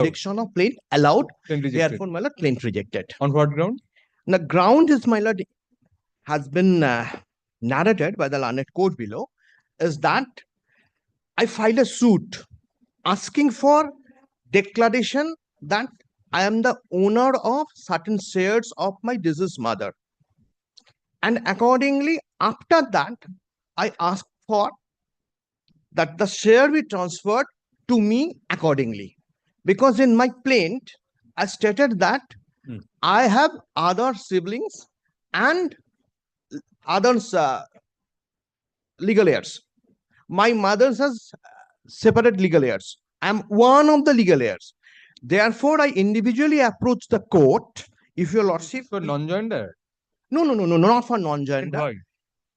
Rejection of plaint allowed, Claim rejected. therefore, my lord, plaint rejected. On what ground? The ground is, my lord, has been narrated by the learned court below, is that I filed a suit asking for declaration that I am the owner of certain shares of my deceased mother. And accordingly, after that, I asked for that the share be transferred to me accordingly. Because in my plaint, I stated that I have other siblings and others legal heirs. My mother has separate legal heirs. I am one of the legal heirs. Therefore, I individually approach the court. If your lordship for non-joinder. No, not for non-joinder.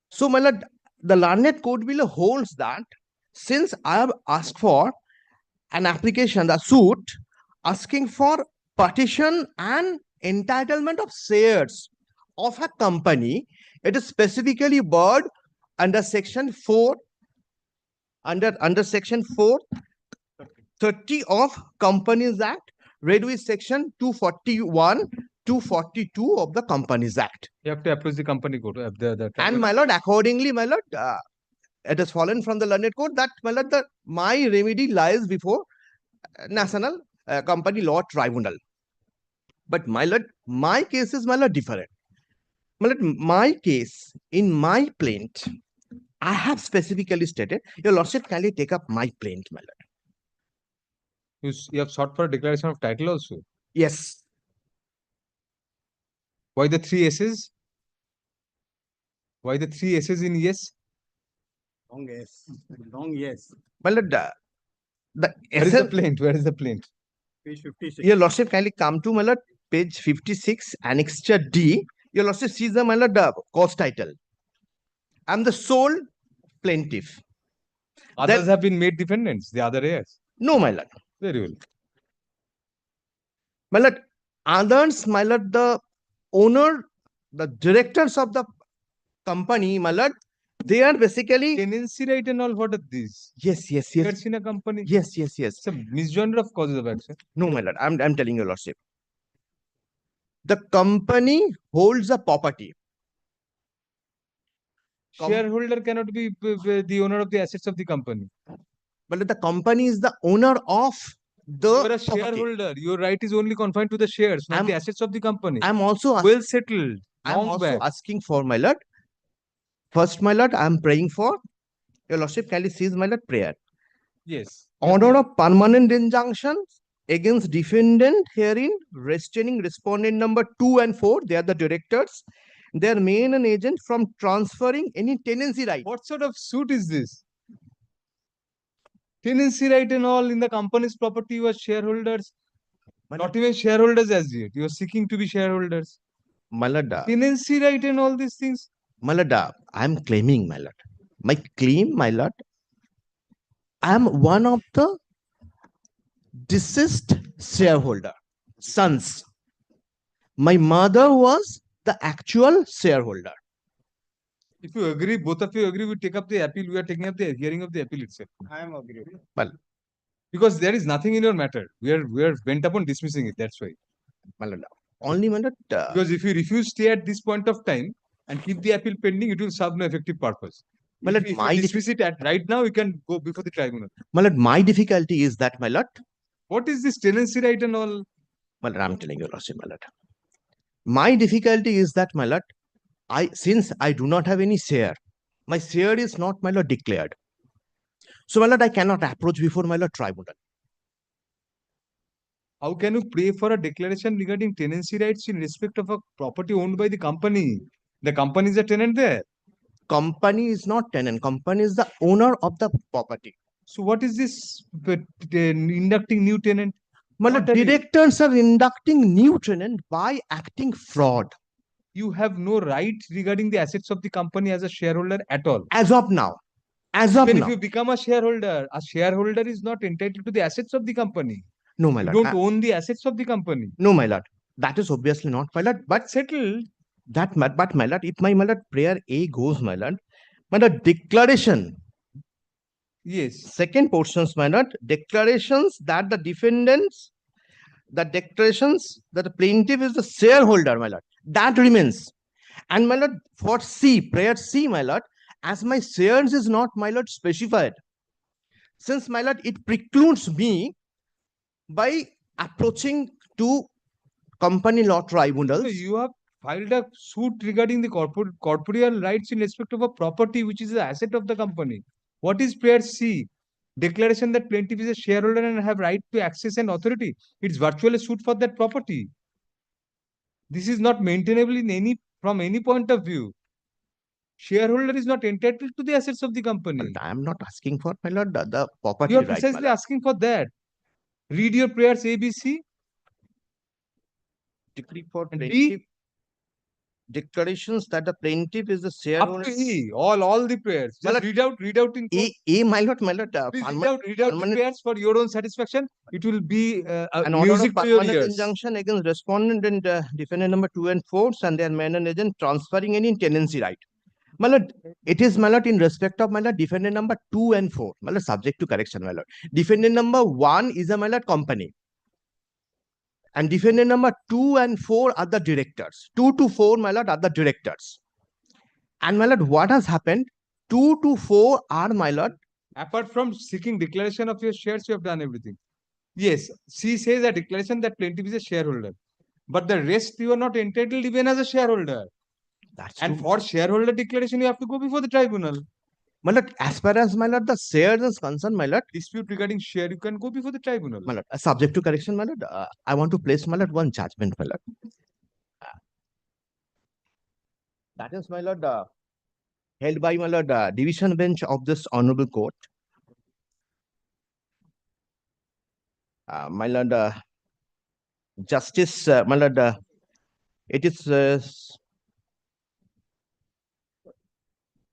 So, my lord, the learned court below holds that since I have asked for an application, the suit asking for partition and entitlement of shares of a company, it is specifically barred under section 4 under section 430 of Companies Act, read with section 241 242 of the Companies Act. You have to approach the company court. And my lord, accordingly, my lord, it has fallen from the learned court that, my lord, my remedy lies before National Company Law Tribunal. But, my lord, my case is, my lord, different. My lord, my case, in my plaint, I have specifically stated, your lordship, kindly take up my plaint, my lord. You have sought for a declaration of title also? Yes. Why the 3 S's? Why the 3 S's in yes? Long yes. Long yes. My lord, where is the plaint? Where is the plaint? Page 56. Your lordship, kindly come to, my lord, page 56, annexure D. Your lordship sees the, my lord, cause title. I am the sole plaintiff. Others have been made defendants, the other heirs? No, my lord. Very well. My lord, others, my lord, the owner, the directors of the company, my lord, they are basically tenancy right and all. What are these? Yes. It's in a company. Yes. It's a misjoinder of causes of action. No, my lord. I'm telling you, lordship. The company holds a property. Shareholder cannot be the owner of the assets of the company. But the company is the owner of the You are a shareholder. Your right is only confined to the shares, not the assets of the company. I'm also well settled. I'm also asking for, my lord. First, my lord, I'm praying for your lordship. Kindly cease, my lord, prayer. Yes. Order of permanent injunction against defendant herein, restraining respondent number 2 and 4. They are the directors. They are main and agent from transferring any tenancy right. What sort of suit is this? Tenancy right and all in the company's property. You are shareholders. Not even shareholders as yet. You are seeking to be shareholders. My lord, tenancy right and all these things. My lord, I'm claiming, my lord. My claim, my lord, I am one of the deceased shareholder sons. My mother was the actual shareholder. If you agree, both of you agree, we take up the appeal. We are taking up the hearing of the appeal itself. I am agree. Well, because there is nothing in your matter. We are bent upon dismissing it. That's why. My lord, only, my lord. Because if you refuse stay at this point of time and keep the appeal pending, it will serve no effective purpose. My lord, if you dismiss it at right now, we can go before the tribunal. My lord, my difficulty is that, my lord. What is this tenancy right and all? My lord, I'm telling you, lordship, my lord. My difficulty is that, my lord, since I do not have any share, my share is not, my lord, declared. So, my lord, I cannot approach before, my lord, tribunal. How can you pray for a declaration regarding tenancy rights in respect of a property owned by the company? The company is a tenant there. Company is not tenant. Company is the owner of the property. So what is this inducting new tenant? My directors are inducting new tenant by acting fraud. You have no right regarding the assets of the company as a shareholder at all. As of now. As of now. If you become a shareholder is not entitled to the assets of the company. No, my lord. You don't own the assets of the company. No, my lord. That is obviously not, my lord. But settled. But my lord, if my lord prayer A goes, my lord, declaration. Yes. Second portions, my lord, declarations that the defendants the declarations that the plaintiff is the shareholder, my lord, that remains. And my lord, for C, prayer C, my lord, as my shares is not, my lord, specified, since, my lord, it precludes me by approaching to company law So tribunals. you have filed a suit regarding the corporeal rights in respect of a property which is the asset of the company. What is prayer C? Declaration that plaintiff is a shareholder and have right to access and authority. It's virtually a suit for that property. This is not maintainable in any from any point of view. Shareholder is not entitled to the assets of the company. But I am not asking for, my lord, the property You are right, my precisely lord. asking for that. Read your prayers ABC Decree for and plaintiff D declarations that the plaintiff is the up shareholder. to E. All the prayers. Well, Just read out in court. My lord, Please read out the permanent, prayers for your own satisfaction. It will be an order of music to your permanent ears. injunction against respondent and defendant number 2 and 4 and their man and agent transferring any tenancy right. My lord, it is, my lord, in respect of, my lord, defendant number 2 and 4, my lord, subject to correction, my lord. Defendant number 1 is a, my lord, company. And defendant number 2 and 4 are the directors. 2 to 4, my lord, are the directors. And, my lord, what has happened? 2 to 4 are, my lord. Apart from seeking declaration of your shares, you have done everything. Yes, she says a declaration that plaintiff is a shareholder. But the rest you are not entitled even as a shareholder. That's And true. for shareholder declaration, you have to go before the tribunal. My lord, as far as, my lord, the shares is concerned, my lord, Dispute regarding share, you can go before the tribunal. my lord, subject to correction, my lord, I want to place, my lord, one judgment, my lord. That is, my lord, held by, my lord, division bench of this honorable court. My lord, Justice, my lord, it is,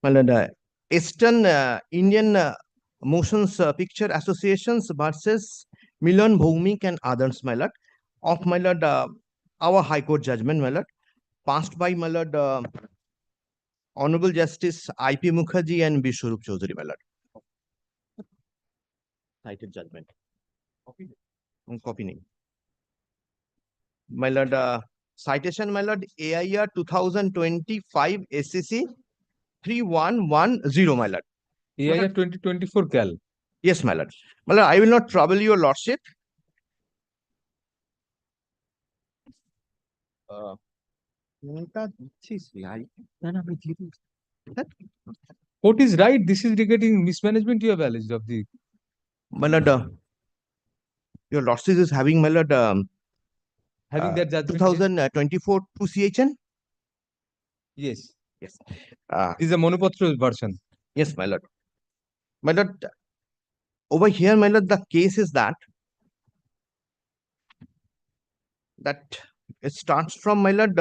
my lord, Eastern Indian Motions Picture Associations versus Milan Bhumik and others, my lord, of, my lord, our High Court judgment, my lord, passed by, my lord, Honorable Justice I.P. Mukherjee and B. Swarup Chaudhary, my lord. Cited judgment. Copy name. My lord, citation, my lord, AIR 2025 SCC 3110, my lord. AIR 2024 Cal. Yes, my lord. My lord, I will not trouble your lordship. Court is right. This is regarding mismanagement you have alleged of the. My lord, your lordship is having, my lord, Having that judgment. 2024 to CHN? Yes. Yes. This is a monopatra version. Yes, my lord. My lord, over here, my lord, the case is that it starts from, my lord,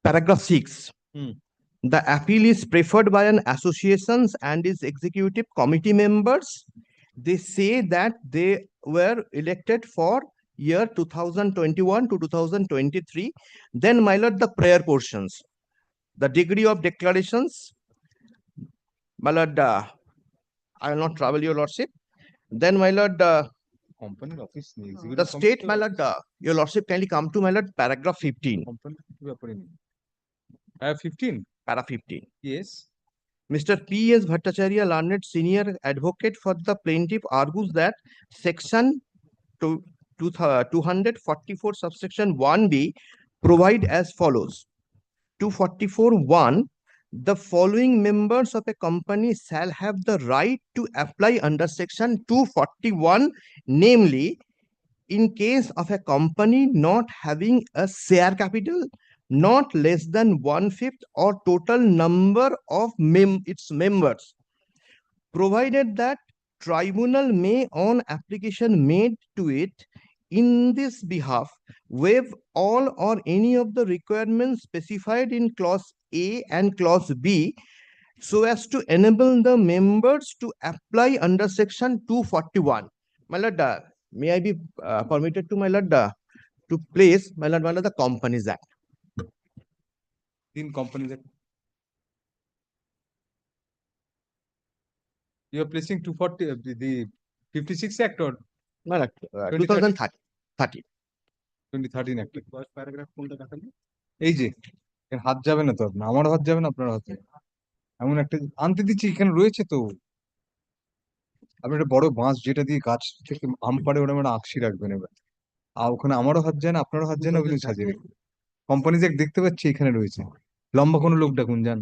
paragraph 6. The appeal is preferred by an associations and its executive committee members. They say that they were elected for year 2021 to 2023. Then, my lord, the prayer portions, the degree of declarations, my lord, I will not trouble your lordship. Then, my lord, Company office. the state, my lord, your lordship, kindly come to, my lord, paragraph 15. I have 15. Para 15. Yes. Mr. P.S. Bhattacharya, learned senior advocate for the plaintiff, argues that section 244 subsection 1b provide as follows. 244(1), the following members of a company shall have the right to apply under section 241, namely, in case of a company not having a share capital not less than 1/5 or total number of its members, provided that tribunal may, on application made to it in this behalf, waive all or any of the requirements specified in clause A and clause B, so as to enable the members to apply under section 241. My lord, may I be permitted to, my lord, to place, my lord, the Companies Act. In Companies Act. You are placing 240 the 56 Act or My lord, 2013? 2013. 2013 Act? First paragraph কোনটা দেখালি? এই যে এখানে হাত যাবে না তো আপনার, আমার হাত যাবে না আপনার হাতে, এমন একটা আনতে দিচ্ছি, এখানে রয়েছে তো। আপনি একটা বড় বাঁশ যেটা দিয়ে গাছ থেকে আম পাড়ে, ওটা মানে আঁকশি রাখবেন এবার। আর ওখানে আমারও হাত যায় না, আপনারও হাত যায় না, ওগুলো সাজিয়ে রাখবেন। কোম্পানি যে দেখতে পাচ্ছি এখানে রয়েছে, লম্বা কোনো লোক ডাকুন যান।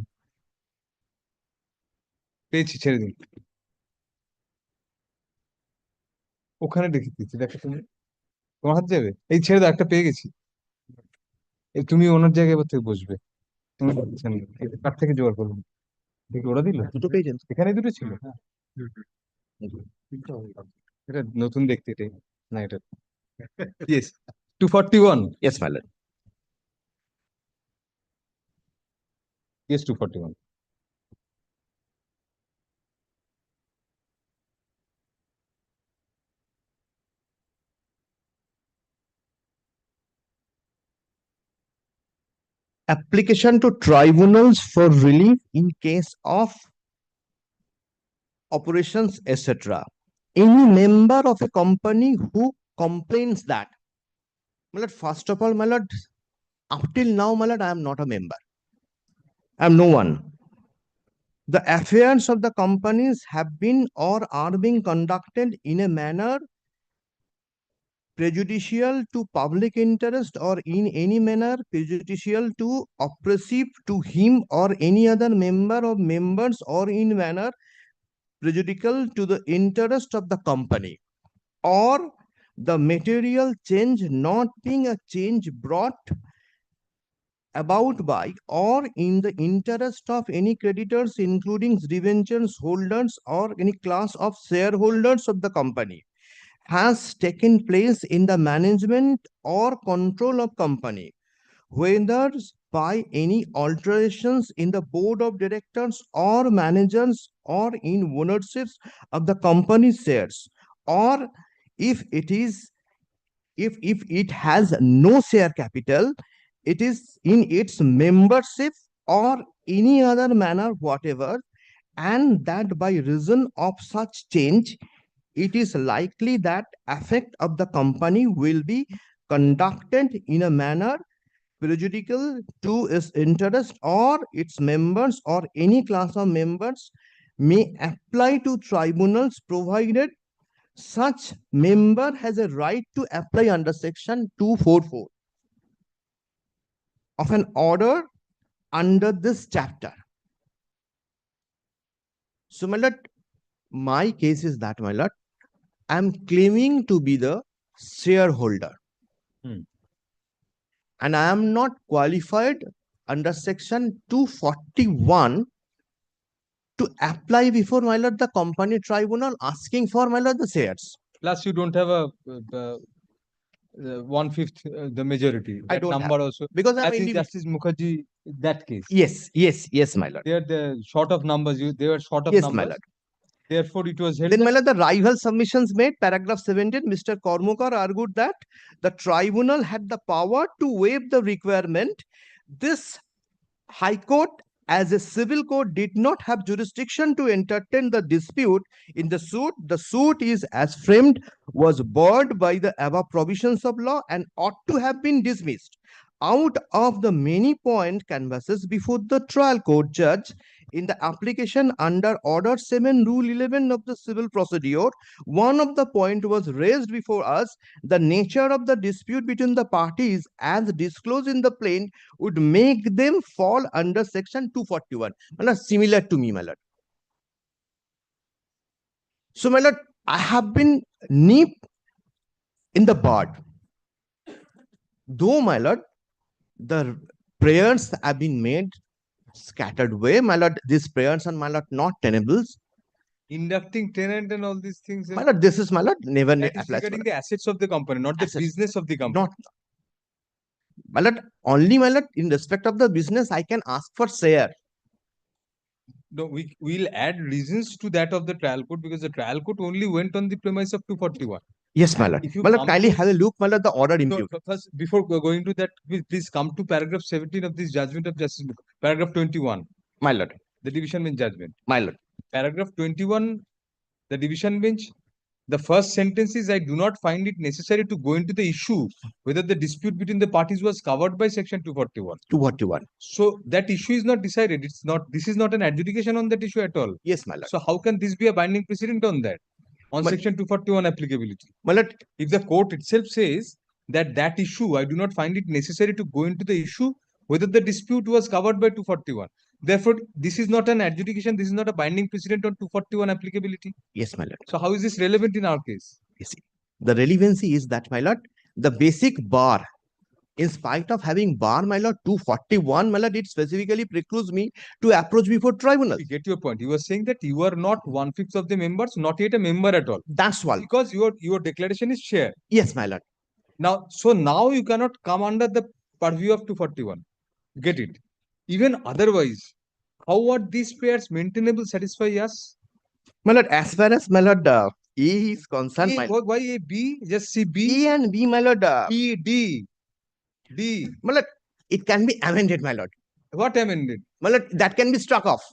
পেয়েছি, ছেড়ে দিন। ওখানে দেখে দিচ্ছি, দেখো তুমি, তোমার হাত যাবে, এই ছেড়ে দাও, একটা পেয়ে গেছি। এই তুমি ওনার জায়গায় এবার থেকে বসবে, তুমি পাচ্ছেন না। কার থেকে জোগাড় করবেন? দেখি ওরা দিল দুটো পেয়েছেন? এখানে, দুটো ছিল। এটা নতুন দেখতে, এটাই না এটা। Yes, 241। Yes, my lord. Yes, 241. Application to tribunals for relief in case of operations, etc. Any member of a company who complains that, my lord, first of all, my lord, up till now, my lord, I am not a member. I am no one. The affairs of the companies have been or are being conducted in a manner prejudicial to public interest or in any manner prejudicial to oppressive to him or any other member of members or in manner prejudicial to the interest of the company, or the material change not being a change brought about by or in the interest of any creditors, including debentures holders or any class of shareholders of the company, has taken place in the management or control of company, whether by any alterations in the board of directors or managers or in ownerships of the company shares, or if it is if it has no share capital, it is in its membership or any other manner whatever, and that by reason of such change it is likely that effect of the company will be conducted in a manner prejudicial to its interest or its members or any class of members, may apply to tribunals provided such member has a right to apply under section 244 of an order under this chapter. So, my lord, my case is that, my lord, I am claiming to be the shareholder. And I am not qualified under section 241 to apply before, my lord, the company tribunal asking for, my lord, the shares. Plus, you don't have a 1/5 the majority. I That don't number have, also. because I'm As in individual. Justice Mukherjee, that case. Yes, my lord. They are the short of numbers. They were short of Yes, numbers. my lord. Therefore, it was held. Then, my lord, the rival submissions made, paragraph 17, Mr. Kormukar argued that the tribunal had the power to waive the requirement. This High Court, as a civil court, did not have jurisdiction to entertain the dispute in the suit. The suit is as framed, was barred by the above provisions of law and ought to have been dismissed. Out of the many point canvases before the trial court judge in the application under Order 7, Rule 11 of the Civil Procedure, one of the point was raised before us. The nature of the dispute between the parties as disclosed in the plaint would make them fall under section 241. My lord, similar to me, my lord. So, my lord, I have been nipped in the bud. Though, my lord, the prayers have been made scattered way, my lord, these prayers are, my lord, not tenables. Inducting tenant and all these things. My lord, this is, my lord, never That is applies. regarding the assets of the company, not the Assets. business of the company. Not, my lord, only, my lord, in respect of the business, I can ask for share. No, we will add reasons to that of the trial court, because the trial court only went on the premise of 241. Yes, my lord. If you My lord, come kindly to- have a look, my lord, the order No, imputed. first, before going to that, please come to paragraph 17 of this judgment of Justice Book. Paragraph 21, My lord, the division bench judgment. my lord. Paragraph 21, the division bench The first sentence is, I do not find it necessary to go into the issue whether the dispute between the parties was covered by section 241. 241. So that issue is not decided. It's not, this is not an adjudication on that issue at all. Yes, my lord. So how can this be a binding precedent on that? On But- section 241 applicability? My lord, If the court itself says that that issue, I do not find it necessary to go into the issue whether the dispute was covered by 241. Therefore, this is not an adjudication. This is not a binding precedent on 241 applicability. yes, my lord. So how is this relevant in our case? You see, the relevancy is that, my lord, the basic bar, in spite of having bar, my lord, 241, my lord, it specifically precludes me to approach before tribunal. We get your point. You were saying that you are not 1/5 of the members, not yet a member at all, That's all. because your declaration is share. Yes, my lord. Now, so now you cannot come under the purview of 241. Get it? Even otherwise, how are these pairs maintainable satisfy us? My lord, as far as, my lord, A is concerned, my lord, Why A, B? Just see B, A and B, my lord, E, D. D. my lord, it can be amended, my lord. What amended? My lord, that can be struck off.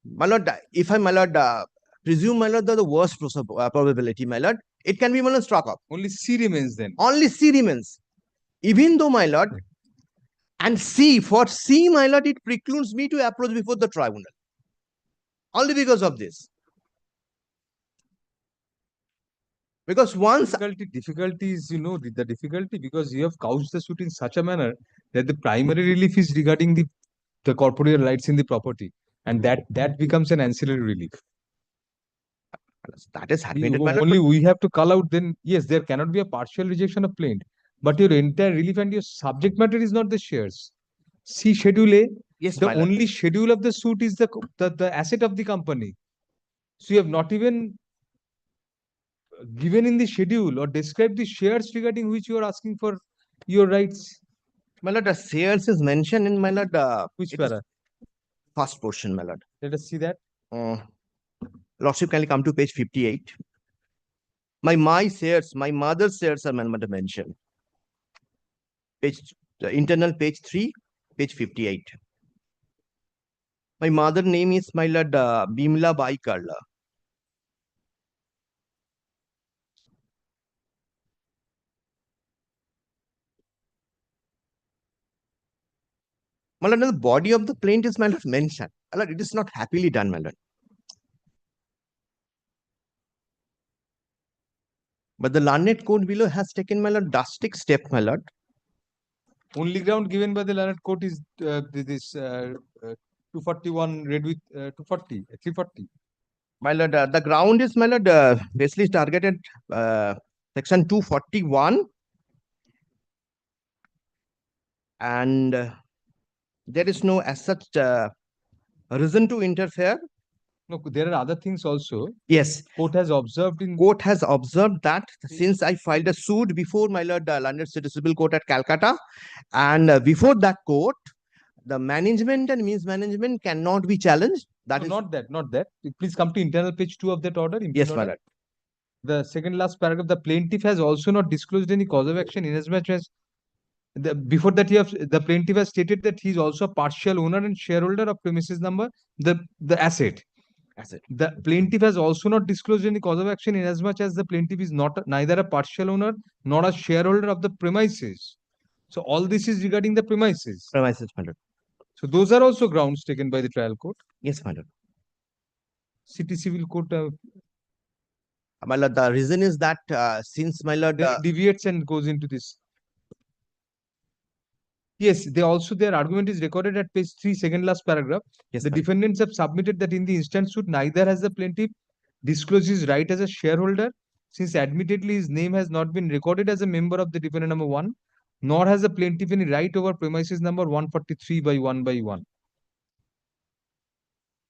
My lord, if I, my lord, presume, my lord, the worst probability, my lord, it can be, my lord, struck off. Only C remains then. Only C remains. Even though, my lord, and C, for C, my lord, it precludes me to approach before the tribunal. Only because of this. Because once, Difficulty is, you know, the difficulty because you have couched the suit in such a manner that the primary relief is regarding the corporeal rights in the property, and that becomes an ancillary relief. that is admitted, my lord, Only we have to call out, then yes, there cannot be a partial rejection of plaint, but your entire relief and your subject matter is not the shares. See Schedule A, yes, the my lord. only schedule of the suit is the asset of the company. So you have not even given in the schedule or described the shares regarding which you are asking for your rights. My lord, the shares is mentioned in, my lord, Which it is para? first portion, my lord. Let us see that. Lordship, kindly come to page 58. My shares, my mother's shares are mentioned. Page, the internal page 3, page 58. My mother name is, my lord, Bimla Bai Karla. My lord, the body of the plaint is, my lord, mentioned. My lord, it is not happily done, my lord. But the learned court below has taken, my lord, drastic step, my lord. Only ground given by the learned court is this 241 read with 240, 340. My lord, the ground is, my lord, basically targeted section 241. And there is no as such reason to interfere. No, there are other things also. Yes, Court has observed in court has observed that since I filed a suit before, my lord, London City Civil Court at Calcutta, and before that court, the management and mismanagement cannot be challenged. That no, is not that. Please come to internal page 2 of that order. yes, my order. lord. The second last paragraph, the plaintiff has also not disclosed any cause of action inasmuch as before that the plaintiff has stated that he is also a partial owner and shareholder of premises number, the asset. The plaintiff has also not disclosed any cause of action inasmuch as the plaintiff is neither a partial owner nor a shareholder of the premises. So all this is regarding the premises. Premises, my lord. So those are also grounds taken by the trial court. Yes, my lord. City Civil Court My lord, the reason is that since, my lord, deviates and goes into this. Yes, their argument is recorded at page 3, second last paragraph. yes, The my lord. defendants have submitted that in the instant suit, neither has the plaintiff disclosed his right as a shareholder, since admittedly his name has not been recorded as a member of the defendant number 1, nor has the plaintiff any right over premises number 143 by 1 by 1.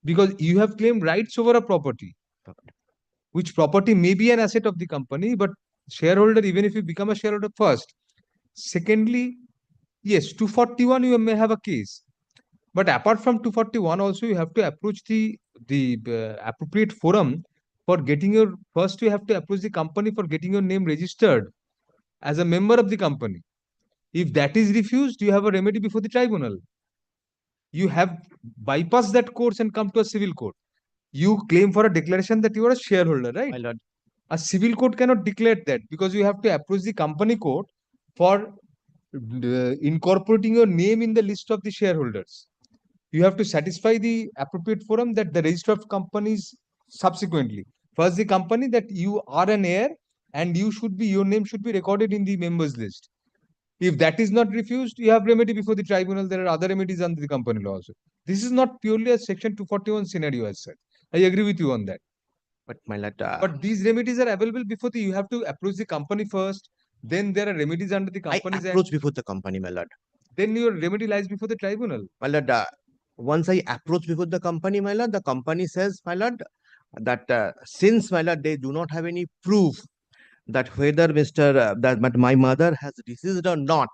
Because you have claimed rights over a property, which property may be an asset of the company, but shareholder, even if you become a shareholder first. Secondly, yes, 241 you may have a case. But apart from 241, also you have to approach the appropriate forum for getting your, first you have to approach the company for getting your name registered as a member of the company. If that is refused, you have a remedy before the tribunal. You have bypassed that course and come to a civil court. You claim for a declaration that you are a shareholder, right? My lord. A civil court cannot declare that because you have to approach the company court for incorporating your name in the list of the shareholders. You have to satisfy the appropriate forum that the register of companies subsequently. First, the company that you are an heir and your name should be recorded in the members list. If that is not refused, you have remedy before the tribunal. There are other remedies under the company law also. This is not purely a section 241 scenario as such. I agree with you on that. But my lord. But these remedies are available before you have to approach the company first. Then there are remedies under the I Companies Act. approach before the company, my lord. Then your remedy lies before the tribunal. My lord, once I approach before the company, my lord, the company says, my lord, that since, my lord, they do not have any proof that whether but my mother has deceased or not,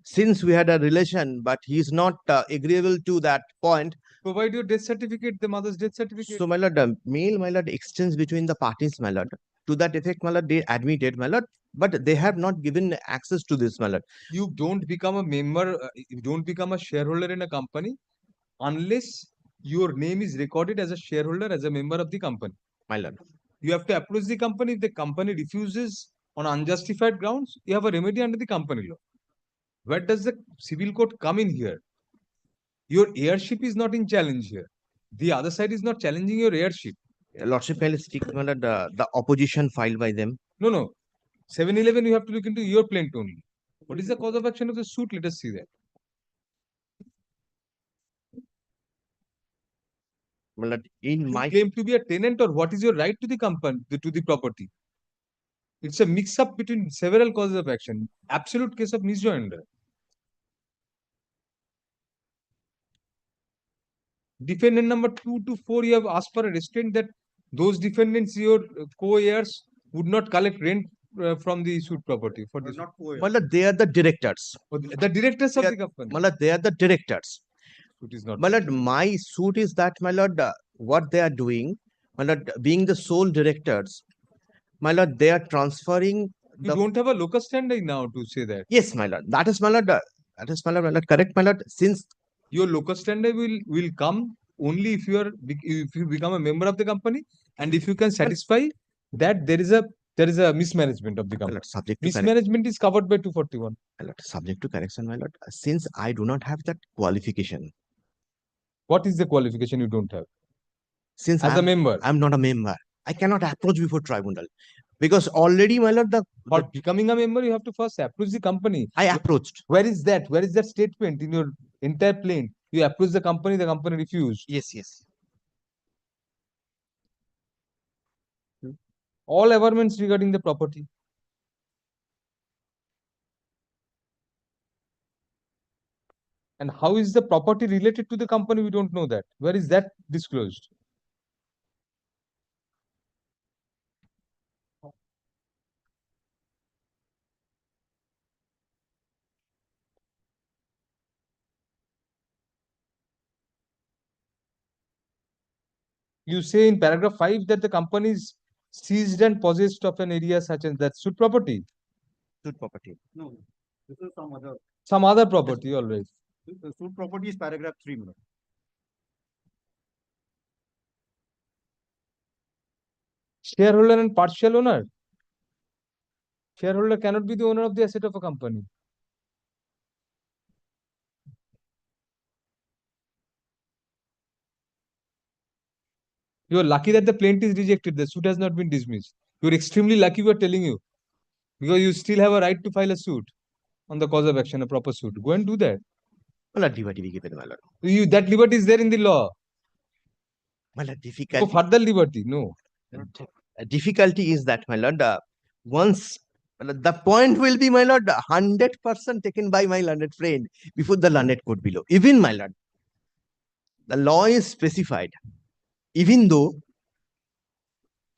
since we had a relation, but he is not agreeable to that point. Provide your death certificate, the mother's death certificate. So, my lord, mail, my lord, exchange between the parties, my lord. To that effect, my lord, they admitted, my lord, but they have not given access to this, my lord. You don't become a member, you don't become a shareholder in a company unless your name is recorded as a shareholder, as a member of the company. My lord. You have to approach the company. If the company refuses on unjustified grounds, you have a remedy under the company law. Where does the civil court come in here? Your heirship is not in challenge here. The other side is not challenging your heirship. Lordship, kindly stick, my lord, the opposition filed by them. No. 711, you have to look into your plaint only. What is the cause of action of the suit? Let us see that. My lord, in You my claim to be a tenant, or what is your right to the company, to the property? It's a mix-up between several causes of action. Absolute case of misjoinder. Defendant number 2 to 4, you have asked for a restraint that those defendants, your co-heirs, would not collect rent from the suit property for this. Not co-heirs. my lord, they are the directors. The directors of They are- the company. My lord, they are the directors. Suit is not. My lord, my suit is that, my lord, what they are doing, my lord, being the sole directors, my lord, they are transferring You don't have a locus standi now to say that. Yes, my lord. That is, my lord. That is, my lord. My lord. Correct, my lord. Since Your locus standi will come only if you become a member of the company, and if you can satisfy that there is a mismanagement of the my company. lord, subject to correction, Mismanagement is covered by 241. my lord, subject to correction, my lord. Since I do not have that qualification, What is the qualification you don't have since as a member? I'm not a member, I cannot approach before tribunal because already, my lord, For becoming a member, you have to first approach the company. I approached. Where is that? Where is that statement in your entire plaint? You approach the company refused. Yes. All averments regarding the property. And how is the property related to the company? We don't know that. Where is that disclosed? You say in paragraph 5 that the company is seized and possessed of an area such as that suit property. Suit property. No, this is Some other property, all right. the suit property is paragraph 3, madam. Shareholder and partial owner. Shareholder cannot be the owner of the asset of a company. You are lucky that the plaintiff is rejected. The suit has not been dismissed. You are extremely lucky, we are telling you. Because you still have a right to file a suit on the cause of action, a proper suit. Go and do that. My lord, liberty be given, my lord. That liberty is there in the law. My lord, No difficulty. further liberty, no. Difficulty is that, my lord, once the point will be, my lord, 100% taken by my learned friend before the learned court below. Even, my lord, the law is specified. Even though,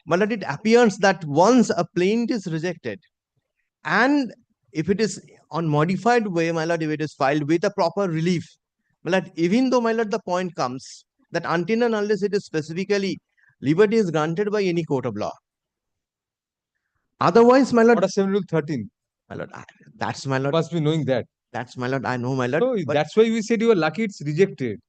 my lord, it appears that once a plaint is rejected, and if it is on modified way, my lord, if it is filed with a proper relief, my lord, even though, my lord, the point comes that until and unless it is specifically liberty is granted by any court of law. Otherwise, my lord, Order 7 Rule 13. my lord, that's my You lord. must be knowing that. That's my lord. I know, my lord. So but that's why we said you are lucky it's rejected.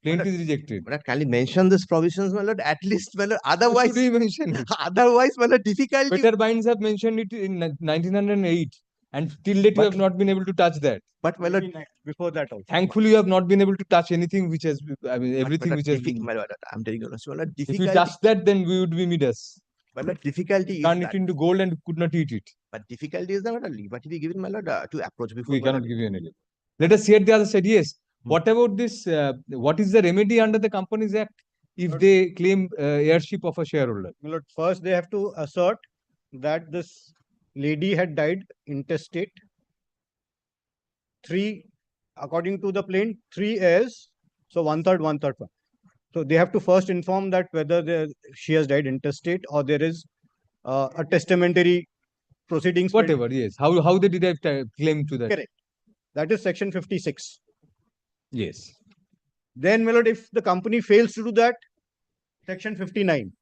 Plaintiff is rejected. But can you mention these provisions, my lord? At least, my lord. Why Otherwise, should we mention it? otherwise, my lord, difficulty. Peter Binds have mentioned it in 1908, and till date you But- have not been able to touch that. But, my lord, Before that also. Thankfully, you have not been able to touch anything which has, I mean, but, everything my lord, which has been. my lord, I'm telling you, my lord, If you difficulty. touch that, then we would be Midas. My lord, difficulty is Turn it that. into gold and could not eat it. But difficulty is that, my lord, liberty be given, my lord, to approach before. We my cannot lord. give you any label. Let us see at the other side. Yes. Hmm. What about this? What is the remedy under the Companies Act if they claim heirship of a shareholder? My lord, first they have to assert that this lady had died intestate. Three, according to the plaint, 3 heirs. So 1/3, 1/3. So they have to first inform that whether she has died intestate or there is a testamentary proceedings. Whatever. Yes. How they derive claim to that? Correct. That is section 56. Yes. Then, my lord, if the company fails to do that, section 59,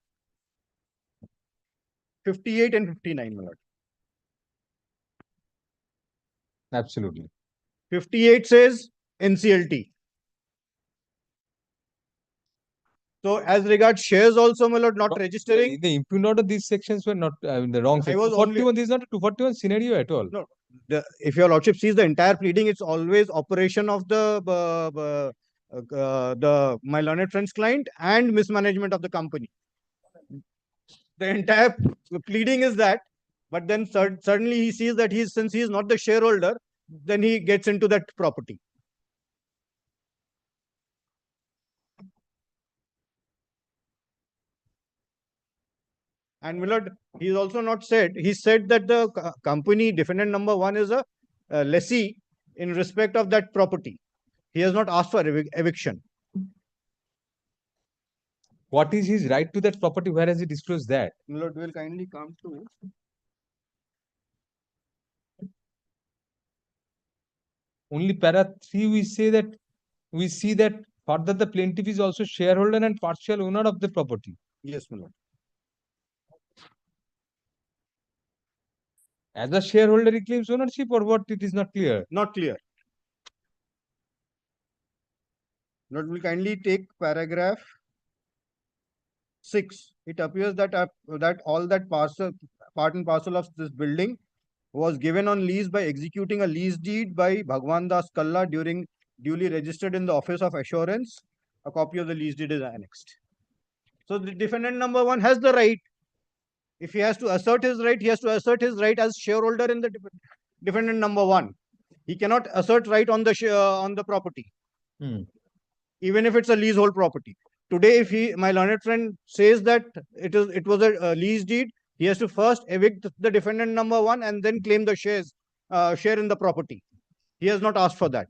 58 and 59, my lord. Absolutely. 58 says NCLT. So, as regards shares also, my lord, not registering. The impugn order, these sections were not in the wrong section. was only- 241, this is not a 241 scenario at all. No, if your lordship sees the entire pleading, it's always operation of the my learned friend's client and mismanagement of the company. The entire pleading is that, but then suddenly he sees that since he is not the shareholder, then he gets into that property. And Millard, he's also not said, he said that the company defendant number 1 is a lessee in respect of that property. He has not asked for eviction. What is his right to that property? Where has he disclosed that? Millard will kindly come to. Only para 3 we say that we see that further the plaintiff is also shareholder and partial owner of the property. Yes, Millard. As a shareholder, he claims ownership or what? It is not clear. Not clear. Millard will kindly take paragraph 6. It appears that that all that part and parcel of this building was given on lease by executing a lease deed by Bhagwan Das Kalla duly registered in the Office of Assurance. A copy of the lease deed is annexed. So the defendant number 1 has the right. If he has to assert his right, he has to assert his right as shareholder in the defendant number 1. He cannot assert right on the property, even if it's a leasehold property. Today, if my learned friend says that it was a lease deed, he has to first evict the defendant number 1 and then claim the share in the property. He has not asked for that.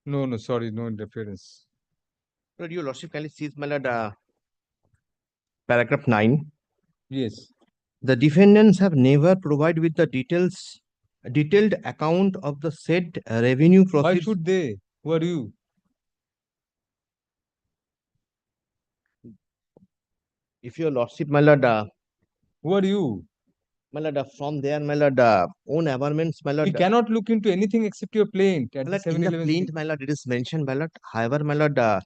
No, sorry, no interference. Lord, your lordship kindly sees, my lord, paragraph 9. Yes. The defendants have never provided with the detailed account of the said revenue Why proceeds. should they? Who are you? If your lordship, my lord, Who are you? my lord, from there, my lord, own averments, my We lord. cannot look into anything except your plaint at My the lord, in the 711. plaint, my lord, it is mentioned, my lord. However, my lord, the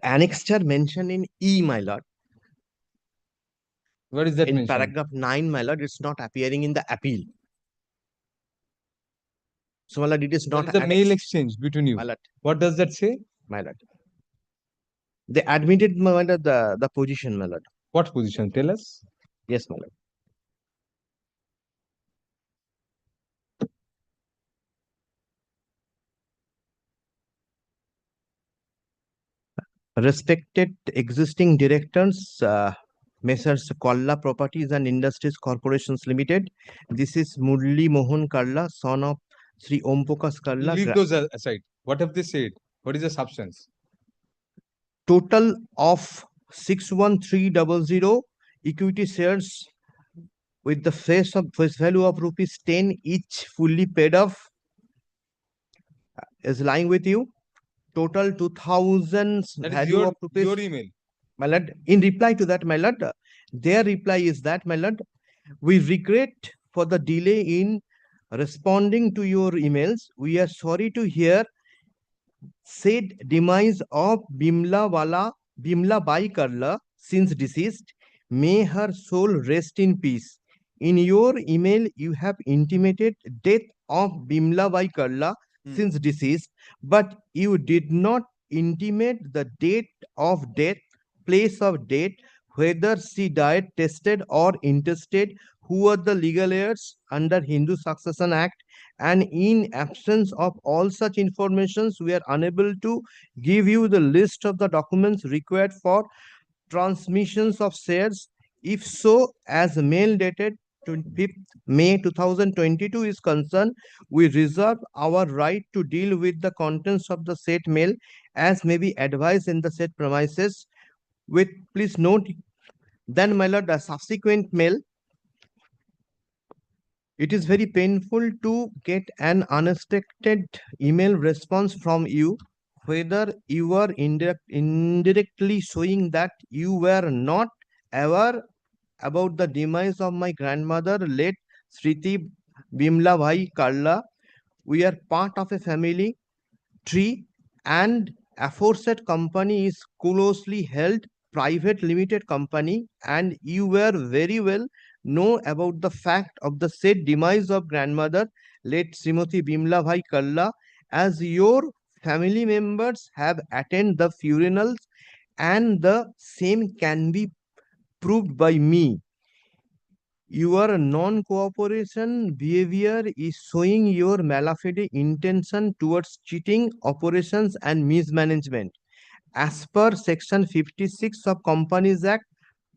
annexure mentioned in E, my lord, Where is that in mentioned? paragraph 9, my lord, it's not appearing in the appeal. So, my lord, it is There not is a mail annexed, exchange between you. my lord, What does that say? my lord. They admitted, my lord, the position, my lord. What position? Tell us. Yes, my lord. Respected existing directors, Messrs. Kalla Properties and Industries Corporations Limited. This is Murli Mohan Karla, son of Sri Om Prakash Karla. Leave those aside. What have they said? What is the substance? Total of 61300 equity shares with the face value of rupees 10 each, fully paid off, is lying with you. Total 2000 That is value of rupees. your email. My lord, in reply to that, my lord, their reply is that, my lord, we regret for the delay in responding to your emails. We are sorry to hear said demise of Bimla Bai Karla, since deceased. May her soul rest in peace. In your email, you have intimated death of Bimla Bai Karla, since deceased, but you did not intimate the date of death, place of death, whether she died tested or intestate, who are the legal heirs under Hindu Succession Act, and in absence of all such informations, we are unable to give you the list of the documents required for transmissions of shares. If so, as mail dated 25th May 2022 is concerned, we reserve our right to deal with the contents of the said mail as may be advised in the said premises. With please note, then my lord, the subsequent mail, it is very painful to get an unexpected email response from you, whether you are indirectly showing that you were not aware about the demise of my grandmother, late Sriti Bimla Bhai Karla. We are part of a family tree, and aforesaid company is closely held private limited company, and you were very well know about the fact of the said demise of grandmother, late Srimati Bimla Bhai Kalla, as your family members have attended the funerals, and the same can be proved by me. Your non-cooperation behavior is showing your malafide intention towards cheating operations and mismanagement. As per Section 56 of Companies Act,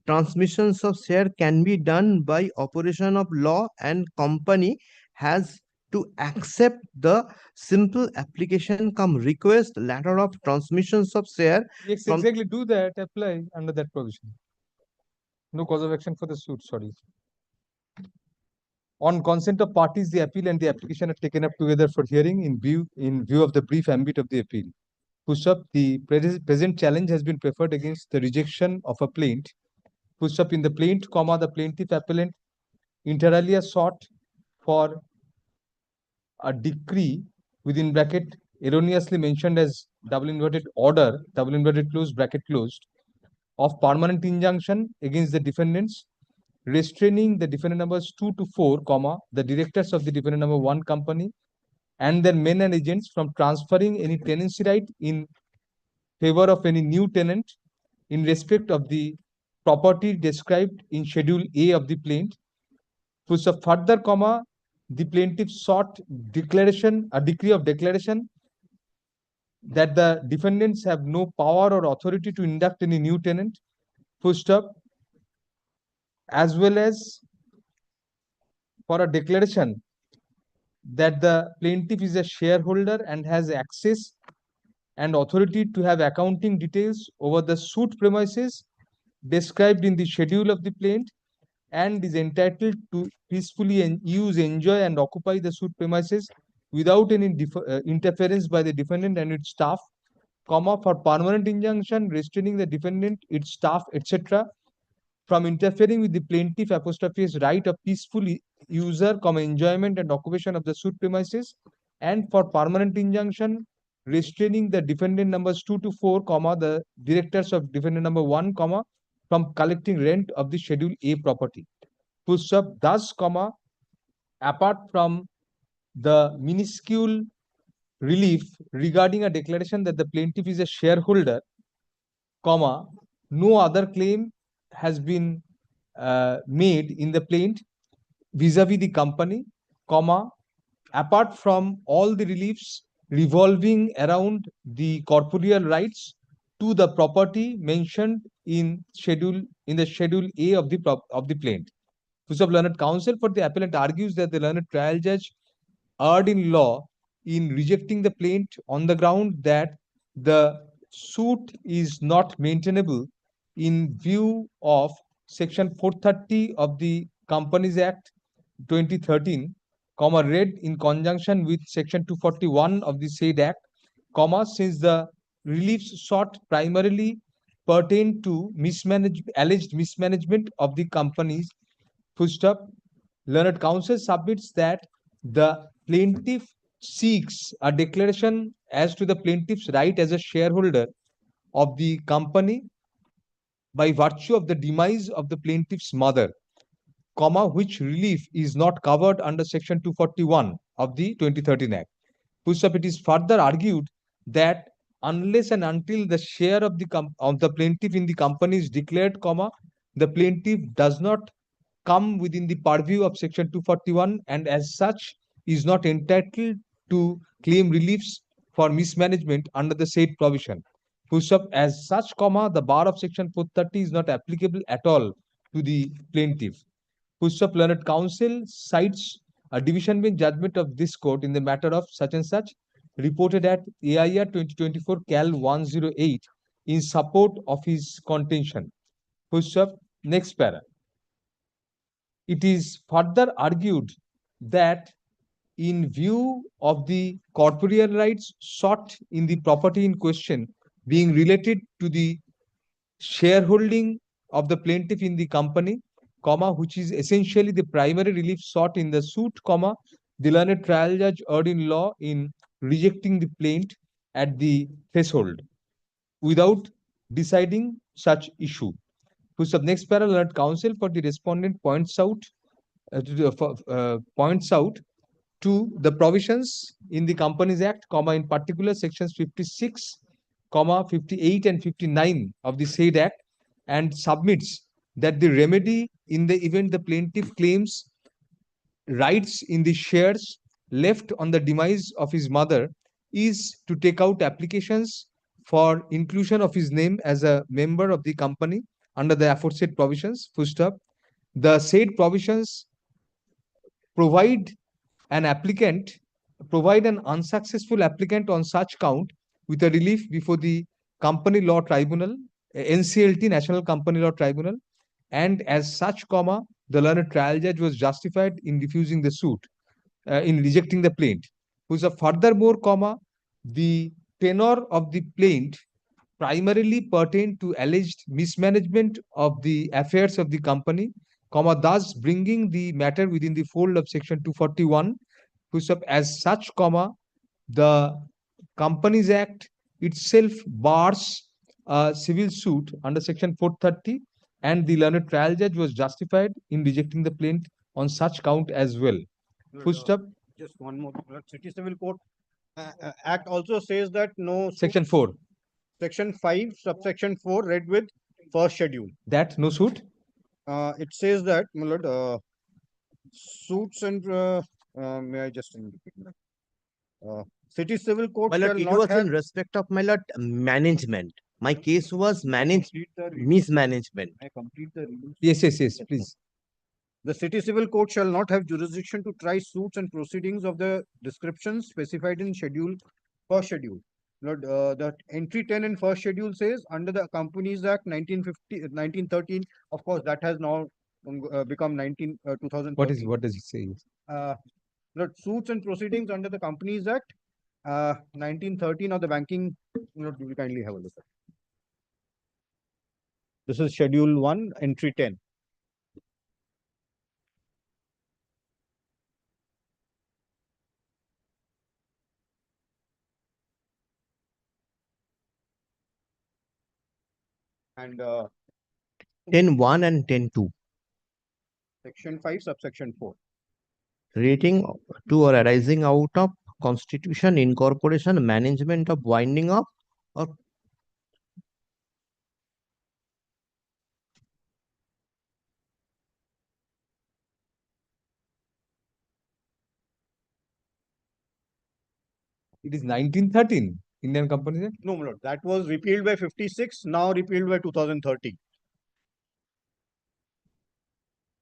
transmissions of share can be done by operation of law, and company has to accept the simple application come request letter of transmissions of share. Yes, From exactly. Do that. Apply under that provision. No cause of action for the suit. Sorry. On consent of parties, the appeal and the application are taken up together for hearing in view of the brief ambit of the appeal. Push up, the present challenge has been preferred against the rejection of a plaint. Push up in the plaint, comma, the plaintiff appellant inter alia sought for a decree within bracket erroneously mentioned as double inverted order, double inverted closed, bracket closed, of permanent injunction against the defendants, restraining the defendant numbers 2 to 4, comma, the directors of the defendant number 1 company and their men and agents from transferring any tenancy right in favor of any new tenant in respect of the property described in Schedule A of the plaint. Plus a further, comma, the plaintiff sought a decree of declaration that the defendants have no power or authority to induct any new tenant. Full stop. As well as for a declaration that the plaintiff is a shareholder and has access and authority to have accounting details over the suit premises described in the schedule of the plaint, and is entitled to peacefully use, enjoy, and occupy the suit premises without any interference by the defendant and its staff, comma, for permanent injunction restraining the defendant, its staff, etc., from interfering with the plaintiff apostrophe's right of peaceful user, comma, enjoyment and occupation of the suit premises, and for permanent injunction restraining the defendant numbers 2 to 4, comma, the directors of defendant number 1, comma, from collecting rent of the Schedule A property. Full stop. Thus, comma, apart from the minuscule relief regarding a declaration that the plaintiff is a shareholder, comma, no other claim has been made in the plaint vis-a-vis the company, comma, apart from all the reliefs revolving around the corporeal rights to the property mentioned in the schedule A of the plaint. Office of Learned Counsel for the appellant argues that the learned trial judge erred in law in rejecting the plaint on the ground that the suit is not maintainable in view of Section 430 of the Companies Act 2013, read in conjunction with Section 241 of the said Act, since the reliefs sought primarily pertain to alleged mismanagement of the companies. Full Learned Counsel submits that the plaintiff seeks a declaration as to the plaintiff's right as a shareholder of the company by virtue of the demise of the plaintiff's mother, which relief is not covered under Section 241 of the 2013 Act. It is further argued that unless and until the share of the plaintiff in the company is declared, the plaintiff does not come within the purview of Section 241 and as such is not entitled to claim reliefs for mismanagement under the said provision. As such, the bar of Section 430 is not applicable at all to the plaintiff. Learned Counsel cites a division bench judgment of this court in the matter of such and such, reported at AIR 2024 Cal 108 in support of his contention. Next para. It is further argued that in view of the corporeal rights sought in the property in question being related to the shareholding of the plaintiff in the company, which is essentially the primary relief sought in the suit, the learned trial judge erred in law in rejecting the plaint at the threshold without deciding such issue. Next para, learned counsel for the respondent points out to the provisions in the Companies Act, in particular sections 56, 58 and 59 of the said Act, and submits that the remedy in the event the plaintiff claims rights in the shares left on the demise of his mother is to take out applications for inclusion of his name as a member of the company under the aforesaid provisions. The said provisions provide an unsuccessful applicant on such count with a relief before the Company Law Tribunal, NCLT, National Company Law Tribunal, and as such, the learned trial judge was justified in refusing the suit, in rejecting the plaint. Furthermore, the tenor of the plaint primarily pertained to alleged mismanagement of the affairs of the company, thus bringing the matter within the fold of Section 241. As such, the Companies Act itself bars a civil suit under Section 430, and the learned trial judge was justified in rejecting the plaint on such count as well. Just one more. City Civil Code Act also says that no Section 4. Section 5, subsection 4, read with first schedule. That no suit? It says that, my lord, suits and may I just repeat that? City Civil Code My shall lord, it not was have in respect of, my lord, management. My case was mismanagement. Yes, please. The City Civil Court shall not have jurisdiction to try suits and proceedings of the descriptions specified in first schedule. Lord, the entry 10 in first schedule says under the Companies Act 1913, of course, that has now become 2013. What does it say? Lord, suits and proceedings under the Companies Act 1913 of the banking. Lord, will you kindly have a look at. This is Schedule 1, entry 10. And 10.1 and 10.2. Section 5, subsection 4. Relating to or arising out of constitution, incorporation, management of winding up or It is 1913. Indian Companies Act? No, my lord, that was repealed by 56, now repealed by 2030.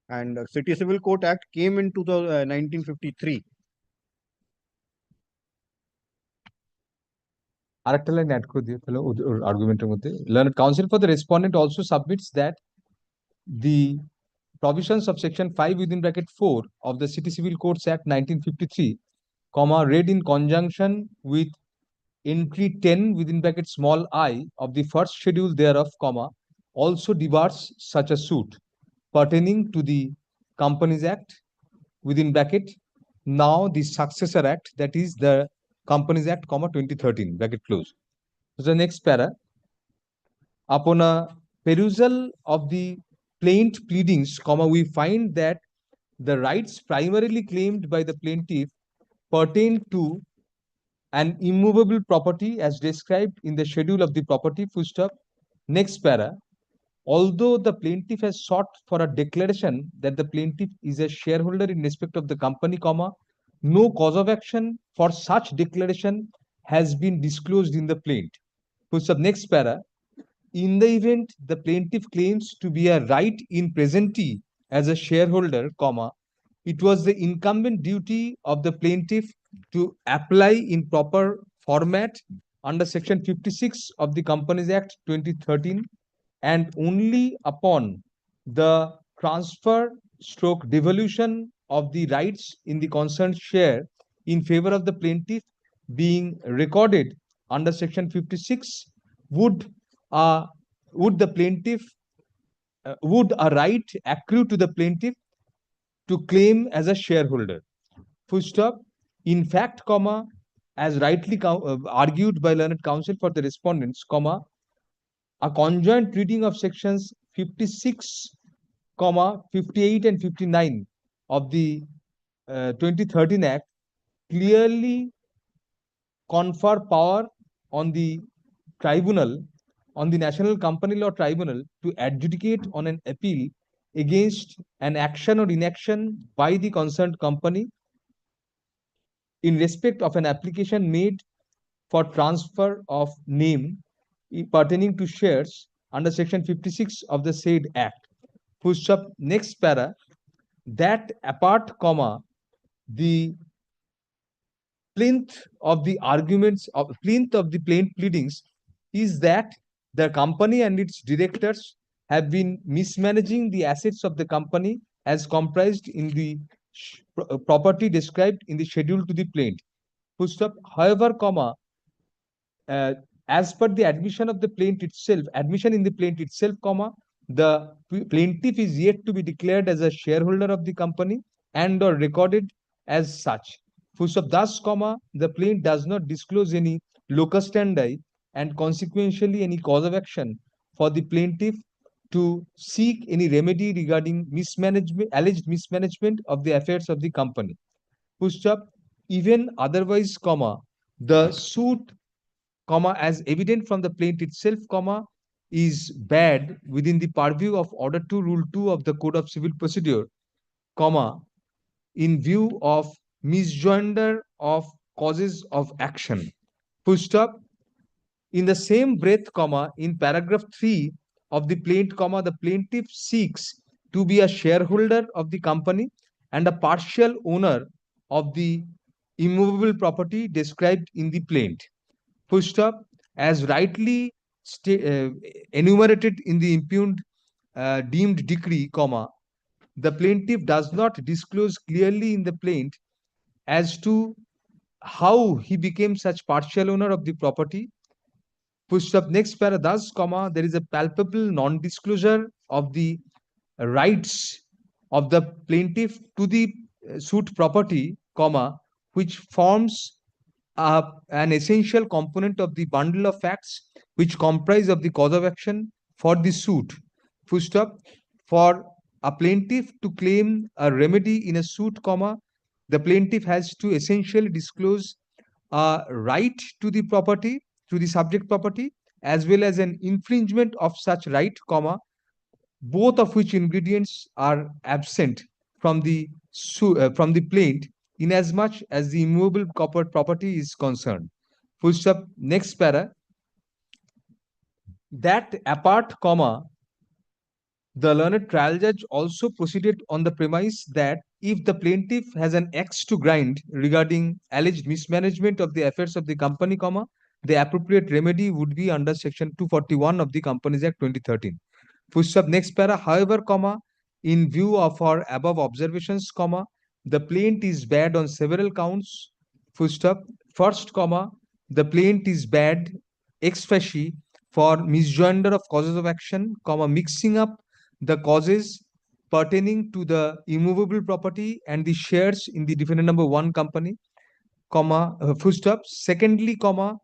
And City Civil Court Act came in 1953. আরেকটা line add করে দিয়ে তাহলে ওর আর্গুমেন্টের মধ্যে learned counsel for the respondent also submits that the provisions of section 5 within bracket 4 of the City Civil Codes Act 1953 comma read in conjunction with entry 10 within bracket small I of the first schedule thereof comma also debars such a suit pertaining to the Companies Act within bracket now the successor act, that is the Companies Act comma 2013 bracket close. So the next para, upon a perusal of the plaint pleadings comma we find that the rights primarily claimed by the plaintiff pertain to an immovable property as described in the schedule of the property full stop. Next para, although the plaintiff has sought for a declaration that the plaintiff is a shareholder in respect of the company comma no cause of action for such declaration has been disclosed in the plaint full stop. Next para, in the event the plaintiff claims to be a right in presenti as a shareholder comma it was the incumbent duty of the plaintiff to apply in proper format under section 56 of the Companies Act 2013 and only upon the transfer stroke devolution of the rights in the concerned share in favor of the plaintiff being recorded under section 56 would the plaintiff would a right accrue to the plaintiff to claim as a shareholder full stop. In fact comma as rightly argued by learned counsel for the respondents comma a conjoint reading of sections 56 comma 58 and 59 of the 2013 act clearly confer power on the tribunal on the National Company Law Tribunal to adjudicate on an appeal against an action or inaction by the concerned company in respect of an application made for transfer of name pertaining to shares under section 56 of the said act full stop. Next para, that apart comma the plinth of the arguments of plinth of the plaint pleadings is that the company and its directors have been mismanaging the assets of the company as comprised in the property described in the schedule to the plaint full stop. However comma as per the admission of the plaint itself admission in the plaint itself comma the plaintiff is yet to be declared as a shareholder of the company and or recorded as such full stop. Thus comma the plaint does not disclose any locus standi and consequentially any cause of action for the plaintiff to seek any remedy regarding mismanagement alleged mismanagement of the affairs of the company full stop. Even otherwise comma the suit comma as evident from the plaint itself comma is bad within the purview of order 2 rule 2 of the Code of Civil Procedure comma in view of misjoinder of causes of action full stop. In the same breath comma in paragraph 3 of the plaint comma the plaintiff seeks to be a shareholder of the company and a partial owner of the immovable property described in the plaint full stop. As rightly enumerated in the impugned deemed decree comma the plaintiff does not disclose clearly in the plaint as to how he became such partial owner of the property full stop. Next para, thus comma there is a palpable non-disclosure of the rights of the plaintiff to the suit property comma which forms an essential component of the bundle of facts which comprise of the cause of action for the suit full stop. For a plaintiff to claim a remedy in a suit comma the plaintiff has to essentially disclose a right to the property to the subject property as well as an infringement of such right comma both of which ingredients are absent from the plaint inasmuch as the immovable corporate property is concerned Full stop. Next para. That apart, comma, the learned trial judge also proceeded on the premise that if the plaintiff has an axe to grind regarding alleged mismanagement of the affairs of the company, comma, the appropriate remedy would be under section 241 of the Companies Act 2013. Full stop. Next para. However, comma, in view of our above observations, comma, the plaint is bad on several counts. Full stop. First, comma, the plaint is bad ex facie for misjoinder of causes of action, comma, mixing up the causes pertaining to the immovable property and the shares in the defendant number one company, comma, full stop. Secondly, comma,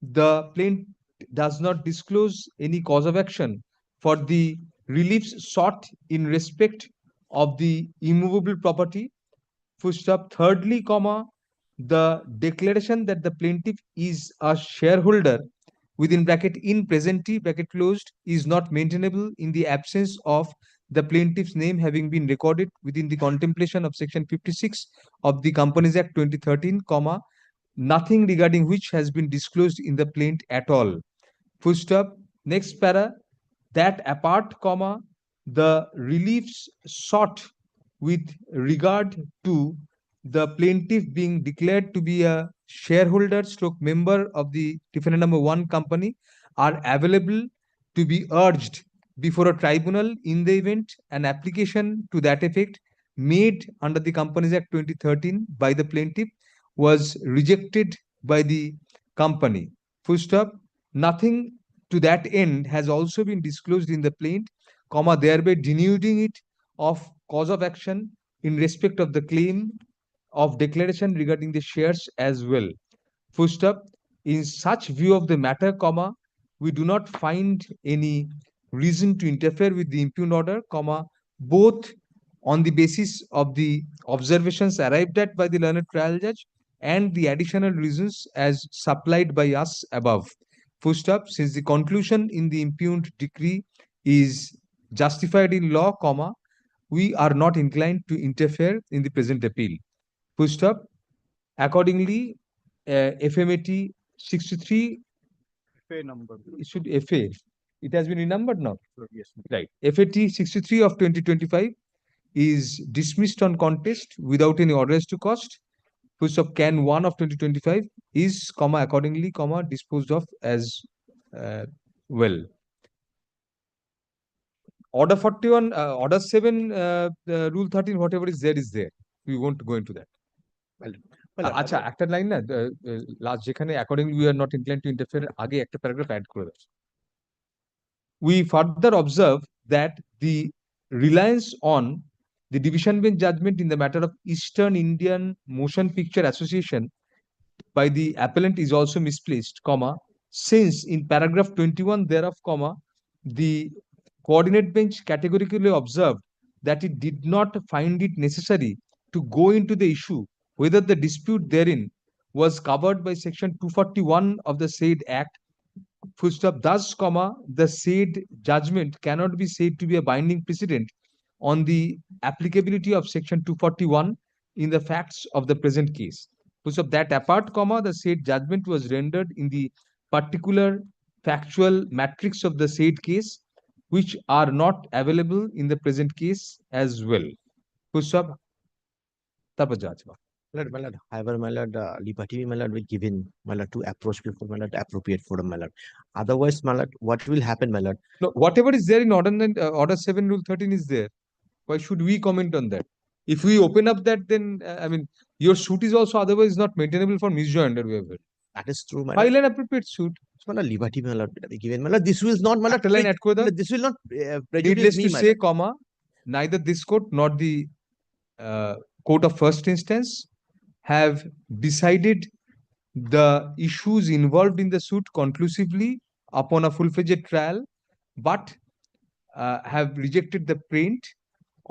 the plaintiff does not disclose any cause of action for the reliefs sought in respect of the immovable property, full stop. Thirdly, comma, the declaration that the plaintiff is a shareholder within bracket in presenti bracket closed is not maintainable in the absence of the plaintiff's name having been recorded within the contemplation of section 56 of the Companies Act 2013, comma, nothing regarding which has been disclosed in the plaint at all. Full stop. Next para. That apart, comma, the reliefs sought with regard to the plaintiff being declared to be a shareholder stroke member of the defendant number one company are available to be urged before a tribunal in the event an application to that effect made under the Companies Act 2013 by the plaintiff was rejected by the company. Full stop. Nothing to that end has also been disclosed in the plaint, comma, thereby denuding it of cause of action in respect of the claim of declaration regarding the shares as well. Full stop. In such view of the matter, comma, we do not find any reason to interfere with the impugned order, comma, both on the basis of the observations arrived at by the learned trial judge and the additional reasons as supplied by us above. Full stop. Since the conclusion in the impugned decree is justified in law, comma, we are not inclined to interfere in the present appeal. Full stop. Accordingly, FMAT 63, FA number. it should FA. It has been renumbered now. Yes. Right. FAT 63 of 2025 is dismissed on contest without any orders to cost. Full stop. Can 1 of 2025 is, comma, accordingly, comma, disposed of as well. Order 41, Order 7, Rule 13, whatever is there. We won't go into that. আচ্ছা একটা line না last যেখানে accordingly we are not incline two interfere আগে একটা paragraph add করে দাও we further observe that the reliance on the division bench judgment in the matter of Eastern Indian Motion Picture Association by the appellant is also misplaced, comma, since in paragraph 21 thereof, comma, the coordinate bench categorically observed that it did not find it necessary to go into the issue whether the dispute therein was covered by section 241 of the said act. Full stop. Thus, comma, the said judgment cannot be said to be a binding precedent on the applicability of section 241 in the facts of the present case. Full stop. That apart, comma, the said judgment was rendered in the particular factual matrix of the said case, which are not available in the present case as well. Full stop. তারপর যা আছে My lord, however, my lord, liberty, my lord, will given, my lord, to approach before, my lord, appropriate forum, my lord. Otherwise, my lord, what will happen, my lord? No, whatever is there in order 7 rule 13 is there. Why should we comment on that? If we open up that, then I mean, your suit is also otherwise not maintainable for misjoinder waiver. That is true, my lord. File an appropriate suit. My lord, liberty, my lord, will be given, my lord. This will not, my lord, একটা line add করে দাও। this will not prejudice Needless me, to my say, lord. comma, neither this court nor the court of first instance have decided the issues involved in the suit conclusively upon a full-fledged trial, but have rejected the plaint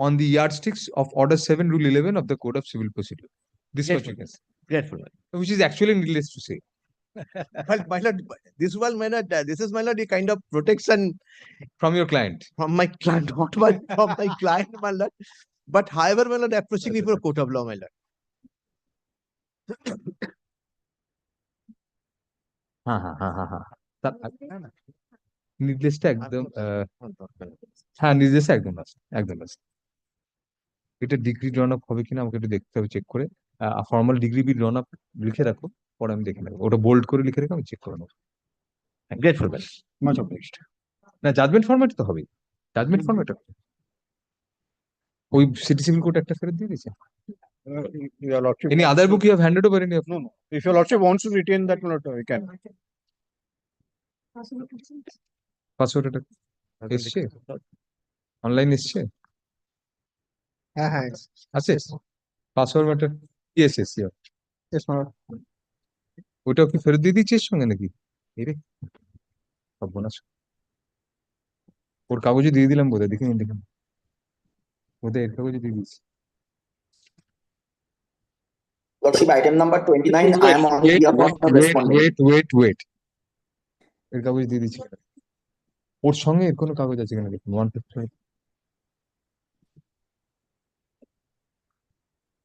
on the yardsticks of Order 7, Rule 11 of the Code of Civil Procedure. This much you can say. Grateful, my lord. Which is actually needless to say. Well, my lord, this one, my lord, this is, my lord, a kind of protection From your client. from my client, not from my client, my lord. But however, my lord, approaching me for a court of law, my lord. হ্যাঁ হ্যাঁ হ্যাঁ হ্যাঁ হ্যাঁ নির্দেশটা একদম হ্যাঁ নির্দেশটা একদম last একদম last. এটা ডিগ্রি ড্রন আপ হবে কিনা আমাকে একটু দেখতে হবে, চেক করে। ফর্মাল ডিগ্রি বি ড্রন আপ লিখে রাখো, পরে আমি দেখে নেবো। ওটা বোল্ড করে লিখে রেখে আমি চেক করে নেবো। Grateful man, much obliged. না জাজমেন্ট ফরম্যাট তো হবেই, জাজমেন্ট ফরম্যাট। ওই সিটি সিভিল কোর্ট একটা ফেরত দিয়ে দিয়েছে। Your Lordship Any wants other to- book you have handed over? Any of No, no. If your Lordship wants to retain that, we can. Password এটা এসছে online এসছে? হ্যাঁ হ্যাঁ আছে password matter? Yes yes yes. ওটাও কি ফেরত দিয়ে দিচ্ছিস সঙ্গে নাকি? এরে সর্বনাশ, ওর কাগজে দিয়ে দিলাম বোধহয়, দেখে নিন দেখুন, বোধহয় এর কাগজে দিয়ে দিচ্ছি। Lordship, item number 29, I am on behalf of the respondent. Wait, এর কাগজ দিয়ে দিচ্ছি। ওর সঙ্গে এর কোনো কাগজ আছে কিনা দেখুন। 150,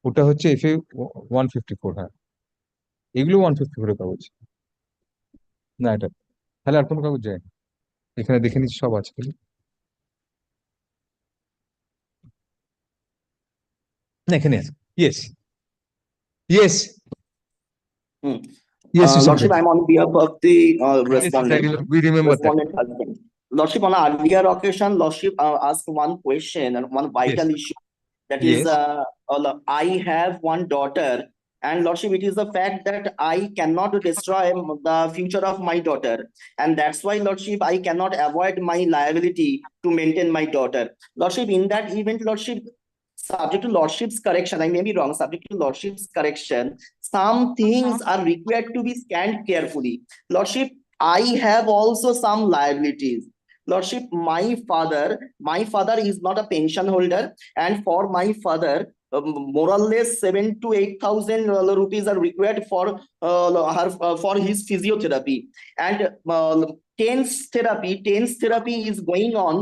ওটা হচ্ছে FA 154। হ্যাঁ এগুলো 154 এর কাগজ না এটা। তাহলে আর কোনো কাগজ যায় না? এখানে দেখে নিচ্ছি সব আছে কি না। এখানে আছে, yes yes Hmm. Yes. Lordship, I am on behalf of the respondent. We remember that. Respondent husband. Lordship, on an earlier occasion, Lordship asked one question and one vital issue. That is, Yes. I have one daughter, and Lordship, it is the fact that I cannot destroy the future of my daughter, and that's why, Lordship, I cannot avoid my liability to maintain my daughter. Lordship, in that event, Lordship, subject to Lordship's correction, I may be wrong, subject to Lordship's correction, some things are required to be scanned carefully. Lordship, I have also some liabilities. Lordship, my father is not a pension holder, and for my father, more or less 7,000 to 8,000 rupees are required for his physiotherapy, and TENS therapy is going on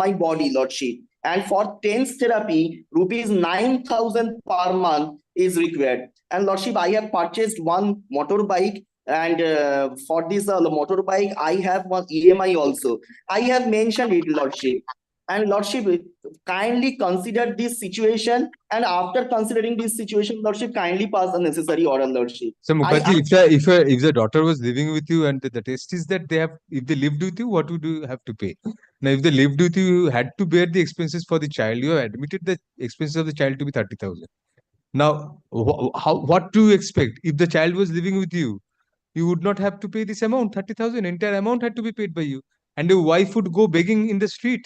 my body, Lordship. And for TENS therapy, rupees 9,000 per month is required. And Lordship, I have purchased one motorbike, and for this motorbike, I have one EMI also. I have mentioned it, Lordship. And Lordship, kindly consider this situation, and after considering this situation, Lordship, kindly pass the necessary order, Lordship. So Mukherjee, if the daughter was living with you, and the test is that if they lived with you, what would you have to pay? Now, if they lived with you, you had to bear the expenses for the child. You have admitted the expenses of the child to be 30,000. Now, what do you expect? If the child was living with you, you would not have to pay this amount, 30,000. Entire amount had to be paid by you, and your wife would go begging in the street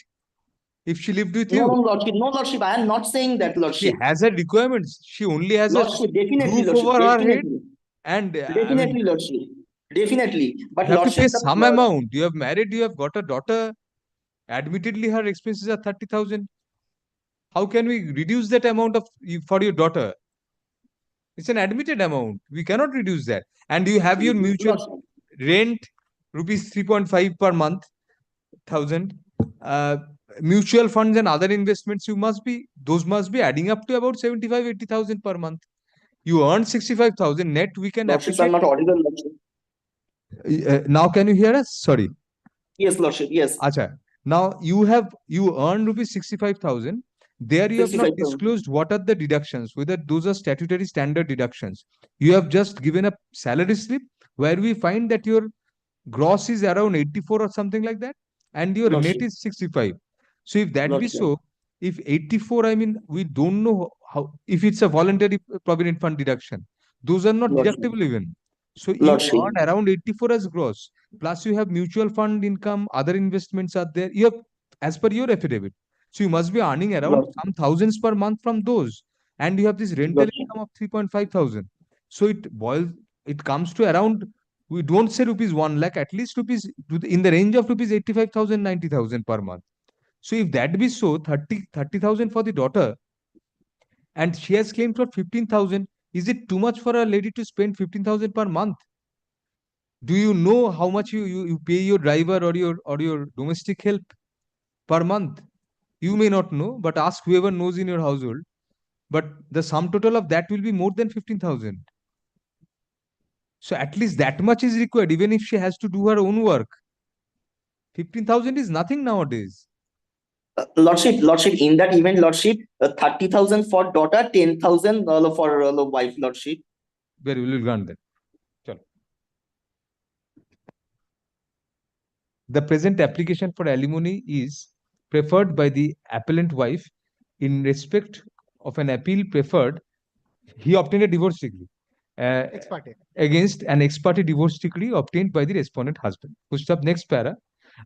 if she lived with you. No, Lordship, I am not saying that, She Lordship. has her requirements. She only has Lordship, a definitely, roof Lordship, over her head, definitely. and Definitely, Lordship. Definitely. But you have to Lordship, pay some amount. You have married, you have got a daughter. Admittedly, her expenses are 30,000. How can we reduce that amount for your daughter? It's an admitted amount. We cannot reduce that. And you have your mutual rent, rupees 3.5 per month, thousand. Mutual funds and other investments, those must be adding up to about 75, 80,000 per month. You earn 65,000 net. We can Lordship, appreciate. I'm not audible, Lordship. Now, can you hear us? Sorry. Yes, Lordship, yes. Acha. Now you earn rupees 65,000. There you have not 65,000. disclosed what are the deductions, whether those are statutory standard deductions. You have just given a salary slip where we find that your gross is around 84 or something like that, and your Lordship. net is 65. So if that be Lordship. so, if 84, I mean, we don't know how, if it's a voluntary provident fund deduction, those are not Lordship. deductible even. So you Lordship. earn around 84 as gross. Plus you have mutual fund income, other investments are there. You have, as per your affidavit. So you must be earning around Lordship. some thousands per month from those. And you have this rental Lordship. income of 3.5 thousand. So it comes to around, we don't say rupees 1 lakh, at least rupees in the range of rupees 85,000, 90,000 per month. So if that be so, 30,000 for the daughter, and she has claimed for 15,000, is it too much for a lady to spend 15,000 per month? Do you know how much you pay your driver or your domestic help per month? You may not know, but ask whoever knows in your household. But the sum total of that will be more than 15,000. So at least that much is required, even if she has to do her own work. 15,000 is nothing nowadays. Lordship, in that event, Lordship, 30,000 for daughter, 10,000 for wife, Lordship. Very well, we'll grant that. Chalo. The present application for alimony is preferred by the appellant wife in respect of an appeal preferred. He obtained a divorce decree Ex parte. against an ex parte divorce decree obtained by the respondent husband. Pushed up next para.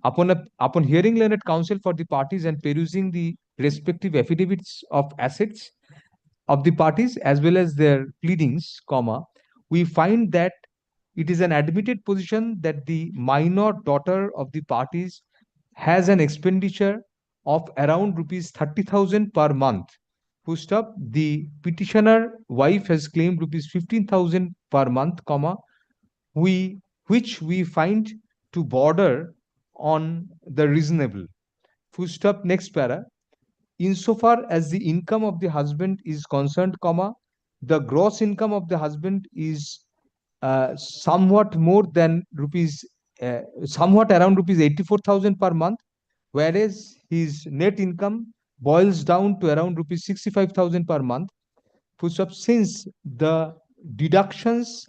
Upon hearing learned counsel for the parties and perusing the respective affidavits of assets of the parties as well as their pleadings, we find that it is an admitted position that the minor daughter of the parties has an expenditure of around rupees 30,000 per month. Full stop. The petitioner wife has claimed rupees 15,000 per month, which we find to border on the reasonable. Full stop. Next para. Insofar as the income of the husband is concerned, the gross income of the husband is somewhat more than somewhat around rupees 84,000 per month, whereas his net income boils down to around rupees 65,000 per month. Since the deductions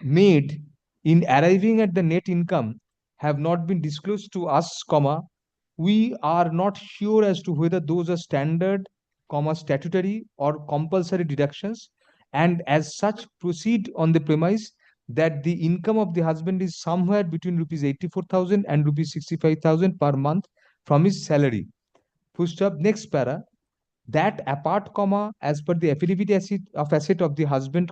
made in arriving at the net income have not been disclosed to us, we are not sure as to whether those are standard, statutory or compulsory deductions, and as such proceed on the premise that the income of the husband is somewhere between rupees 84,000 and rupees 65,000 per month from his salary. Next para. That apart, as per the affidavit asset of the husband,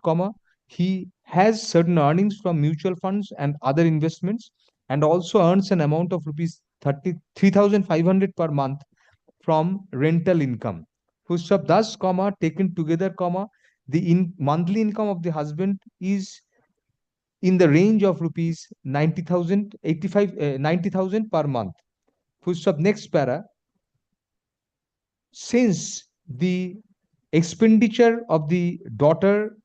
he has certain earnings from mutual funds and other investments, and also earns an amount of rupees 33,500 per month from rental income. Thus, taken together, the monthly income of the husband is in the range of rupees 90,000 90,000 per month. Next para. Since the expenditure of the daughter,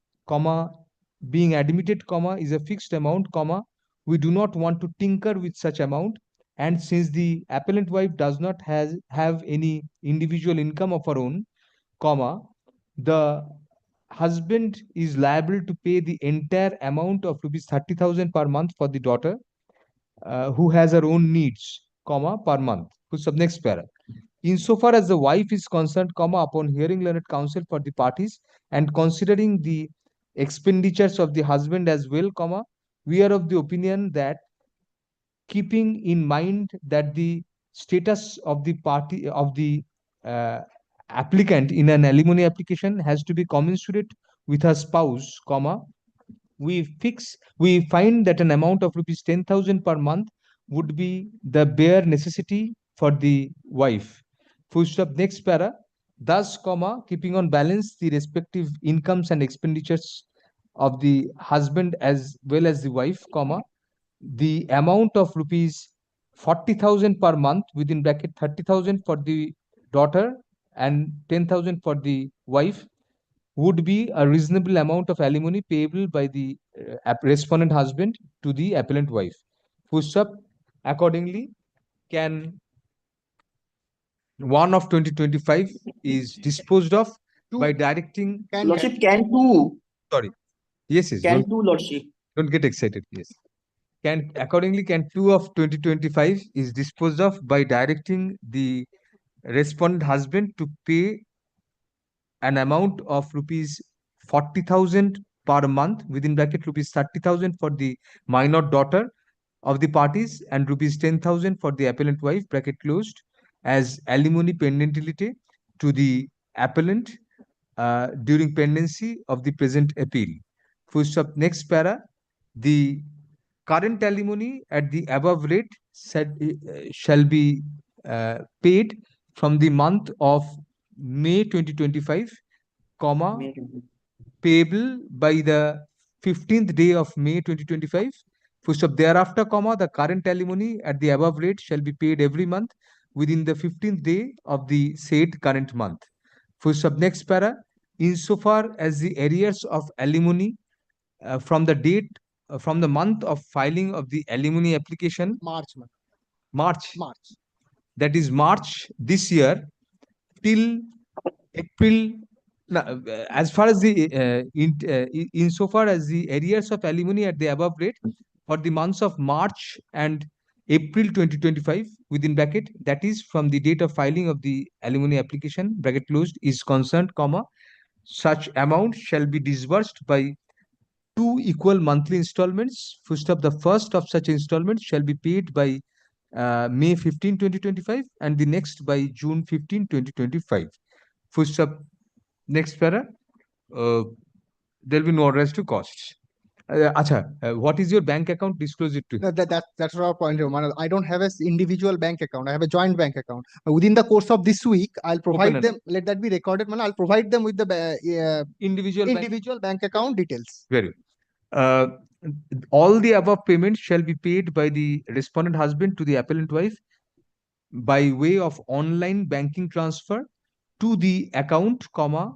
being admitted, is a fixed amount, we do not want to tinker with such amount, and since the appellant wife does not have any individual income of her own, the husband is liable to pay the entire amount of rupees 30,000 per month for the daughter, who has her own needs, per month. Next para. Insofar as the wife is concerned, upon hearing learned counsel for the parties and considering the expenditures of the husband as well, we are of the opinion that, keeping in mind that the status of the party of the applicant in an alimony application has to be commensurate with her spouse, we find that an amount of rupees 10,000 per month would be the bare necessity for the wife. Next para. Thus, keeping on balance the respective incomes and expenditures of the husband as well as the wife, the amount of rupees 40,000 per month within bracket 30,000 for the daughter and 10,000 for the wife would be a reasonable amount of alimony payable by the respondent husband to the appellant wife. Accordingly, can 1 of 2025 is disposed of by directing. Lordship, can two. Sorry. Yes, Can two, Lordship. don't get excited. Yes. Accordingly, can 2 of 2025 is disposed of by directing the respondent husband to pay an amount of rupees 40,000 per month within bracket rupees 30,000 for the minor daughter of the parties and rupees 10,000 for the appellant wife, bracket closed, as alimony pendentility to the appellant during pendency of the present appeal. Next para. The current alimony at the above rate shall be paid from the month of May 2025, payable by the 15th day of May 2025. Thereafter, the current alimony at the above rate shall be paid every month within the 15th day of the said current month. Next para. Insofar as the arrears of alimony from the date from the month of filing of the alimony application, March, man. March, March. that is March this year, till April. Now, as far as the insofar as the arrears of alimony at the above rate for the months of March and April 2025 within bracket, that is from the date of filing of the alimony application bracket closed, is concerned, comma, such amount shall be disbursed by 2 equal monthly installments. First of the first of such installments shall be paid by May 15, 2025, and the next by June 15, 2025. First of next para, there will be no arrest to costs. What is your bank account? Disclose it to. No, that's our point. Man. I don't have an individual bank account. I have a joint bank account. Within the course of this week, I'll provide Open them. Let that be recorded, man. I'll provide them with the Individual bank account details. Very well. All the above payments shall be paid by the respondent husband to the appellant wife by way of online banking transfer to the account, comma,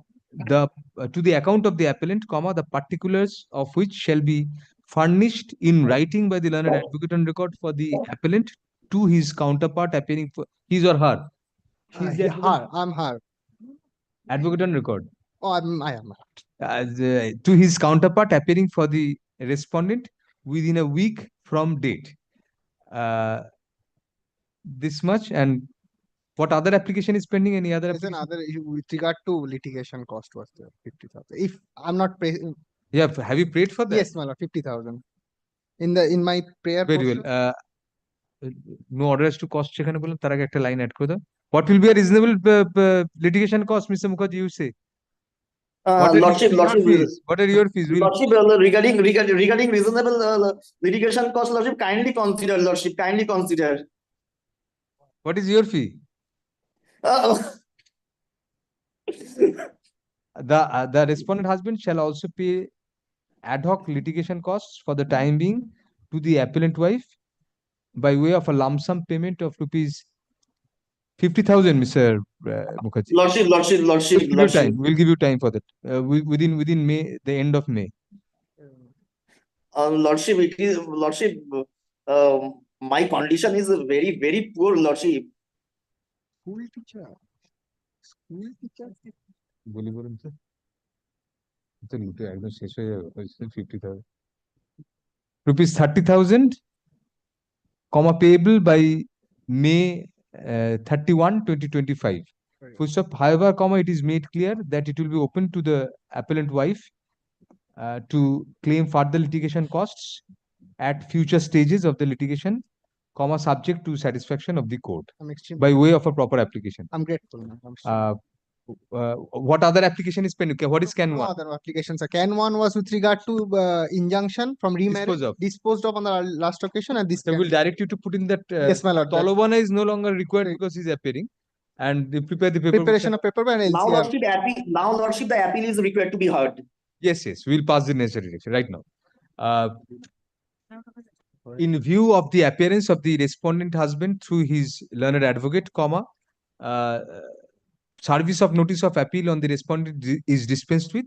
to the account of the appellant, comma, the particulars of which shall be furnished in writing by the learned advocate on record for the appellant to his counterpart appearing for his or her. She's the Her. I'm her. advocate on record. Oh, I am. To his counterpart appearing for the respondent within a week from date. This much. And what other application is pending? Any other There's application? another issue with regard to litigation cost was there 50,000. If I'm not Yeah, have you prayed for that? yes, my lord, 50,000. In my prayer. Very well. No orders to cost সেখানে বললাম তার আগে একটা line add করে দাও. What will be a reasonable litigation cost, Mr. Mukherjee, you say? What are Lordship, your Lordship, fees? What are your fees? Lordship, regarding reasonable litigation cost, Lordship, kindly consider, Lordship, kindly consider. What is your fee? Uh, The respondent husband shall also pay ad hoc litigation costs for the time being to the appellant wife by way of a lump sum payment of rupees 50,000, Mr. Mukherjee. Lordship, Lordship, Lordship, Just give you Lordship. time. We'll give you time for that. Within May, the end of May. Lordship, it is Lordship. My condition is very, very poor, Lordship. School teacher. বলি বলুন তো তো লুটে একদম শেষ হয়ে যাবে 50,000 rupees 30,000 comma payable by May 31, 2025. Full stop. However, comma, it is made clear that it will be open to the appellant wife to claim further litigation costs at future stages of the litigation, comma, subject to satisfaction of the court I'm extremely. by way of a proper application. I'm grateful. Man. I'm What other application is pending? Okay, what is Can no 1? other applications. Can one was with regard to injunction from remarriage disposed of on the last occasion, and this. So we'll direct you to put in that yes, my lord. Tolobana is no longer required because he's appearing, and they prepare the paper. Preparation of paper and Now, LCR. Lordship, the appeal is required to be heard. Yes, we'll pass the necessary direction right now. In view of the appearance of the respondent husband through his learned advocate, comma, service of notice of appeal on the respondent is dispensed with.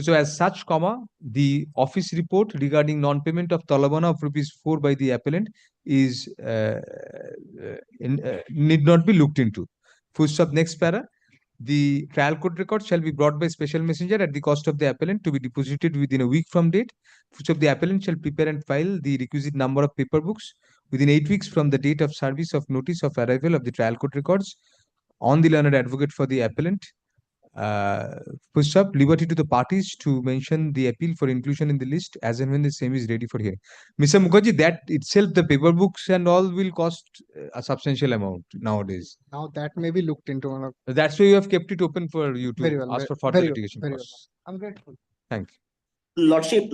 So as such, comma, the office report regarding non-payment of Talabana of ₹4 by the appellant is need not be looked into. Full stop. Next para. The trial court record shall be brought by special messenger at the cost of the appellant to be deposited within a week from date. Full stop. The appellant shall prepare and file the requisite number of paper books within 8 weeks from the date of service of notice of arrival of the trial court records on the learned advocate for the appellant. Push up liberty to the parties to mention the appeal for inclusion in the list as and when the same is ready for hearing. Mr. Mukherjee, that itself, the paper books and all will cost a substantial amount nowadays. Now that may be looked into. That's why you have kept it open for you to Very well, ask for further very litigation well, costs. I'm grateful. Thank you. Lordship,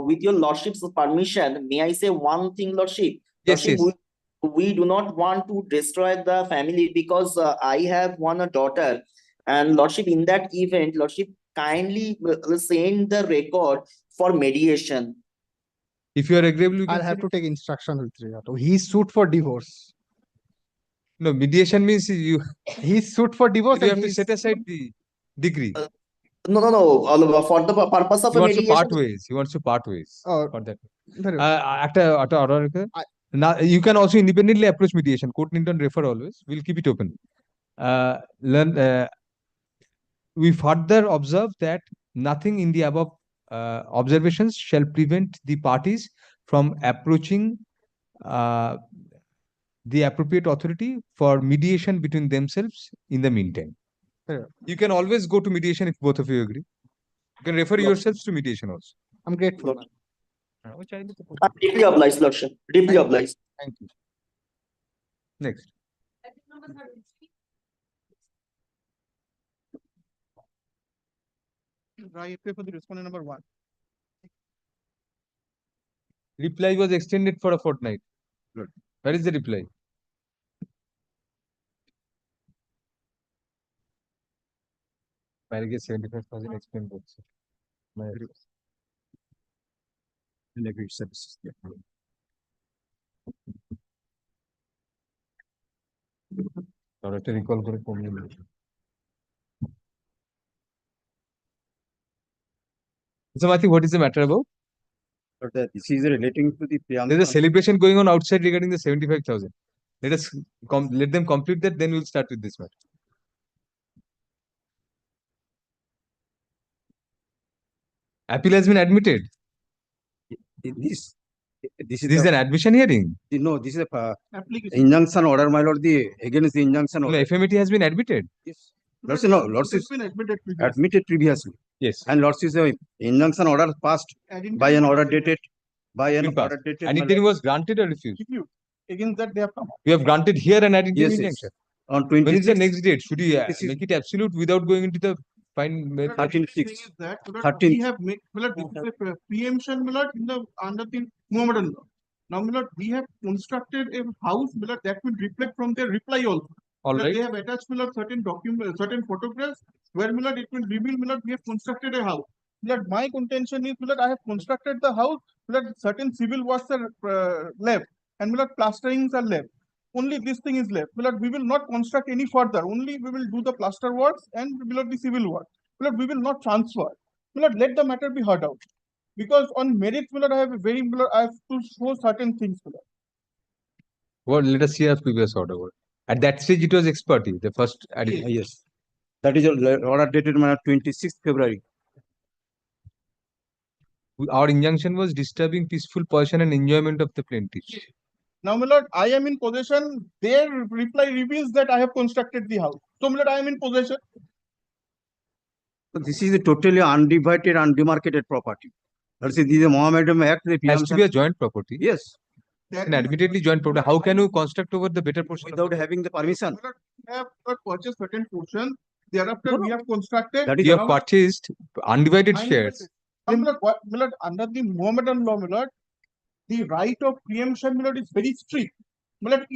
with your Lordship's permission, may I say one thing, Lordship? Yes, Lordship, yes. we do not want to destroy the family because I have one daughter. And Lordship, in that event, Lordship, kindly send the record for mediation. If you are agreeable, I'll have to take instruction with regard to. He's sued for divorce. No, mediation means you He's sued for divorce. you And have to he's- set aside the degree. No, for the purpose of He a wants to mediation. part ways. He wants to part ways for that. very well. একটা order রেখে now you can also independently approach mediation. Court need not refer always. We'll keep it open. We further observe that nothing in the above observations shall prevent the parties from approaching the appropriate authority for mediation between themselves in the meantime. Very well. You can always go to mediation if both of you agree. You can refer yourselves to mediation also. I'm grateful. Lord. I'm deeply obliged, Lordship. Deeply obliged. Thank you. Next. I pay for the respondent number 1. Reply was extended for a fortnight. Good. Where is the reply? I guess 75,000 explained also. Agreed services. Yeah. Director recall করে কমিয়ে দিল। So Mati, what is the matter about? But this is relating to the Priyanka. There's a celebration going on outside regarding the 75,000. Let us let them complete that, then we'll start with this matter. Appeal has been admitted. This This is an admission hearing. no, this is a Application. injunction order, my lord. The against the injunction No, order. FMT has been admitted. Yes. Lordship, no, Lordship It's been admitted previously. admitted previously, Yes. and Lordship injunction order passed And by an interim order was dated by an Been passed. order dated. And my interim lord, was granted or refused? reviewed. Against that they have come up. We have granted here and at interim Yes, yes. injunction. on When is the 26th, next date? Should we This is- make it absolute without going into the fine? But the 13th thing fix. is that, Milord, 13th. we have made, Milord, this is a preemption, Milord, in the under the Muhammadan law. Now, Milord, we have constructed a house, Milord, that will reflect from their reply also. All Milord, right. They have attached, Milord, certain documents, certain photographs where, Milord, it will reveal, Milord, we have constructed a house. Milord, my contention is, Milord, I have constructed the house, Milord, certain civil works are left, and Milord, plasterings are left. Only this thing is left. Milord, we will not construct any further. Only we will do the plaster works and Milord, the civil work. Milord, we will not transfer. Milord, let the matter be heard out. Because on merit, Milord, I have a very, Milord, I have to show certain things, Milord. Well, let us see our previous order. At that stage, it was ex parte, the first addition. yes, that is a order dated my lord, 26th February. Our injunction was disturbing peaceful possession and enjoyment of the plaintiff. Now, Milord, I am in possession. Their reply reveals that I have constructed the house. So, Milord, I am in possession. So this is a totally undivided, undemarcated property. That's it. This is a Mohammedan Act. The It has to be a joint property. yes, That And is- admittedly joint property. How can you construct over the better portion? without having the permission. Milord, we have purchased certain portion. Thereafter, we have constructed. That is You now- have purchased undivided I shares. Now, Milord, under the Mohammedan law, Milord, the right of preemption, Milord, is very strict. Milord,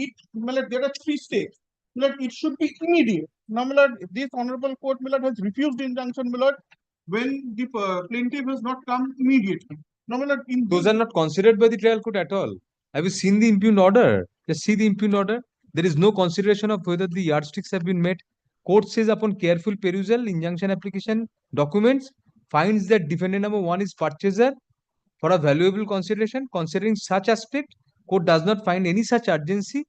there are 3 steps. Milord, it should be immediate. Now, Milord, this honorable court, Milord, has refused the injunction, Milord, when the plaintiff has not come immediately. Now, Milord, in Those are not considered by the trial court at all. Have you seen the impugned order? Just see the impugned order. There is no consideration of whether the yardsticks have been met. Court says upon careful perusal, injunction application documents finds that defendant number 1 is purchaser for a valuable consideration. Considering such aspect, court does not find any such urgency.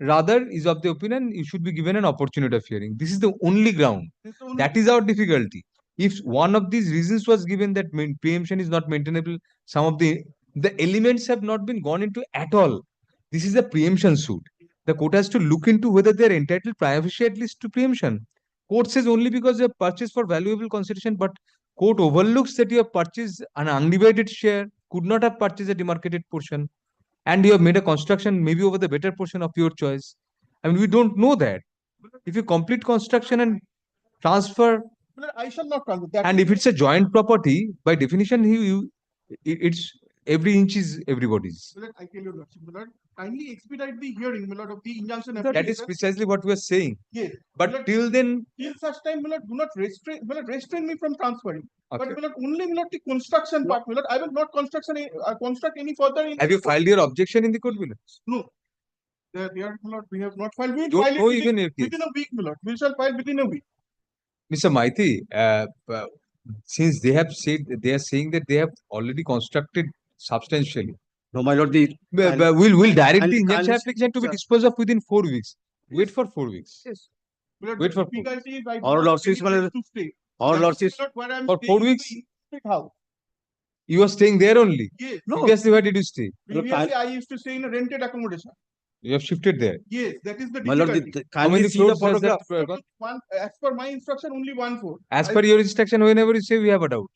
Rather, is of the opinion you should be given an opportunity of hearing. This is the only ground. this only- That is our difficulty. If one of these reasons was given that preemption is not maintainable, some of the elements have not been gone into at all. This is a preemption suit. The court has to look into whether they are entitled prima facie at least to preemption. Court says only because you have purchased for valuable consideration, but court overlooks that you have purchased an undivided share, could not have purchased a demarcated portion, and you have made a construction maybe over the better portion of your choice. I mean, we don't know that. If you complete construction and transfer, Milord, I shall not transfer that. and if it's a joint property, by definition, it's every inch is everybody's. Milord, I tell you, Lordship, Milord, kindly expedite the hearing, Milord, of the injunction. That is application. precisely what we are saying. Yes. But Milord, till then, till such time, Milord, do not restrain me from transferring. okay. But Milord, only Milord, the construction part, Milord, I will not construct any further. Have you filed your objection in the court below? No. There, Milord, we have not filed. We will Don't file know it even your case. within a week, Milord. We shall file within a week. Mr. Maiti, Since they have said, they are saying that they have already constructed substantially. No, my lord, the But we'll direct the kindly- injunction kindly- application to be sir. disposed of within 4 weeks. Wait for 4 weeks. Yes. But Wait the for difficulty is I do Our not lordships, have any my place to stay. our That is lordships, not where I'm For staying 4 in the weeks? East house. You are staying there only. Yes. no, Previously, where did you stay? Previously, I used to stay in a rented accommodation. You have shifted there. Yes, that is the my lord, difficulty. How many kindly see the floors does that? photograph. One, as per my instruction, only 1 floor. As per your instruction, whenever you say we have a doubt.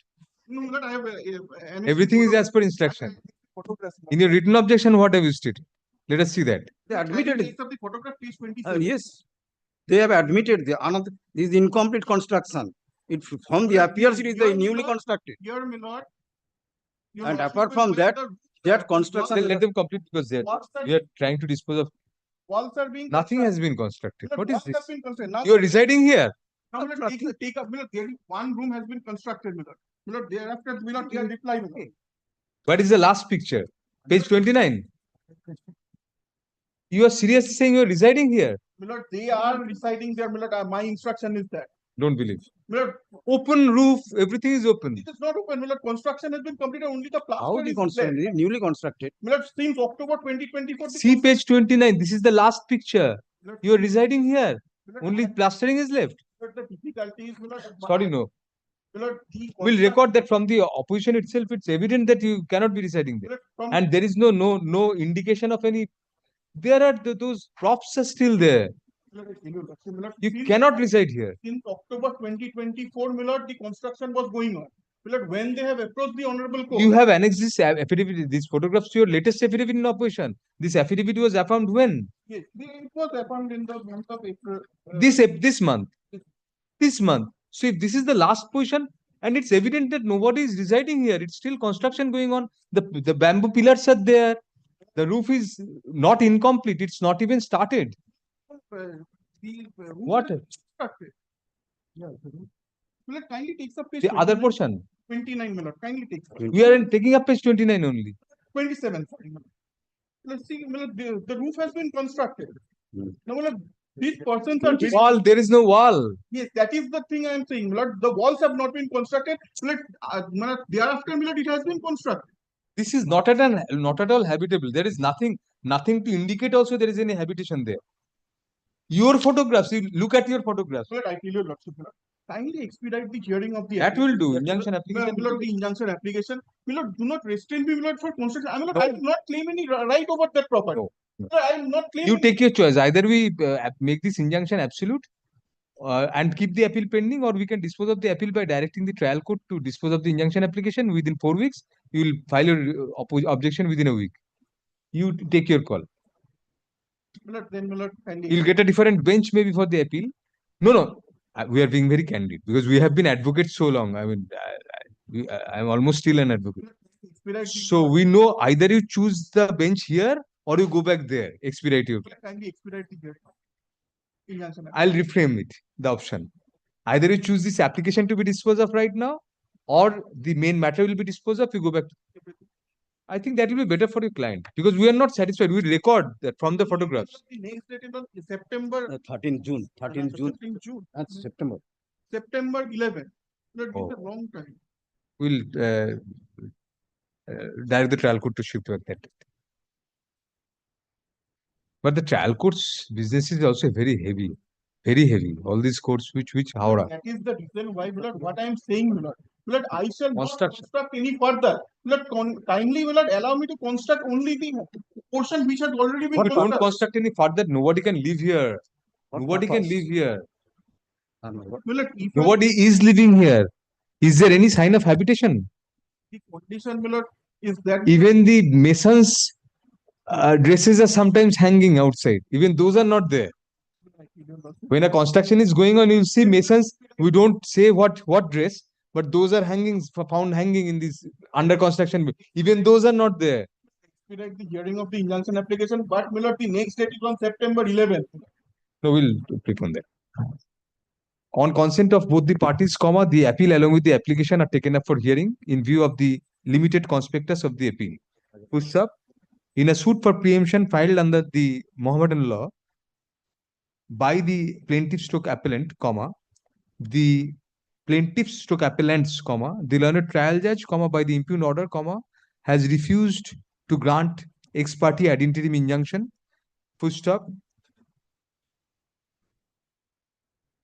No, but I have Everything is as per instruction. In your written objection, what have you stated? Let us see that. They admitted it. Takes up the photograph, page 27. Yes, they have admitted the another this is incomplete construction. It from the appears it is the newly constructed. Here, my lord. your And lordship apart will from look that, at the- that construction- Let them complete because we are trying to dispose of. Walls are being. Nothing has been constructed. constructed. What is Walls this? have been constructed. Now, You are residing here. now, my lord, take up, my lord, there is one room has been constructed, my lord. My lord, thereafter, my lord, they are reply, my lord. What is the last picture? Page 29. You are seriously saying you are residing here? My lord, they are residing there, my lord. My instruction is that. Don't believe. My lord, Open roof, everything is open. it is not open, my lord. Construction has been completed, only the How plaster the is construction left. is newly constructed. My lord, since October 2024. the See page 29. This is the last picture. my lord, You are residing here. my lord, Only my plastering is left. lord, the difficulty is, my lord. Sorry, no. My lord, the We'll record that from the opposition itself. It's evident that you cannot be residing there. from- And there is no indication of any. There are those props are still there. my lord, my lord, You since- cannot reside here. Since October 2024, my lord, the construction was going on. My lord, when they have approached the honorable court. You have annexed this affidavit, these photographs to your latest affidavit in opposition. This affidavit was affirmed when? Yes, it was affirmed in the month of April. This month. This month. So if this is the last position, and it's evident that nobody is residing here, it's still construction going on. The bamboo pillars are there. The roof is not incomplete. It's not even started. Roof What? is constructed. Yeah. My lord, kindly takes up page The other 29, portion. 29, my lord, kindly takes up. We are taking up page 29 only. 27, sorry, my lord. Let's see, my lord, the roof has been constructed. Hmm. Now, my lord, these persons are. Wall, there is no wall. Yes, that is the thing I am saying, my lord. The walls have not been constructed. My lord, thereafter, my lord, it has been constructed. This is not at all habitable. There is nothing to indicate also there is any habitation there. Your photographs, you look at your photographs. My lord, I tell you, lordship, my lord, kindly expedite the hearing of the. That will do. application. Injunction application. My lord, the injunction application. My lord, do not restrain me, my lord, for construction. I mean, No. I will not claim any right over that property. No, no. My lord, I will not claim. You take your choice. Either we make this injunction absolute and keep the appeal pending, or we can dispose of the appeal by directing the trial court to dispose of the injunction application within 4 weeks. You will file your objection within a week. You take your call. My lord, then, my lord, kindly. You'll get a different bench maybe for the appeal. No. We are being very candid because we have been advocates so long. I mean, I'm almost still an advocate. Expedite the- So we know either you choose the bench here or you go back there, expedite your. Kindly expedite the hearing. Injunction. I'll reframe it, the option. Either you choose this application to be disposed of right now, or the main matter will be disposed of, you go back. I think that will be better for your client because we are not satisfied. We record that from the photographs. The next date is September. 13th June, 13th June, 13th June. that's September. September 11. That is Oh. a long time. We'll direct the trial court to shift back that date. But the trial court's business is also very heavy. Very heavy. All these courts which Howrah. That is the reason why, my lord, what I am saying, my lord. My lord, I shall not Construction. construct any further. My lord, kindly, my lord, allow me to construct only the portion which has already been But don't constructed. construct any further. Nobody can live here. What Nobody can purpose? live here. My lord, if I- Nobody is living here. Is there any sign of habitation? the condition, my lord, is that. Even the masons' dresses are sometimes hanging outside. Even those are not there. When a construction is going on, you'll see masons. We don't say what dress, but those are hanging, found hanging in this under construction. Even those are not there. Expedite the hearing of the injunction application, but my lord, the next date is on September 11th. No, we'll click on that. On consent of both the parties, the appeal along with the application are taken up for hearing in view of the limited conspectus of the appeal. Push up. In a suit for preemption filed under the Mohammedan law by the plaintiff stroke appellant, the plaintiffs stroke appellants, comma, the learned trial judge, comma, by the impugned order, comma, has refused to grant ex parte ad interim injunction, full stop.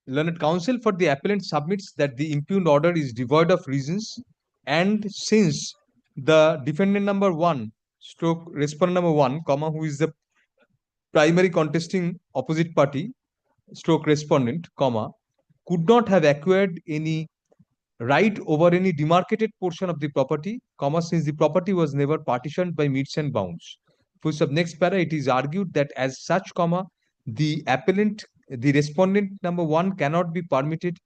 Learned counsel for the appellant submits that the impugned order is devoid of reasons, and since the defendant number one, stroke respondent number one, comma, who is the primary contesting opposite party, stroke respondent, comma, could not have acquired any right over any demarcated portion of the property, comma, since the property was never partitioned by metes and bounds. For sub next para, it is argued that as such, comma, the appellant, the respondent number one cannot be permitted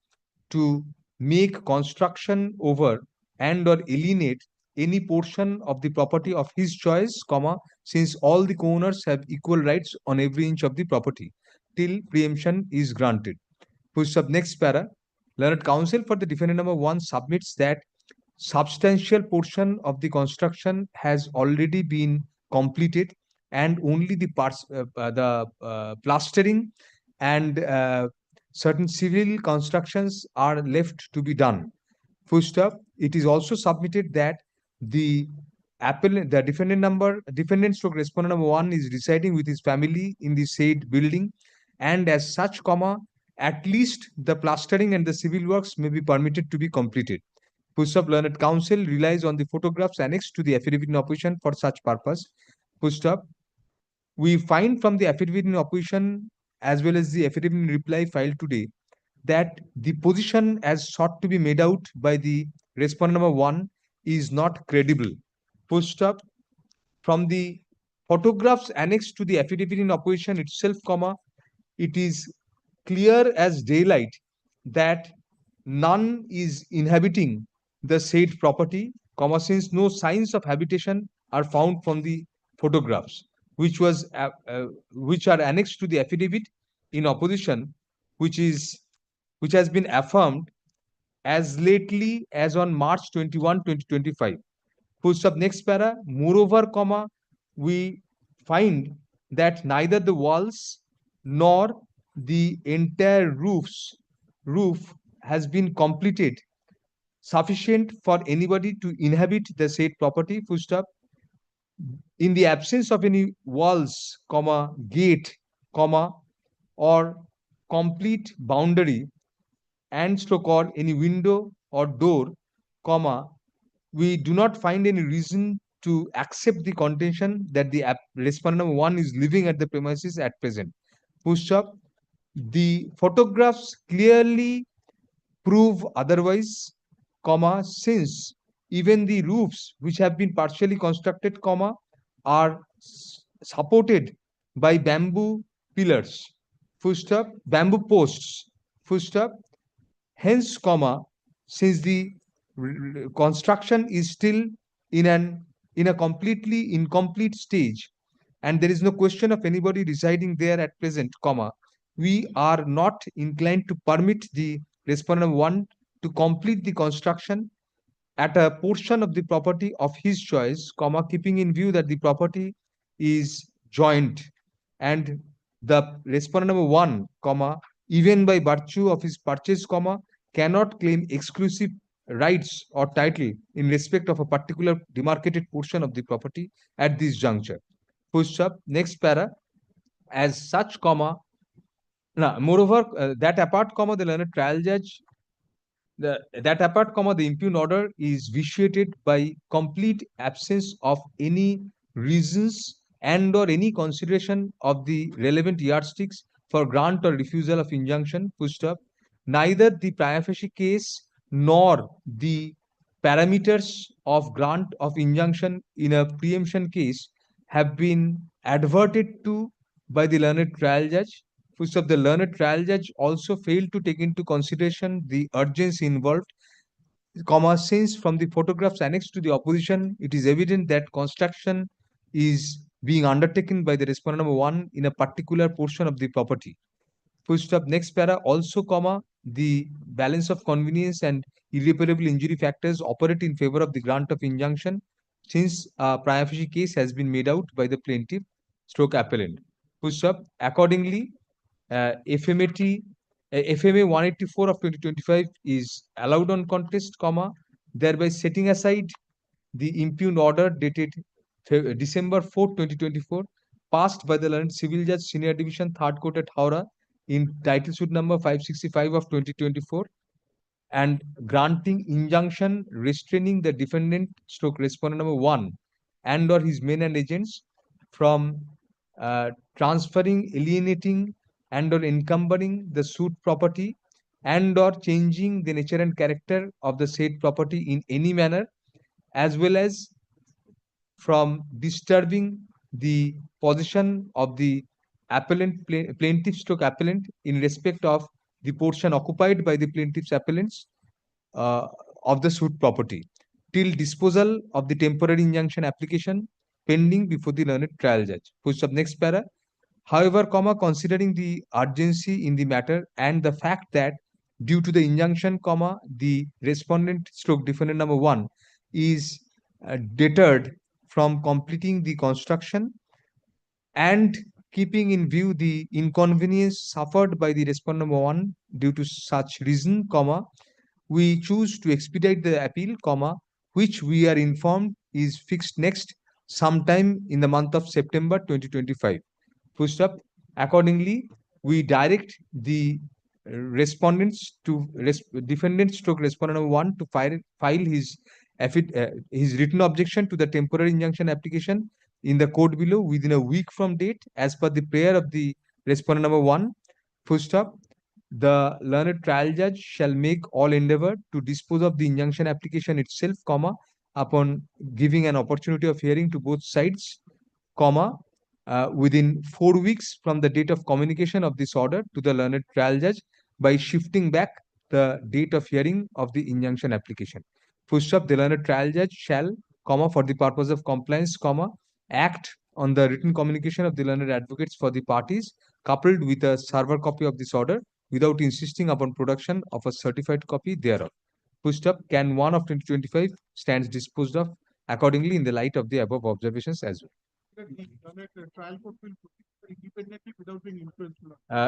to make construction over and or alienate any portion of the property of his choice, comma, since all the co-owners have equal rights on every inch of the property till preemption is granted. Push up next para. Learned counsel for the defendant number one submits that substantial portion of the construction has already been completed and only the plastering and certain civil constructions are left to be done. First up, it is also submitted that the defendant stroke respondent number one is residing with his family in the said building, and as such, comma, at least the plastering and the civil works may be permitted to be completed. Push up learned counsel relies on the photographs annexed to the affidavit in opposition for such purpose. Push up. We find from the affidavit in opposition as well as the affidavit in reply filed today that the position as sought to be made out by the respondent number one is not credible. Pushed up from the photographs annexed to the affidavit in opposition itself, comma, it is clear as daylight that none is inhabiting the said property, comma, since no signs of habitation are found from the photographs, which are annexed to the affidavit in opposition, which has been affirmed as lately as on March 21, 2025. Push up next para. Moreover, comma, we find that neither the walls nor the entire roof has been completed sufficient for anybody to inhabit the said property. Full stop. In the absence of any walls, comma, gate, comma, or complete boundary and stroke or any window or door, comma, we do not find any reason to accept the contention that the respondent number one is living at the premises at present. Push up. The photographs clearly prove otherwise, comma, since even the roofs which have been partially constructed, comma, are supported by bamboo pillars, full stop, bamboo posts, full stop. Hence, comma, since the construction is still in a completely incomplete stage, and there is no question of anybody residing there at present, comma, we are not inclined to permit the respondent one to complete the construction at a portion of the property of his choice, comma, keeping in view that the property is joint and the respondent number one, comma, even by virtue of his purchase, comma, cannot claim exclusive rights or title in respect of a particular demarcated portion of the property at this juncture. Push up next para. As such, comma, now moreover, that apart, comma, the learned trial judge, that apart, comma, the impugned order is vitiated by complete absence of any reasons and or any consideration of the relevant yardsticks for grant or refusal of injunction. Pushed up. Neither the prima facie case nor the parameters of grant of injunction in a preemption case have been adverted to by the learned trial judge. First of the learned trial judge also failed to take into consideration the urgency involved, comma, since from the photographs annexed to the opposition, it is evident that construction is being undertaken by the respondent number one in a particular portion of the property. Full stop next para. Also, comma, the balance of convenience and irreparable injury factors operate in favor of the grant of injunction since a prima facie case has been made out by the plaintiff stroke appellant. Full stop. Accordingly, FMAT FMA 184 of 2025 is allowed on contest, comma, thereby setting aside the impugned order dated December 4, 2024, passed by the learned Civil Judge Senior Division 3rd Court at Howrah in title suit number 565 of 2024 and granting injunction restraining the defendant stroke respondent number 1 and or his men and agents from transferring, alienating and or encumbering the suit property and or changing the nature and character of the said property in any manner, as well as from disturbing the position of the plaintiff stroke appellant in respect of the portion occupied by the plaintiff's appellants uh, of the suit property till disposal of the temporary injunction application pending before the learned trial judge. Push up next para. However, comma, considering the urgency in the matter and the fact that due to the injunction, comma, the respondent stroke defendant number 1 is deterred from completing the construction and keeping in view the inconvenience suffered by the respondent number 1 due to such reason, comma, we choose to expedite the appeal, comma, which we are informed is fixed next sometime in the month of September 2025. Full stop. Accordingly, we direct the respondents to defendant stroke respondent number 1 to file his written objection to the temporary injunction application in the court below within a week from date as per the prayer of the respondent number 1. Full stop. The learned trial judge shall make all endeavor to dispose of the injunction application itself, comma, upon giving an opportunity of hearing to both sides, comma, within 4 weeks from the date of communication of this order to the learned trial judge by shifting back the date of hearing of the injunction application. Full stop. The learned trial judge shall, comma, for the purpose of compliance, comma, act on the written communication of the learned advocates for the parties coupled with a server copy of this order without insisting upon production of a certified copy thereof. Pushed up, Can 1 of 2025 stands disposed of accordingly in the light of the above observations as well. The trial court will proceed independently without being influenced.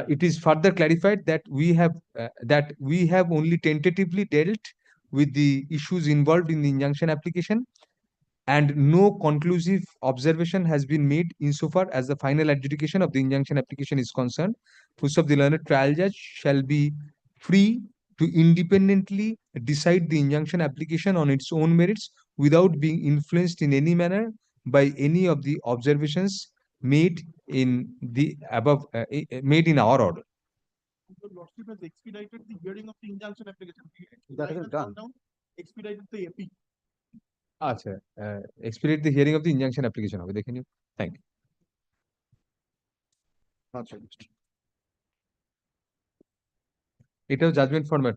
It is further clarified that we have only tentatively dealt with the issues involved in the injunction application, and no conclusive observation has been made insofar as the final adjudication of the injunction application is concerned. First of the learned trial judge shall be free to independently decide the injunction application on its own merits without being influenced in any manner by any of the observations made in the above made in our order. The lordship has expedited the hearing of the injunction application. That is done. Expedited the appeal. আচ্ছা, expedite the hearing of the injunction application হবে, দেখে নিও। Thank you. এটাও judgment format.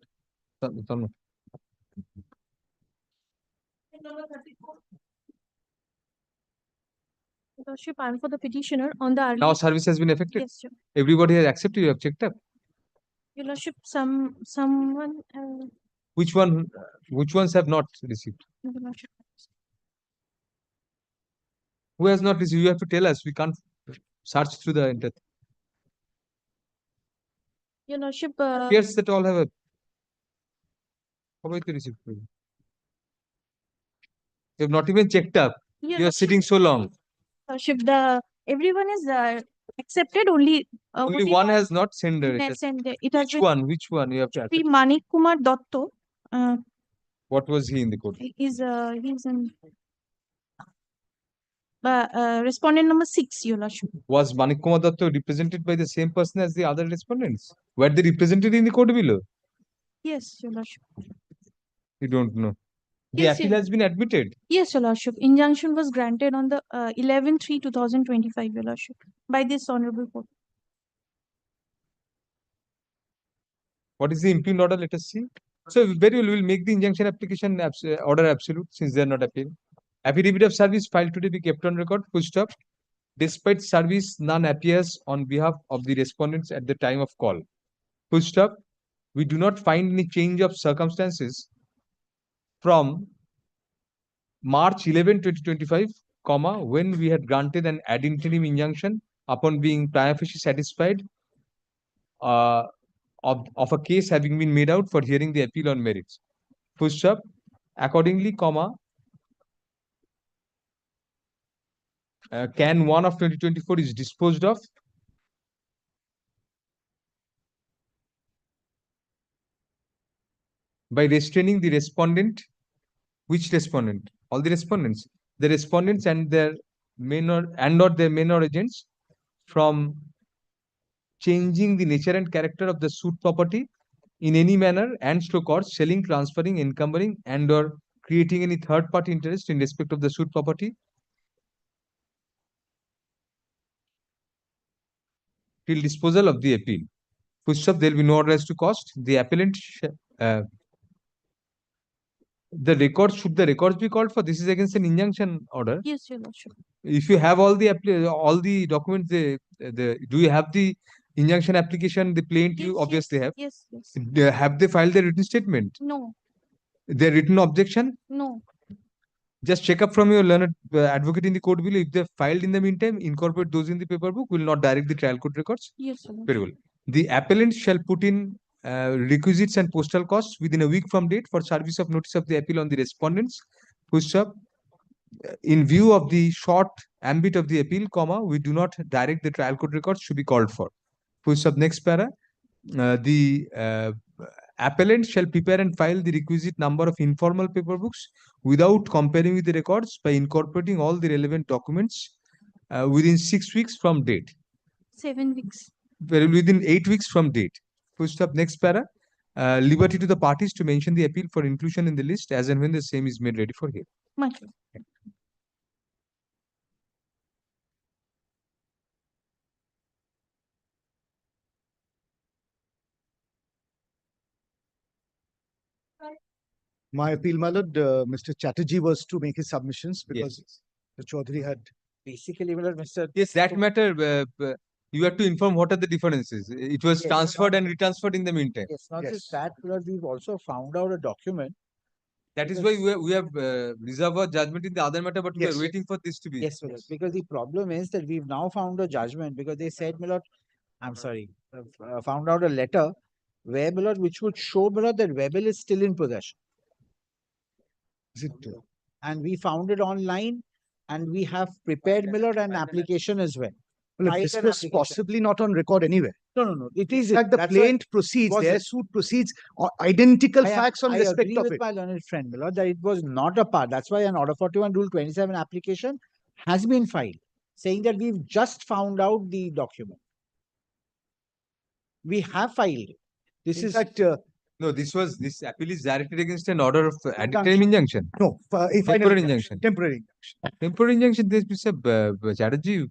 Lordship, I'm for the petitioner on the earlier. Now service has been effected. Yes, sir. Everybody has accepted. You have checked up. Your Lordship, someone. Which ones have not received? Your Lordship. Who has not received? You have to tell us. We can't search through the internet. Your Lordship. Yes, that all have a. How about you received? You have not even checked up. Your You are sitting so long. Lordship, everyone is accepted. Only Only one has not sent it. Yes, and it has Which been one? Which one? You have to Sri accept. Manik Kumar Dotto. What was he in the court? He's in respondent number 6, Your Lordship. Was Manik Kumar Datta represented by the same person as the other respondents? Were they represented in the court below? Yes, Your Lordship. You don't know. The Yes, appeal yes. has been admitted. Yes, Your Lordship. Injunction was granted on the 11/3/2025, Your Lordship, by this honorable court. What is the impugned order? Let us see. So very well, we will make the injunction application order absolute since they are not appealing. Affidavit of service filed today be kept on record. Full stop. Despite service, none appears on behalf of the respondents at the time of call. Full stop. We do not find any change of circumstances from March 11, 2025, comma, when we had granted an ad interim injunction upon being prima facie satisfied of a case having been made out for hearing the appeal on merits. Full stop. Accordingly, comma, can 1 of 2024 is disposed of by restraining the respondent. Which respondent? All the respondents. The respondents and their or their minor agents from changing the nature and character of the suit property in any manner and or selling, transferring, encumbering, and or creating any third party interest in respect of the suit property till disposal of the appeal. Full stop. There will be no order as to cost. The appellant the records, should the records be called for? This is against an injunction order. Yes, Your Lordship. If you have all the documents, do you have the injunction application? The plaintiff you Yes, obviously have. Yes, yes. Have they filed their written statement? No, Their written objection? no. Just check up from your learned advocate in the court below. If they filed in the meantime, incorporate those in the paper book. Will not direct the trial court records. Yes, Your Lordship. Very well. The appellant shall put in requisites and postal costs within a week from date for service of notice of the appeal on the respondents. Full stop. In view of the short ambit of the appeal, comma, we do not direct the trial court records to be called for. Full stop. Next para. The appellant shall prepare and file the requisite number of informal paper books without comparing with the records by incorporating all the relevant documents within 6 weeks from date. 7 weeks. Within 8 weeks from date. Full stop. Next para. Liberty to the parties to mention the appeal for inclusion in the list as and when the same is made ready for hearing. Much. My appeal, my lord, Mr. Chatterjee was to make his submissions because Yes. the Chaudhary had. Basically, well, Mr. Yes, that matter. You have to inform what are the differences. It was Yes, transferred and retransferred in the meantime. Yes, not Yes. just that, but we've also found out a document. That is why we have reserved our judgment in the other matter, but we Yes. are waiting for this to be. Yes, Milord, because the problem is that we've now found a judgment because they said, Milord, I'm sorry, found out a letter where, Milord, which would show, Milord, that Webel is still in possession. Is it, And we found it online and we have prepared, Milord, an application as well. well, Filed this an was application. possibly not on record anywhere. No. It is. In fact, the That's why plaint proceeds, was their it- suit proceeds, identical I am- facts on I respect agree of with it. my learned friend, Milord, that it was not a part. That's why an Order 41 Rule 27 application has been filed, saying that we've just found out the document. We have filed it. This In is fact, No, this appeal is directed against an order of interim injunction. no, if I Temporary injunction. temporary injunction. Temporary injunction. This Mr. Chatterjee.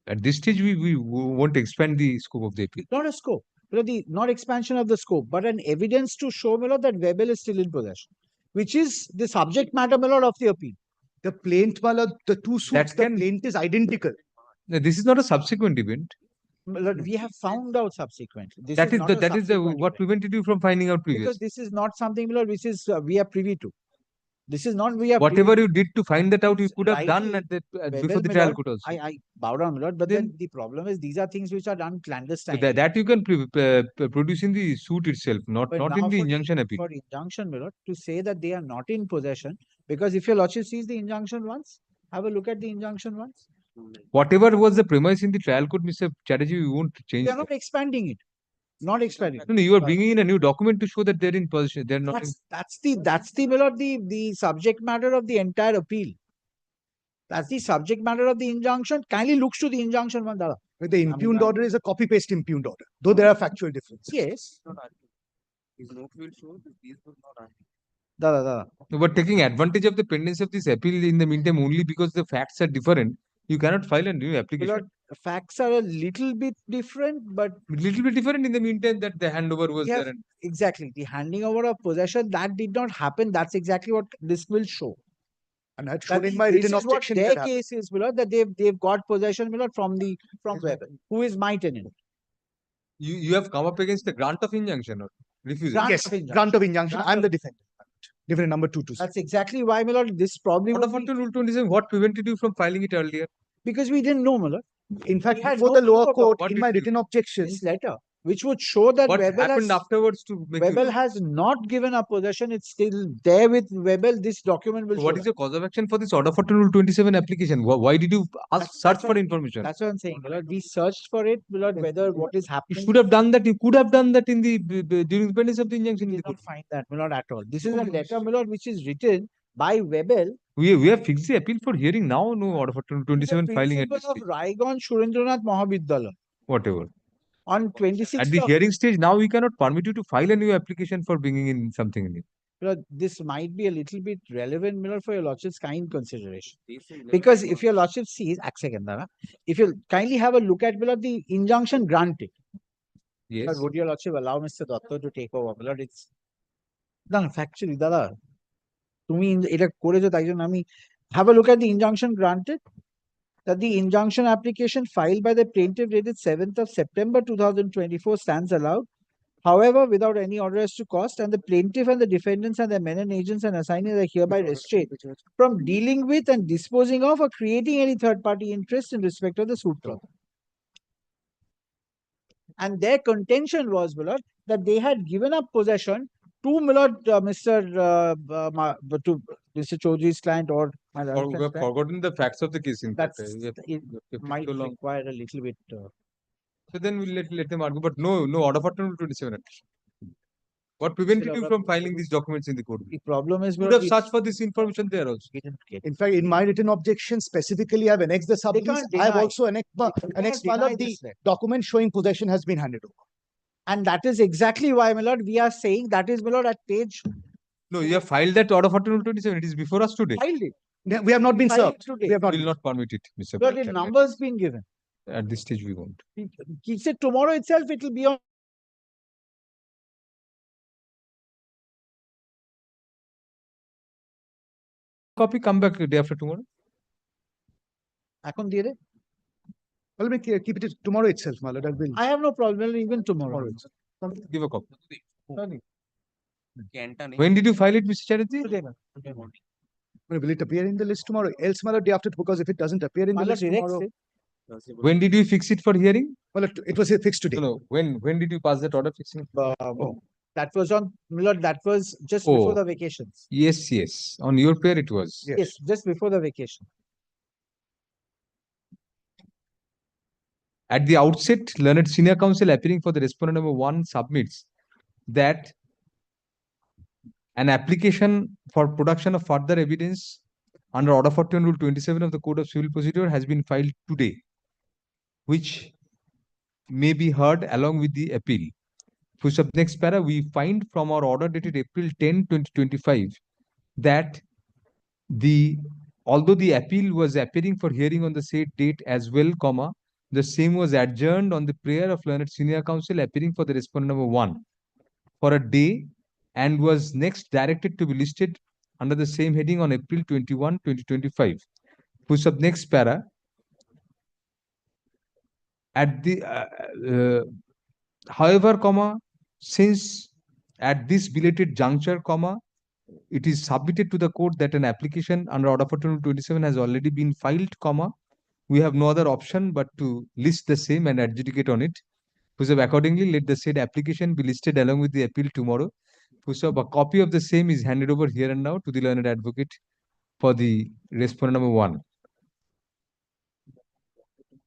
At this stage, we won't expand the scope of the appeal. not a scope. Not expansion of the scope, but an evidence to show, Milord, that Webel is still in possession, which is the subject matter, Milord, of the appeal. The plaint, my lord, the two suits, the can- plaint is identical. No, this is not a subsequent event. Milord, we have found out subsequently. This That is not the a that is the subsequent what event. prevented you from finding out Because previous. this is not something, Milord, which is we are privy to. This is not we are Whatever privy you did to find that out, you could have done rightly at the Webel, before the trial Milord, court also. I bow down, Milord, but Then- then the problem is these are things which are done So clandestine. that you can produce in the suit itself, not But in now the for the- injunction appeal. For injunction, Milord, to say that they are not in possession, because if your lordship sees the injunction once, have a look at the injunction once. Whatever was the premise in the trial court, Mr. Chatterjee, we won't change We are that. not expanding it. Not expanding. No, you are bringing in a new document to show that they're in possession. They're not. That's the Milord, the subject matter of the entire appeal. That's the subject matter of the injunction. Kindly looks to the injunction one, Dada. But the impugned order is a copy paste impugned order, though there are factual differences. Yes. His note will show that these were not argued. Dada. No, but taking advantage of the pendency of this appeal in the meantime only because the facts are different, you cannot file a new application. Milord, facts are a little bit different, but Little bit different in the meantime that the handover was Yeah. there. And exactly the handing over of possession that did not happen. That's exactly what this will show. And I had That shown in the- my this written is what objection. their that happened. case is, Milord, that they've got possession, Milord, from Webel, who is my tenant. you have come up against the grant of injunction or refusal. Grant Yes, of injunction. grant of injunction. Grant I'm of- the defendant. Defendant number 226. That's exactly why, Milord, this probably Order would be, 42 Rule 27, what prevented you from filing it earlier? because we didn't know, Milord. In fact, had before no the clue lower about court, what in did my you- written objections, This letter. which would show that What Webel happened has, afterwards to make you? Webel has not given up possession. It's still there with Webel. This document will So show what is that. your cause of action for this order for Rule 27 application? Why did you ask search for information? That's what I'm saying, my lord. We searched for it, my lord, whether what is You happening. should have done that. You could have done that in the during the pendency of the injunction. We did not find that, my lord, at all. This is a letter, my lord, which is written by Webel. We have fixed the appeal for hearing now. No order for Rule 27 filing at this Principal of stage. Raigon Surendranath Mahavidyalaya Whatever. on 26th At the of hearing stage, now we cannot permit you to file a new application for bringing in something new. Lord, this might be a little bit relevant, Miller, for your lordship's kind consideration. Because if your lordship sees, if you kindly have a look at, Miller, the injunction granted. Yes. Lord, would your lordship allow Mr. Datta to take over? Miller, it's no, factually, Dada. তুমি এটা করেছো তাই জন্য আমি have a look at the injunction granted. That the injunction application filed by the plaintiff dated 7th of September 2024 stands allowed. However, without any order as to cost, and the plaintiff and the defendants and their men and agents and assignees are hereby restrained from dealing with and disposing of or creating any third-party interest in respect of the suit clause. And their contention was, my lord, that they had given up possession to my lord, to Mr. Chaudhary's client or my We lord's have client. forgotten the facts of the case. In fact, That's we have it kept it might so long. require a little bit. So then we'll let them argue. But no order for Rule 27. What prevented you from filing these documents in the court? The problem is, You would have searched for this information there also. we didn't get it. In fact, in my written objection, specifically, I've annexed the sublease. can't I have deny. also annexed, They can't annexed my deny lord, the this letter. document showing possession has been handed over. And that is exactly why, my lord, we are saying that is, my lord, at page No, you have filed that order for Rule 27. It is before us today. filed it. We have not been Filed served. today. We have not. We will not permit it, Mr. Lord, the Bhattacharya. numbers been given. At this stage, we won't. He said tomorrow itself it will be on. Copy, come back day after tomorrow. এখন দিয়ে দে। Well, we keep it tomorrow itself, my lord. I will. I have no problem even tomorrow. Tomorrow itself. Give a copy. When did you file it, Mr. Chatterjee? Today, ma'am. Today morning. Will it appear in the list tomorrow? Else, my lord, day after, because if it doesn't appear in the My lord list directs tomorrow, it. When did you fix it for hearing? well, it was fixed today. No. When did you pass that order fixing? That was on, my lord, that was just before Oh. the vacations. Yes. On your pair it was. Yes. Yes, just before the vacation. At the outset, learned senior counsel appearing for the respondent number 1 submits that an application for production of further evidence under Order 41 Rule 27 of the Code of Civil Procedure has been filed today, which may be heard along with the appeal. Push up next para, we find from our order dated April 10, 2025 that although the appeal was appearing for hearing on the said date as well, comma, the same was adjourned on the prayer of learned senior counsel appearing for the respondent number 1 for a day and was next directed to be listed under the same heading on April 21, 2025. Push up next para. At the however, comma, since at this belated juncture, comma, it is submitted to the court that an application under Order 41 27 has already been filed, comma, we have no other option but to list the same and adjudicate on it. Pusab, accordingly, let the said application be listed along with the appeal tomorrow. Pusab, a copy of the same is handed over here and now to the learned advocate for the respondent number 1.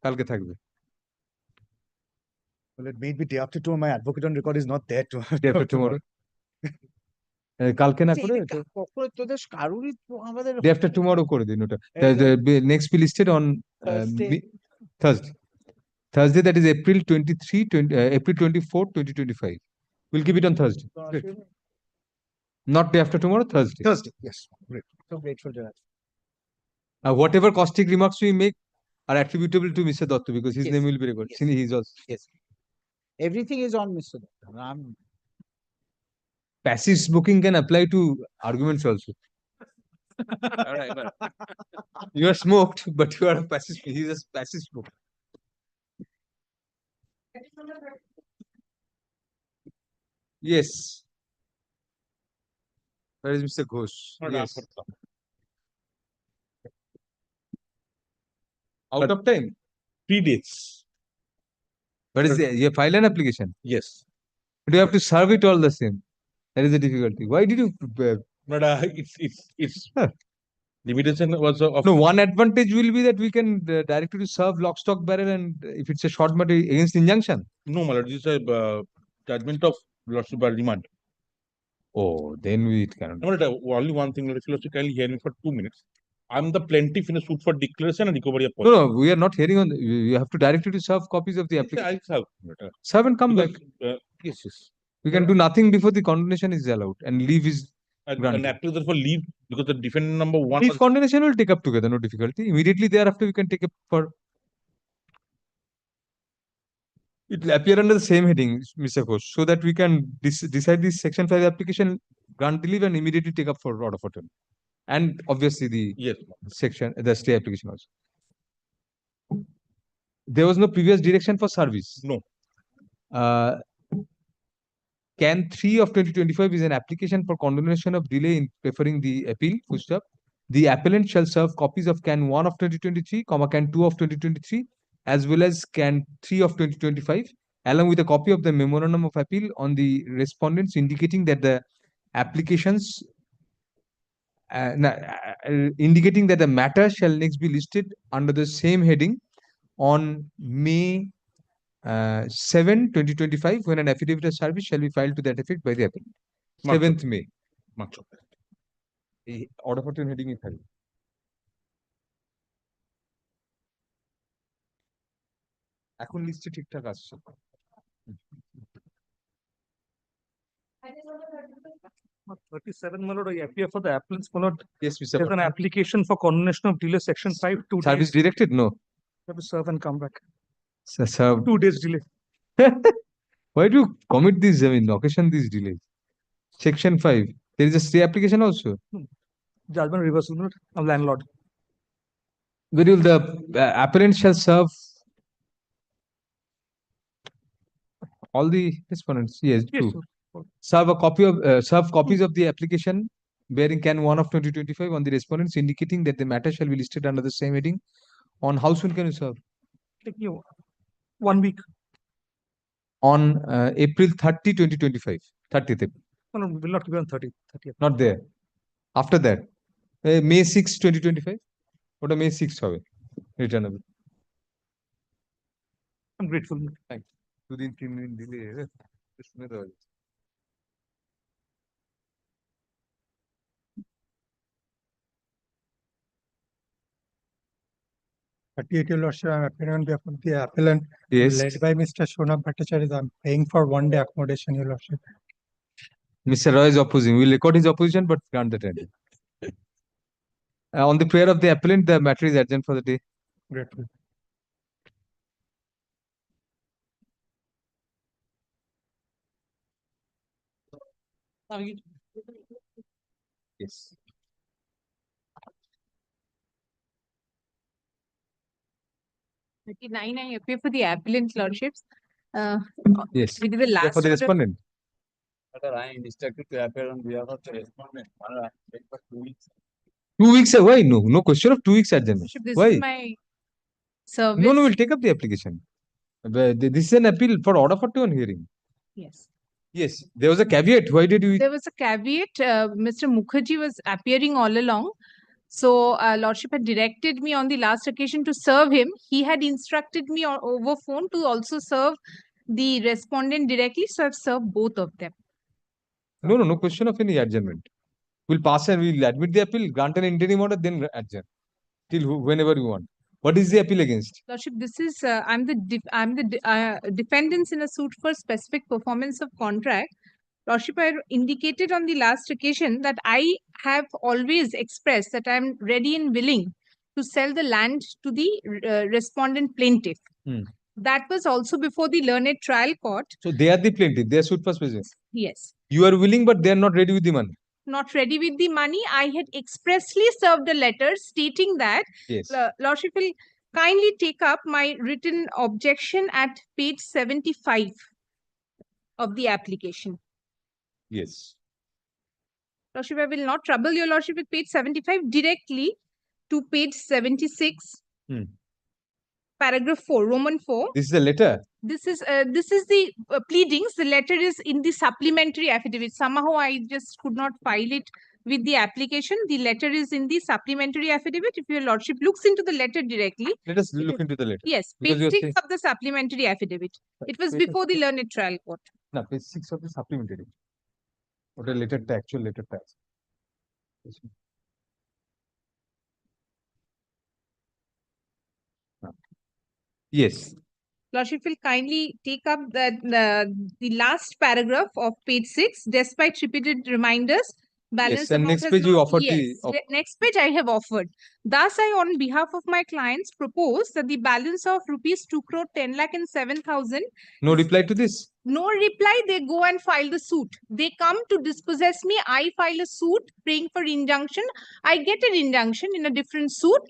Kalke thakbe. Well, it may be day after tomorrow. My advocate on record is not there to Day after tomorrow. কালকে না করে তোদের কারুরই আমাদের day after tomorrow করে দিন ওটা the next be listed on Thursday, that is April 23 April 24 2025. We'll keep it on Thursday. Great. Not day after tomorrow, Thursday. Thursday. Yes. Great. So grateful to that. Whatever caustic remarks we make are attributable to Mr. Datta because his Yes. name will be recorded. Yes. Since he is also Yes. Everything is on Mr. Datta. I'm passive smoking can apply to arguments also. You are smoked, but you are a passive. He is a passive smoker. Yes. Where is Mr. Ghosh? Yes. Out of time. 3 days. But is you file an application? Yes. But you have to serve it all the same. That is the difficulty. Why did you? But it's Huh. limitation also of No, one advantage will be that we can direct you to serve lock, stock, barrel, and if it's a short matter against injunction. no, my lord. This is a judgment of lordship by remand. Oh, then we cannot. No, but only one thing, lordship, kindly hear me for 2 minutes. I'm the plaintiff in a suit for declaration and recovery of No, no, we are not hearing on. You have to direct you to serve copies of the Yes, application. I serve. Serve and come back. Yes, yes. We can do nothing before the condemnation is allowed and leave is An granted. application for leave because the defendant number one. If condemnation will take up together, no difficulty. Immediately thereafter, we can take up for. It will appear under the same heading, Mr. Ghosh, so that we can decide this section 5 application, grant the leave, and immediately take up for order for turn. And obviously the Yes. section, the stay application also. There was no previous direction for service. No. Can 3 of 2025 is an application for condemnation of delay in preferring the appeal, full stop. The appellant shall serve copies of Can 1 of 2023, Can 2 of 2023, as well as Can 3 of 2025, along with a copy of the memorandum of appeal on the respondents indicating that the applications indicating that the matter shall next be listed under the same heading on May 7, 2025, when an affidavit of service shall be filed to that effect by the appellant. 7th May. Much of that. Order for turn heading is filed. এখন লিস্টে ঠিকঠাক আসছে 37, my lord, I appear for the appellants, my lord. Yes, Mr. There's an application for condemnation of delay, section 5, 2 Service days. directed? No. Have to serve and come back. Serve. 2 days delay. Why do you commit these, I mean, occasion these delays? Section 5. There is a stay application also. Judgment reversal, my lord, of landlord. Where will the appellant shall serve all the respondents? Yes, Yes, true. sir. Serve a copy of serve copies of the application bearing Can 1 of 2025 on the respondents indicating that the matter shall be listed under the same heading. On how soon can you serve? Take you 1 week. On April 30, 2025. 30th April. No, no, will not be on 30th. Not there. After that, May 6, 2025. What a May 6 হবে returnable. I'm grateful. Thanks. 2 দিন 3 দিন দিলে শুনে দেওয়া যায়। 38, your lordship, I'm appearing on behalf of the appellant, Yes. led by Mr. Shona Bhattacharya. I'm paying for 1 day accommodation, your lordship. Mr. Roy is opposing. We'll record his opposition, but grant the tender. On the prayer of the appellant, the matter is adjourned for the day. Grateful. Yes. I appear for the appellant's lordships. Yes. We did the Yeah, last for the order. respondent. I am instructed to appear on behalf of the respondent. For 2 weeks. 2 weeks. Why? No. No question of 2 weeks adjournment. Lordship, this Why? is my service. No, we'll take up the application. This is an appeal for order for turn hearing. Yes. Yes. There was a caveat. Why did we? There was a caveat. Mr. Mukherjee was appearing all along. So, Lordship had directed me on the last occasion to serve him. He had instructed me over phone to also serve the respondent directly. So, I've served both of them. No question of any adjournment. We'll pass and we'll admit the appeal, grant an interim order, then adjourn till whenever you want. What is the appeal against? Lordship, this is I'm the defendants in a suit for specific performance of contract. Lordship, I indicated on the last occasion that I have always expressed that I'm ready and willing to sell the land to the respondent plaintiff. That was also before the learned trial court. So they are the plaintiff. They are suit for specific. Yes. You are willing, but they are not ready with the money. Not ready with the money. I had expressly served a letter stating that Yes. Lordship will kindly take up my written objection at page 75 of the application. Yes. Lordship, I will not trouble your Lordship with page 75 directly to page 76, paragraph 4, Roman 4. This is a letter. This is the pleadings. The letter is in the supplementary affidavit. Somehow I just could not file it with the application. The letter is in the supplementary affidavit. If your lordship looks into the letter directly. Let us look into the letter. Yes, Because page you're 6 saying- of the supplementary affidavit. It was Page before the learned trial court. No, page 6 of the supplementary. What a letter, actual letter tax. Yes. Lordship will kindly take up the last paragraph of page 6. Despite repeated reminders, balance and amount next has page you not- offered the Yes, next page I have offered. Thus, I, on behalf of my clients, propose that the balance of rupees 2 crore 10 lakh and 7,000. No reply to this. No reply, they go and file the suit. They come to dispossess me. I file a suit praying for injunction. I get an injunction in a different suit.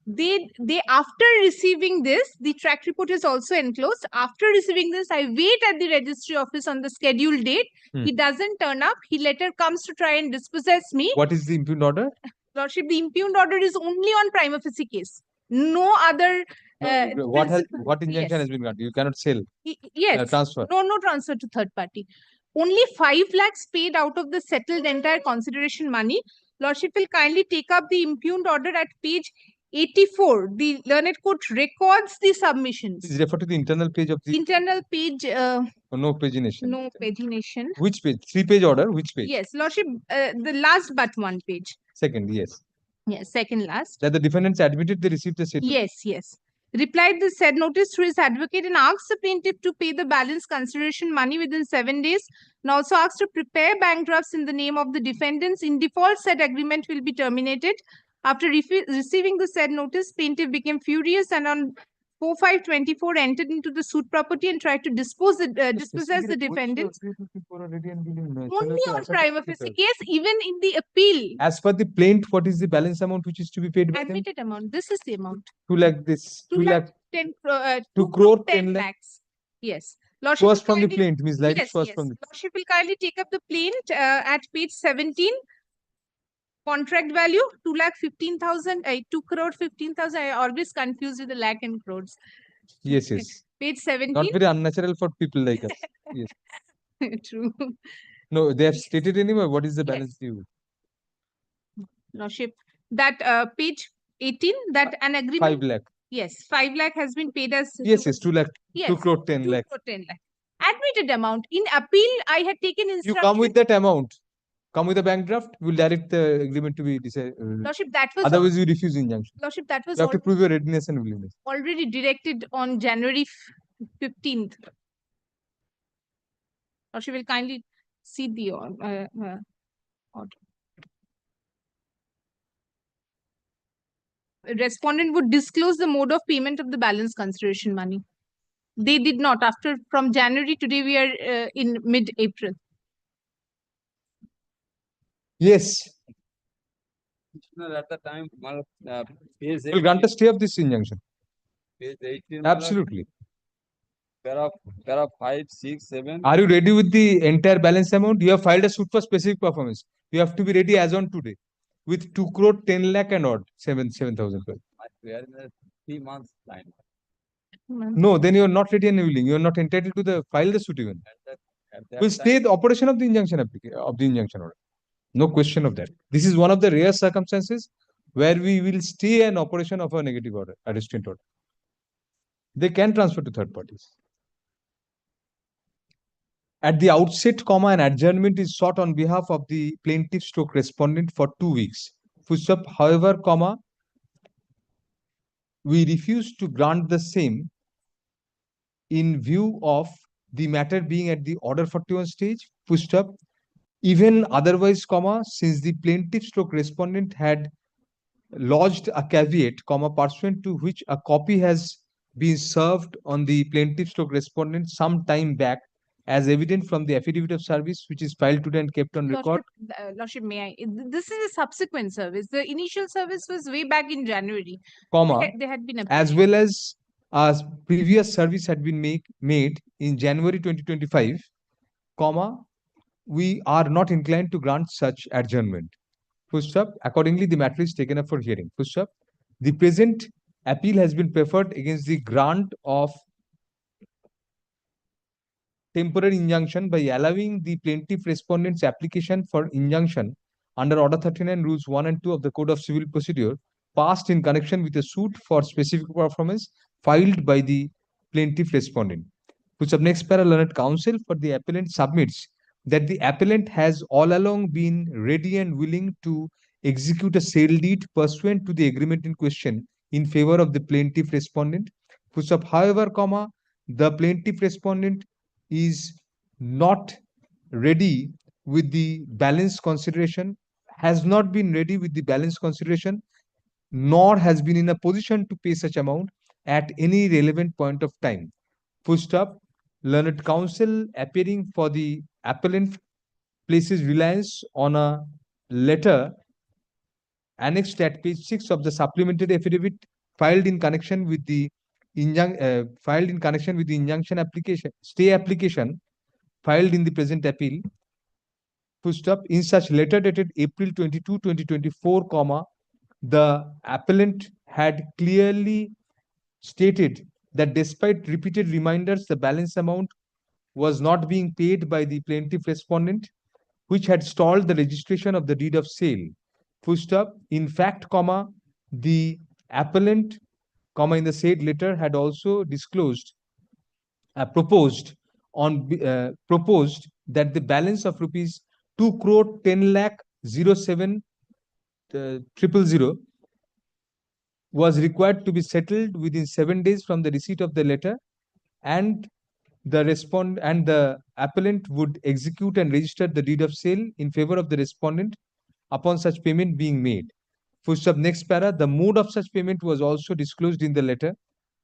They after receiving this, the track report is also enclosed. After receiving this, I wait at the registry office on the scheduled date. He doesn't turn up. He later comes to try and dispossess me. What is the impugned order? Lordship, the impugned order is only on prima facie case. No other. What injunction yes. has been granted? You cannot sell. Yes. Transfer. No transfer to third party. Only 5 lakhs paid out of the settled entire consideration money. Lordship will kindly take up the impugned order at page 84. The learned court records the submissions. Please refer to the internal page of the Internal page. no pagination. No pagination. Which page? 3-page order. Which page? Yes, Lordship, the last but one page. Second, yes. Yes, second last. That the defendants admitted they received the statement. Yes. Replied the said notice through his advocate and asked the plaintiff to pay the balance consideration money within 7 days, and also asked to prepare bank drafts in the name of the defendants. In default, said agreement will be terminated. After receiving the said notice, plaintiff became furious and on 4/5/24 entered into the suit property and tried to dispossess the defendants. Only on prima facie case, even in the appeal. As per the plaint, what is the balance amount which is to be paid by them? Admitted amount. This is the amount. 2 lakh this. 2 lakh 10 2 crore 10 lakh. lakhs. Yes. Lordship Was will from the kindly- plaint, Ms. Lyric Yes, was yes. from the Lordship will kindly take up the plaint at page 17. Contract value 2,15,000. 2 crore 15,000. I always confuse with the lakh and crores. Yes. Page 17. Not very unnatural for people like us. Yes. True. No, they have stated anyway what is the balance due. Lordship, that page 18, that an agreement. 5 lakh. Yes, 5 lakh has been paid as. Yes, 2 lakh. Yes, 2 crore 10 lakh. 2 crore 10 lakh. Admitted amount. In appeal, I had taken You instruction. come with that amount. Come with a bank draft. We'll direct the agreement to be decided. Lordship, that was. Otherwise, you refuse injunction. Lordship, that was You have to prove your readiness and willingness. already directed on January 15th. Lordship will kindly see the order. Respondent would disclose the mode of payment of the balance consideration money. They did not. From January, today we are in mid-April. Yes. At the time, We'll grant a stay of this injunction. page 18, Absolutely. Para 5, 6, 7. Are you ready with the entire balance amount? You have filed a suit for specific performance. You have to be ready as on today with 2 crore 10 lakh and odd 7,000. We are in a 3 months time. No, then you are not ready and willing. You are not entitled to file the suit even. At that We'll stay the operation of the injunction order. No question of that. This is one of the rare circumstances where we will stay an operation of a negative order, a restraint order. They can transfer to third parties. At the outset, an adjournment is sought on behalf of the plaintiff stroke respondent for 2 weeks. However, we refuse to grant the same in view of the matter being at the order 41 stage. Even otherwise, since the plaintiff stroke respondent had lodged a caveat, pursuant to which a copy has been served on the plaintiff stroke respondent some time back, as evident from the affidavit of service, which is filed today and kept on record. Lordship, may I? This is a subsequent service. The initial service was way back in January. They had been as well as a previous service had been made in January 2025, we are not inclined to grant such adjournment. Accordingly, the matter is taken up for hearing. The present appeal has been preferred against the grant of temporary injunction by allowing the plaintiff respondent's application for injunction under Order 39 Rules 1 and 2 of the Code of Civil Procedure passed in connection with a suit for specific performance filed by the plaintiff respondent. Puts up next para, learned counsel for the appellant submits that the appellant has all along been ready and willing to execute a sale deed pursuant to the agreement in question in favor of the plaintiff respondent. Puts up, however, comma, the plaintiff respondent is not ready with the balance consideration, has not been ready with the balance consideration, nor has been in a position to pay such amount at any relevant point of time. Full stop. Learned counsel appearing for the appellant places reliance on a letter annexed at page 6 of the supplementary affidavit filed in connection with the injunction application, stay application filed in the present appeal. Full stop. In such letter dated April 22, 2024, comma, the appellant had clearly stated that despite repeated reminders, the balance amount was not being paid by the plaintiff respondent, which had stalled the registration of the deed of sale. Full stop. In fact, comma, the appellant, comma, in the said letter had also disclosed, proposed that the balance of rupees 2 crore 10 lakh 07 000 was required to be settled within 7 days from the receipt of the letter, and the appellant would execute and register the deed of sale in favor of the respondent upon such payment being made. Full stop. Next para, the mode of such payment was also disclosed in the letter.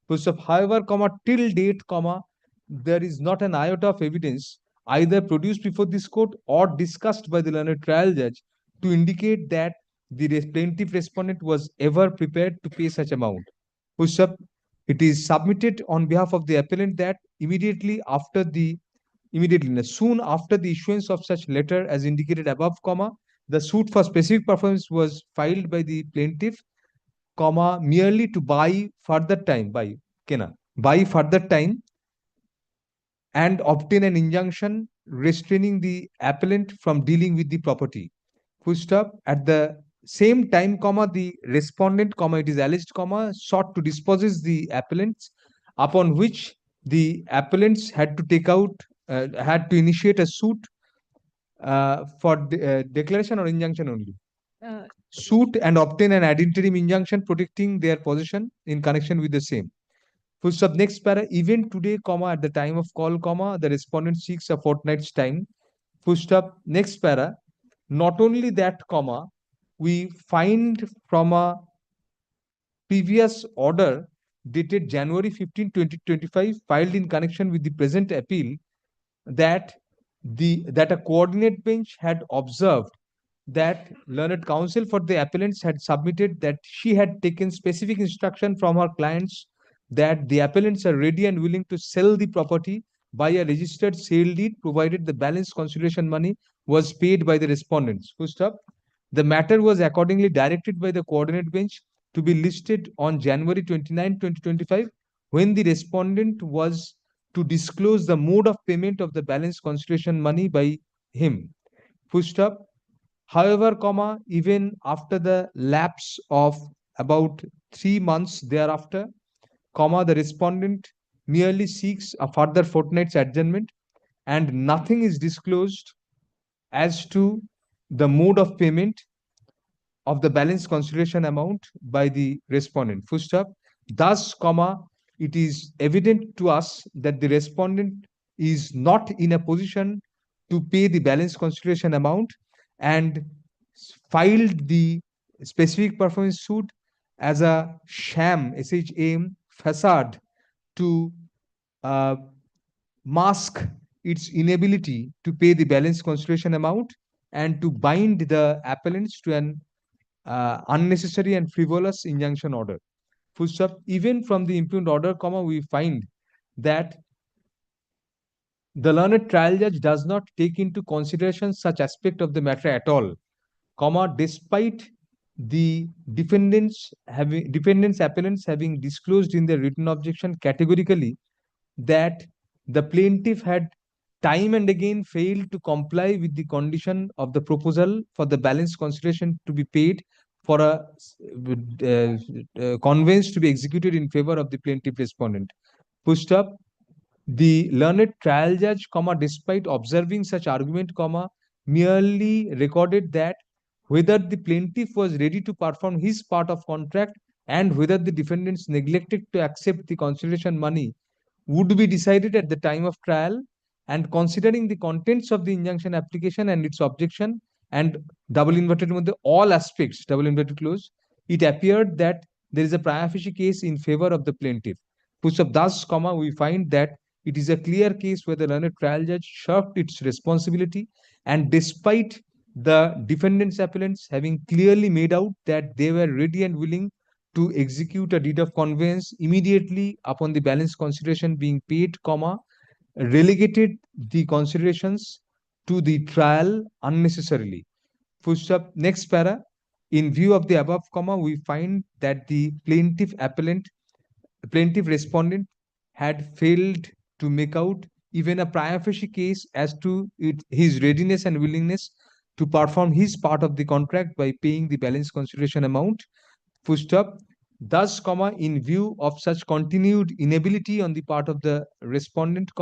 Full stop. However, comma, till date, comma, there is not an iota of evidence either produced before this court or discussed by the learned trial judge to indicate that the plaintiff respondent was ever prepared to pay such amount. Full stop. It is submitted on behalf of the appellant that soon after the issuance of such letter as indicated above, comma, the suit for specific performance was filed by the plaintiff, comma, merely to buy further time and obtain an injunction restraining the appellant from dealing with the property. Full stop. At the same time, comma, the respondent, comma, it is alleged, comma, sought to dispossess the appellants, upon which the appellants had to initiate a suit for declaration or injunction only. Suit and obtain an ad interim injunction protecting their possession in connection with the same. Full stop. Next para, even today, comma, at the time of call, comma, the respondent seeks a fortnight's time. Full stop. Next para, not only that, comma, we find from a previous order dated January 15, 2025, filed in connection with the present appeal, that a coordinate bench had observed that learned counsel for the appellants had submitted that she had taken specific instruction from her clients that the appellants are ready and willing to sell the property by a registered sale deed, provided the balance consideration money was paid by the respondents. Full stop. The matter was accordingly directed by the coordinate bench to be listed on January 29, 2025, when the respondent was to disclose the mode of payment of the balance consideration money by him. Full stop. However, comma, even after the lapse of about 3 months thereafter, comma, the respondent merely seeks a further fortnight's adjournment, and nothing is disclosed as to the mode of payment of the balance consideration amount by the respondent. Full stop. Thus, comma, it is evident to us that the respondent is not in a position to pay the balance consideration amount and filed the specific performance suit as a sham, SHAM, facade to mask its inability to pay the balance consideration amount and to bind the appellants to an unnecessary and frivolous injunction order. Full stop. Even from the impugned order, comma, we find that the learned trial judge does not take into consideration such aspect of the matter at all, comma, despite the defendants appellants having disclosed in their written objection categorically that the plaintiff had time and again failed to comply with the condition of the proposal for the balance consideration to be paid for a conveyance to be executed in favor of the plaintiff respondent. Full stop. The learned trial judge, despite observing such argument, merely recorded that whether the plaintiff was ready to perform his part of contract and whether the defendants neglected to accept the consideration money would be decided at the time of trial, and considering the contents of the injunction application and its objection and double inverted মধ্যে all aspects, double inverted clause, it appeared that there is a prima facie case in favor of the plaintiff. Thus, we find that it is a clear case where the learned trial judge shirked its responsibility, and despite the defendants appellants having clearly made out that they were ready and willing to execute a deed of conveyance immediately upon the balance consideration being paid, relegated the considerations to the trial unnecessarily. Full stop. Next para. In view of the above, we find that the plaintiff respondent had failed to make out even a prima facie case as to his readiness and willingness to perform his part of the contract by paying the balance consideration amount. Full stop. Thus, in view of such continued inability on the part of the respondent,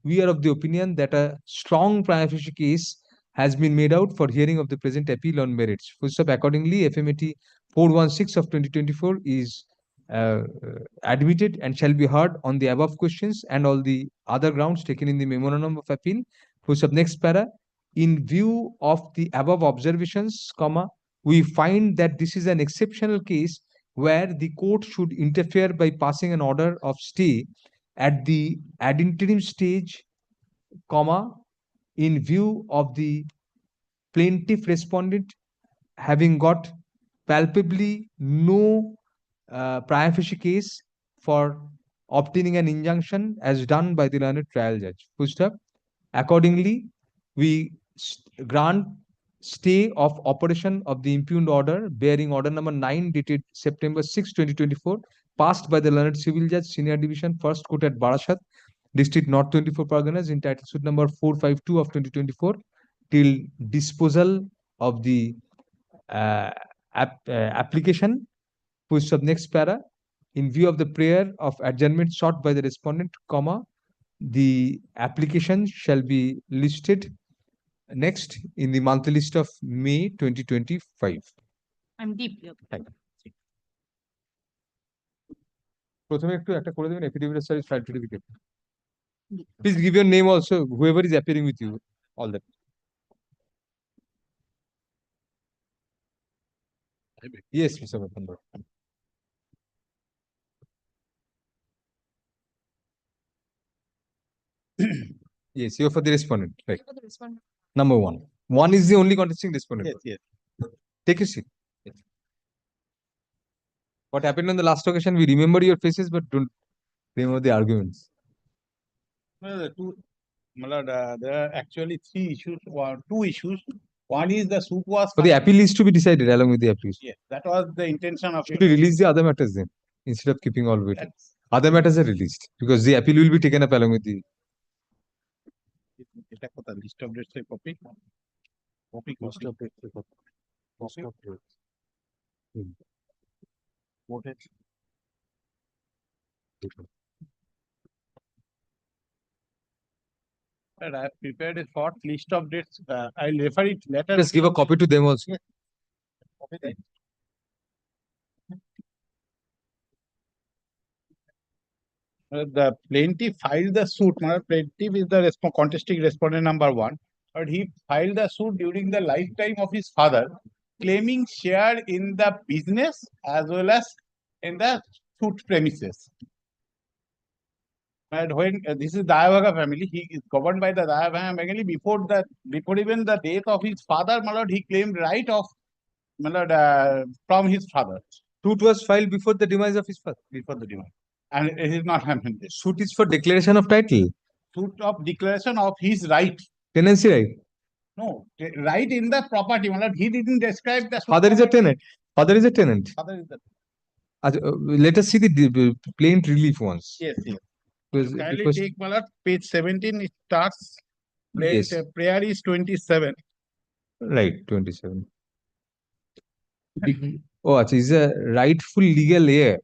we are of the opinion that a strong prima facie case has been made out for hearing of the present appeal on merits. Full stop. Accordingly, FMAT 416 of 2024 is admitted and shall be heard on the above questions and all the other grounds taken in the memorandum of appeal. Full stop. Next para. In view of the above observations, we find that this is an exceptional case where the court should interfere by passing an order of stay at the ad interim stage, in view of the plaintiff respondent having got palpably no prima facie case for obtaining an injunction as done by the learned trial judge. Full stop. Accordingly, we grant stay of operation of the impugned order bearing order number 9 dated September 6, 2024, passed by the learned civil judge, senior division, first court at Barashat, district North 24 Parganas, entitled suit number 452 of 2024, till disposal of the application. Full stop. Next para. In view of the prayer of adjournment sought by the respondent, the application shall be listed next in the monthly list of May 2025. I'm deeply okay. Thank you. প্রথমে একটু একটা করে দেবেন affidavit of service file certificate. Please give your name also, whoever is appearing with you, all that. Yes, Mr. Bhatandar. Yes, you're for the respondent, right? For the respondent. Number one. One is the only contesting respondent. Yes, yes. Take your seat. Yes. What happened on the last occasion? We remember your faces, but don't remember the arguments. Well, there are actually three issues, or two issues. One is the suit was. For the appeal is to be decided along with the appeal. Yes, that was the intention of Should we release the other matters then, instead of keeping all waiting? Other matters are released because the appeal will be taken up along with the. এটা কথা list of dates এর copy list of dates এর copy list of dates কোর্টের I have prepared a short list of dates. I'll refer it later. Just give a copy to them also. Copy there. The plaintiff filed the suit. Plaintiff is the contesting respondent number one, but he filed the suit during the lifetime of his father, claiming share in the business as well as in the suit premises. And when this is Dayavaga family, he is governed by the Dayavaga family. Before even the death of his father, my lord, he claimed right of my lord, from his father. Suit was filed before the demise of his father. Before the demise. And it is not happened. Suit is for declaration of title. Suit of declaration of his right. Tenancy right. No, right in the property. My lord, he didn't describe the. Father is a tenant. Father is a tenant. Father is the. Let us see the plain relief once. Yes, yes. Kindly take my lord, page 17, it starts. Yes. Prayer is 27. Right, 27. Oh, actually, is a rightful legal heir.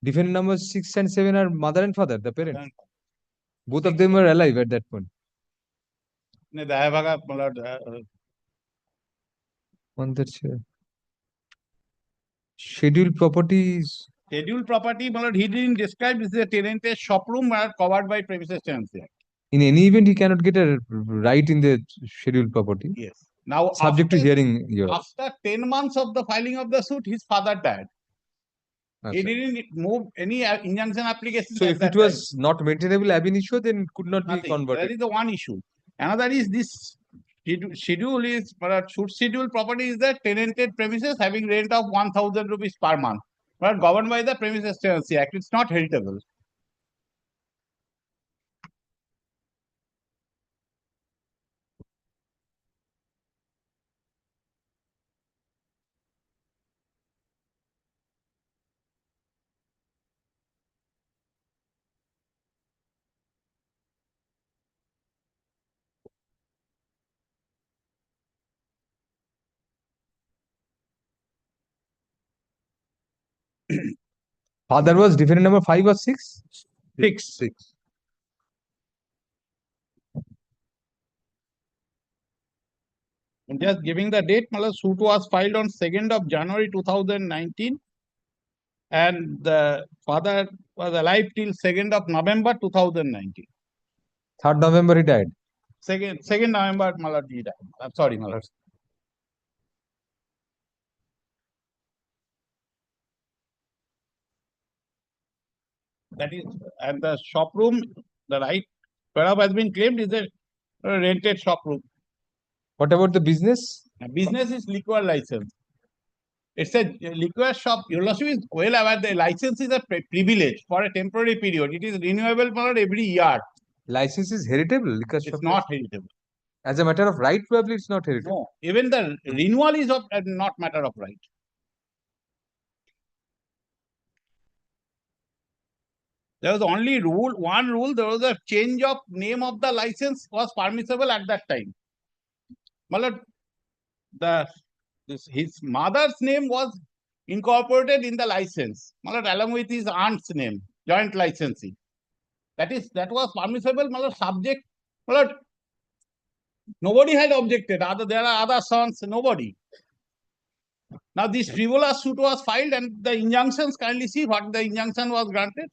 Defendant numbers 6 and 7 are mother and father, the parents. Both of them were alive at that point. No, Dayabhaga, my lord, On that scheduled properties. scheduled property, my lord, he didn't describe this is a tenanted shop room covered by premises tenancy act. In any event, he cannot get a right in the scheduled property. Yes. Now, Subject to after- hearing your. After 10 months of the filing of the suit, his father died. He didn't move any injunction application. So if it was not maintainable ab initio, then it could not be That converted. is the one issue. Another is this schedule is, should schedule property is the tenanted premises having rent of 1,000 rupees per month, but governed by the Premises Tenancy Act. It's not heritable. Father was defendant number 5 or 6? 6. I'm just giving the date. Mala suit was filed on 2nd of January 2019, and the father was alive till 2nd of November 2019. 3rd November he died. 2nd November, Mala he died. I'm sorry, Mala. That is, and the shop room, the right whereof has been claimed is a rented shop room. What about the business? Business is liquor license. It's a liquor shop. Your lordship is well aware the license is a privilege for a temporary period. It is renewable for every year. License is heritable. Liquor shop It's not heritable. As a matter of right, probably it's not heritable. No, even the renewal is of not matter of right. There was only one rule, there was a change of name of the license was permissible at that time. Malad, his mother's name was incorporated in the license, Malad, along with his aunt's name, joint licensing. That was permissible, Malad, subject, Malad, nobody had objected, there are other sons, nobody. Now this frivolous suit was filed and the injunctions, kindly see what the injunction was granted.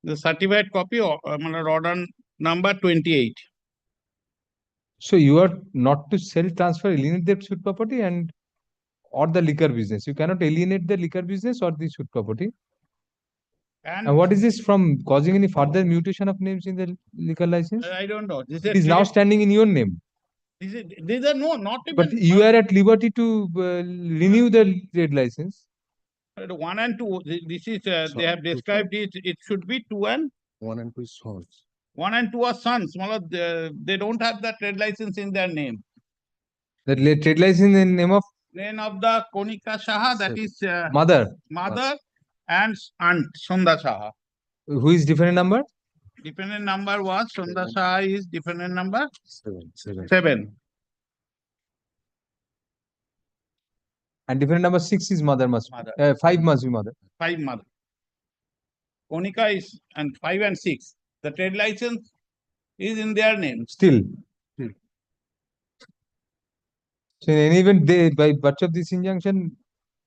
The certified copy of order number 28. So you are not to sell, transfer, alienate the suit property and or the liquor business. You cannot alienate the liquor business or the suit property. And what is this from causing any further mutation of names in the liquor license? I don't know. It is now standing in your name. These are not even. But you are at liberty to renew the trade license. 1 and 2. This is they have described it. It should be 2 and 1 and 2 sons. 1 and 2 are sons. They don't have the trade license in their name. The trade license in the name of the Konika Shaha, that is mother and aunt Sondha Shaha. Who is defendant number? Defendant number was Sondha Shaha is defendant number 7. And defendant number 6 is mother must. 5 must be mother. 5 mother. Konika is and 5 and 6. The trade license is in their name. Still. So in any event, they, by virtue of this injunction.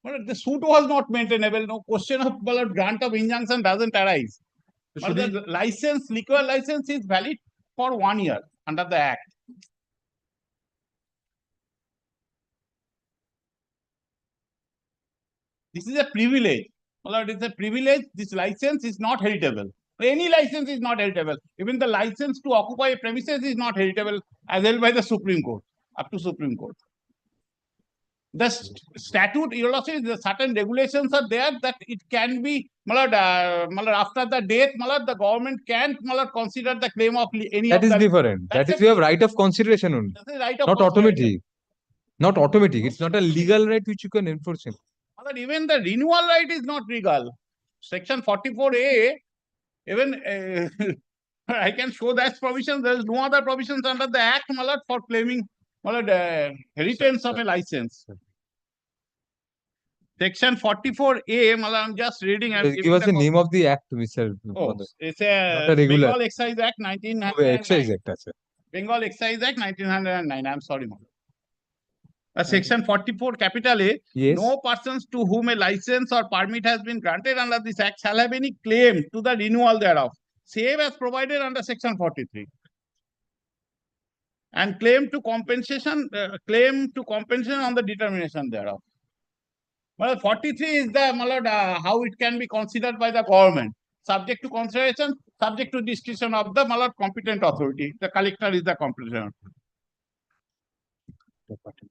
But the suit was not maintainable. No question of grant of injunction doesn't arise. But the license, liquor license is valid for 1 year under the Act. This is a privilege. It's a privilege. This license is not heritable. Any license is not heritable. Even the license to occupy a premises is not heritable as held by the Supreme Court, up to Supreme Court. The statute, you know, the certain regulations are there that it can be, after the death, the government can't consider the claim of any that of is the. Different. That is, you have right of consideration only, Right of not automatic. Not automatic. It's not a legal right which you can enforce it. But even the renewal right is not legal. Section 44A, even I can show that provision. There is no other provisions under the Act, my lord, for claiming, my lord, returns of a license. Section 44A, my lord, I'm just reading. I'm Give giving us the copy. name of the act, Mr. Oh, Panda. it's Not a a regular. Bengal Excise Act Oh, 1909. Excise Act, আছে. Bengal Excise Act 1909. I'm sorry, my lord. Section 44, capital A. Yes. No persons to whom a license or permit has been granted under this act shall have any claim to the renewal thereof, save as provided under section 43. And claim to compensation on the determination thereof. Well, 43 is the, my lord, how it can be considered by the government, subject to consideration, subject to discretion of the, my lord, competent authority. The collector is the competent authority.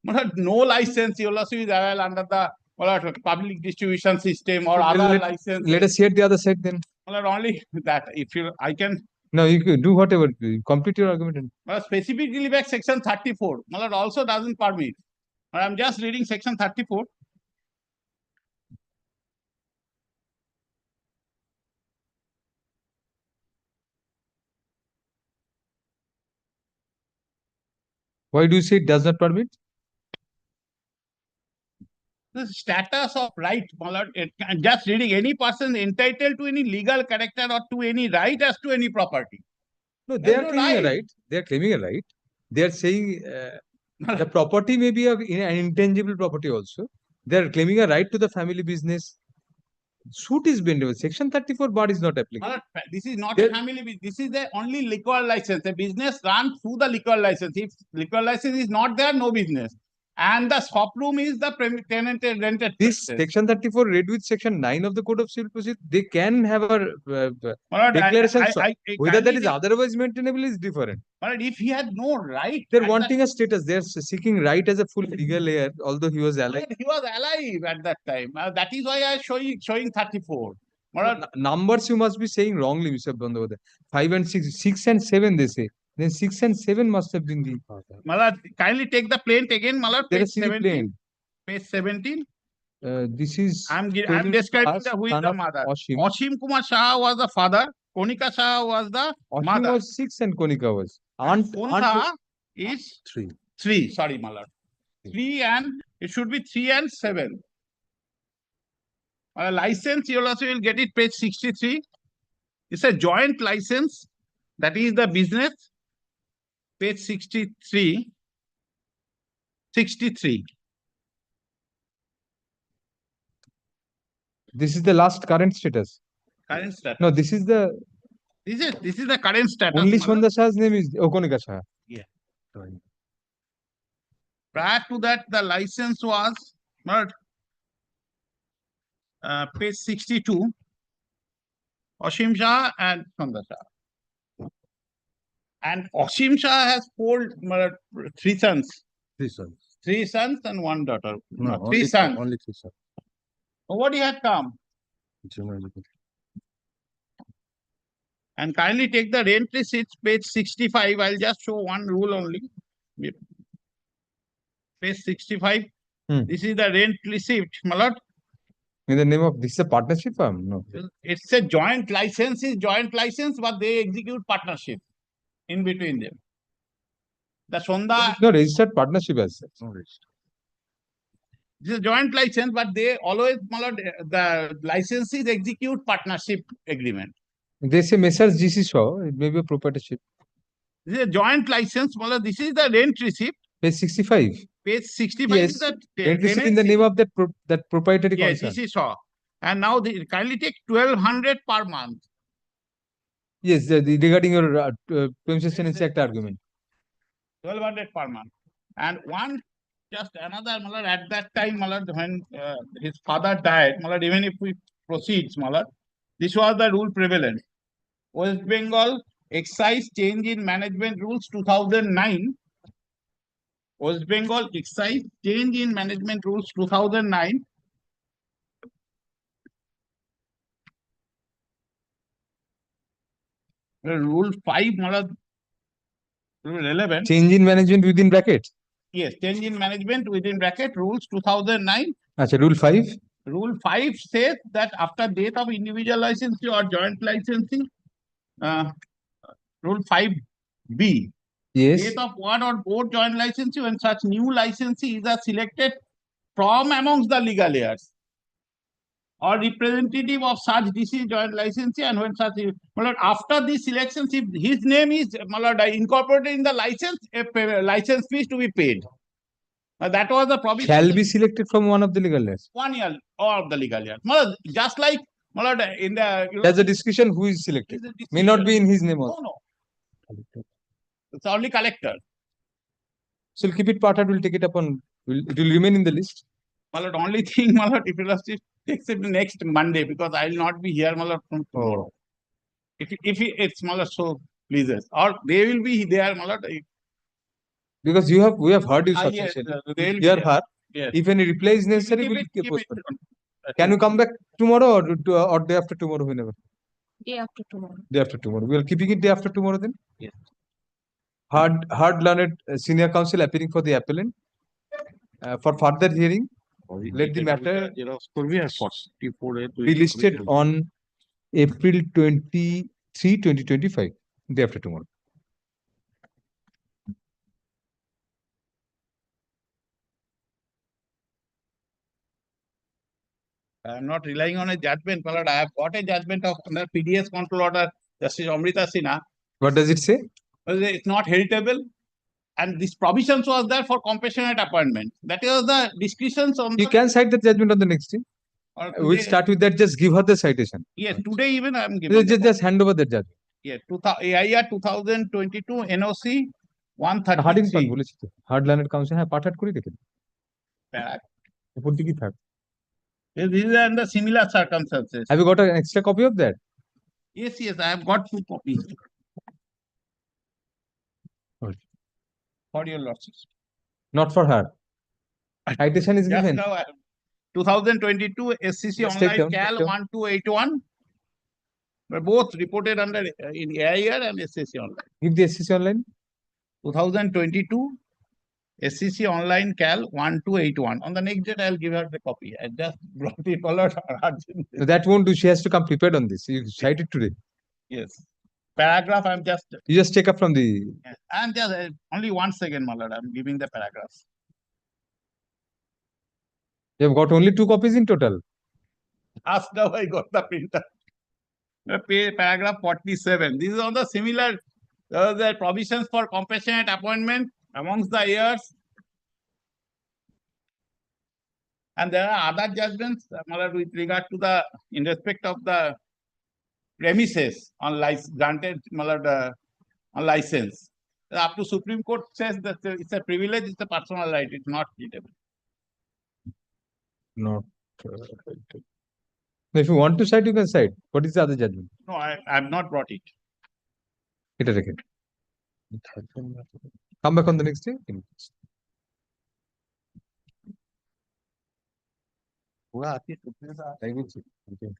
My lord, no license you will also is available under the, my lord, public distribution system or So other license. Let us see at the other side then. My lord, only that. If you, I can. No, you can do whatever. Complete your argument. Well, specifically back section 34. My lord, also doesn't permit. I'm just reading section 34. Why do you say it does not permit? The status of right, my lord, just reading, any person entitled to any legal character or to any right as to any property. No, they There's are no claiming a right. right. They are claiming a right. They are saying the property may be an intangible property also. They are claiming a right to the family business. Suit is been Section 34 bar is not applicable. My lord, this is not a family business. This is the only liquor license. A business run through the liquor license. If liquor license is not there, no business. And the shop room is the tenanted rented. This section 34 read with section 9 of the Code of Civil Procedure, they can have a declaration. Whether that is otherwise maintainable is different. But if he had no right, They're wanting a status. They're seeking right as a full legal heir, although he was alive. he was alive at that time. That is why I am showing 34. Numbers you must be saying wrongly, Mr. Bandhavade. 5 and 6, 6 and 7 they say. Then 6 and 7 must have been the. Malad, kindly take the plaint again, Malad. There Page is 17. Plaint. Page 17. This is. I'm describing who is the mother. Oshim Kumar Shah was the father. Konika Shah was the mother. Oshim was 6 and Konika was. Aunt is 3. 3. Sorry, Malad. 3 and it should be 3 and 7. License, you also will get it, page 63. It's a joint license. That is the business. Page 63. 63. This is the last current status. Current status. No, this is the. This is the current status. Only Shwanda Shah's name is Konika Shah. Yeah. Prior to that, the license was not page 62. Oshim Shah and Shwanda Shah. And Oshim Shah has 3 sons. 3 sons. 3 sons and 1 daughter. No, 3 sons. Only 3 sons. What he had come? And kindly take the rent receipts, page 65. I'll just show one rule only. Page 65. This is the rent receipt, Malad. In the name of this is a partnership firm? No. It's a joint license, but they execute partnership in between them. The Sonda. No registered partnership as such. No registered. This is a joint license, but they always, Malad, the licensees execute partnership agreement. They say Messrs. GC Shaw, it may be a proprietorship. This is a joint license, Malad. This is the rent receipt. Page 65. Page 65 yes. is the rent receipt in the name of that proprietary yes, concern. GC Shaw. And now they kindly take 1200 per month. Yes, regarding your Premises Tenancy Act argument. 1200 per month. And one, just another, Malad, at that time, Malad, when his father died, Malad, even if we proceed, Malad, this was the rule prevalent. West Bengal Excise Change in Management Rules 2009. West Bengal Excise Change in Management Rules 2009. Rule 5, Malad, Rule 11. Change in management within brackets. Yes, change in management within bracket rules 2009. Acha, rule 5. Rule 5 says that after death of individual licensee or joint licensee, rule 5B, Yes. death of one or both joint licensee when such new licensees are selected from amongst the legal heirs or representative of such deceased joint licensee, and when such after this selection, if his name is incorporated in the license, a license fees to be paid. That was the provision. Shall be selected from one of the legal heirs. 1 year or of the legal heirs. Just like in the There's a discussion who is selected. May not be in his name also. No. It's only collector. So we'll keep it parted. We'll take it up on. It will remain in the list. Only thing, if you takes it next Monday, because I will not be here from tomorrow. If it's so pleases, or they will be there, Because we have heard you yes, sufficiently. they will be Hear there. her. Yes. If any reply is necessary, we'll keep postponed. Can you come back tomorrow or day after tomorrow, whenever? Day after tomorrow. Day after tomorrow. We are keeping it day after tomorrow then? Yes. Hard learned senior counsel appearing for the appellant for further hearing. Let the matter be listed on April 23, 2025, day after tomorrow. I am not relying on a judgment, my lord. I have got a judgment of under PDS control order, Justice Amrita Sinha. What does it say? It's not heritable. And this provisions was there for compassionate appointment. That is the discretions on You can cite the judgment on the next day. We'll start with that. Just give her the citation. Yes, today even I am giving. Just hand over the judgment. Yes, AIR 2022 NOC 133. Harding বলেছি তো hard learned council হ্যাঁ পাঠাট করে দেখেন উপর দিকে থাক These are the similar circumstances. Have you got an extra copy of that? Yes, I have got 2 copies. For your lordship. Not for her. Citation is Just given. now, 2022 SCC Just take Online down, Cal take down. 1281. But both reported under in AIR and SCC Online. Give the SCC online. 2022 SCC Online Cal 1281. On the next date, I'll give her the copy. I just brought it all out. No, that won't do. She has to come prepared on this. You cite it today. Yes. Paragraph, I'm just. You just take up from the. And just only 1 second, my lord. I'm giving the paragraphs. You have got only 2 copies in total. Ask how I got the printer. Paragraph 47. These are the similar the provisions for compassionate appointment amongst the heirs. And there are other judgments with regard to the in respect of the premises on granted on license. Up to Supreme Court says that it's a privilege, it's a personal right, it's not treatable. Not. If you want to cite, you can cite. What is the other judgment? No, I have not brought it. It is again. Come back on the next day. I will see. Okay.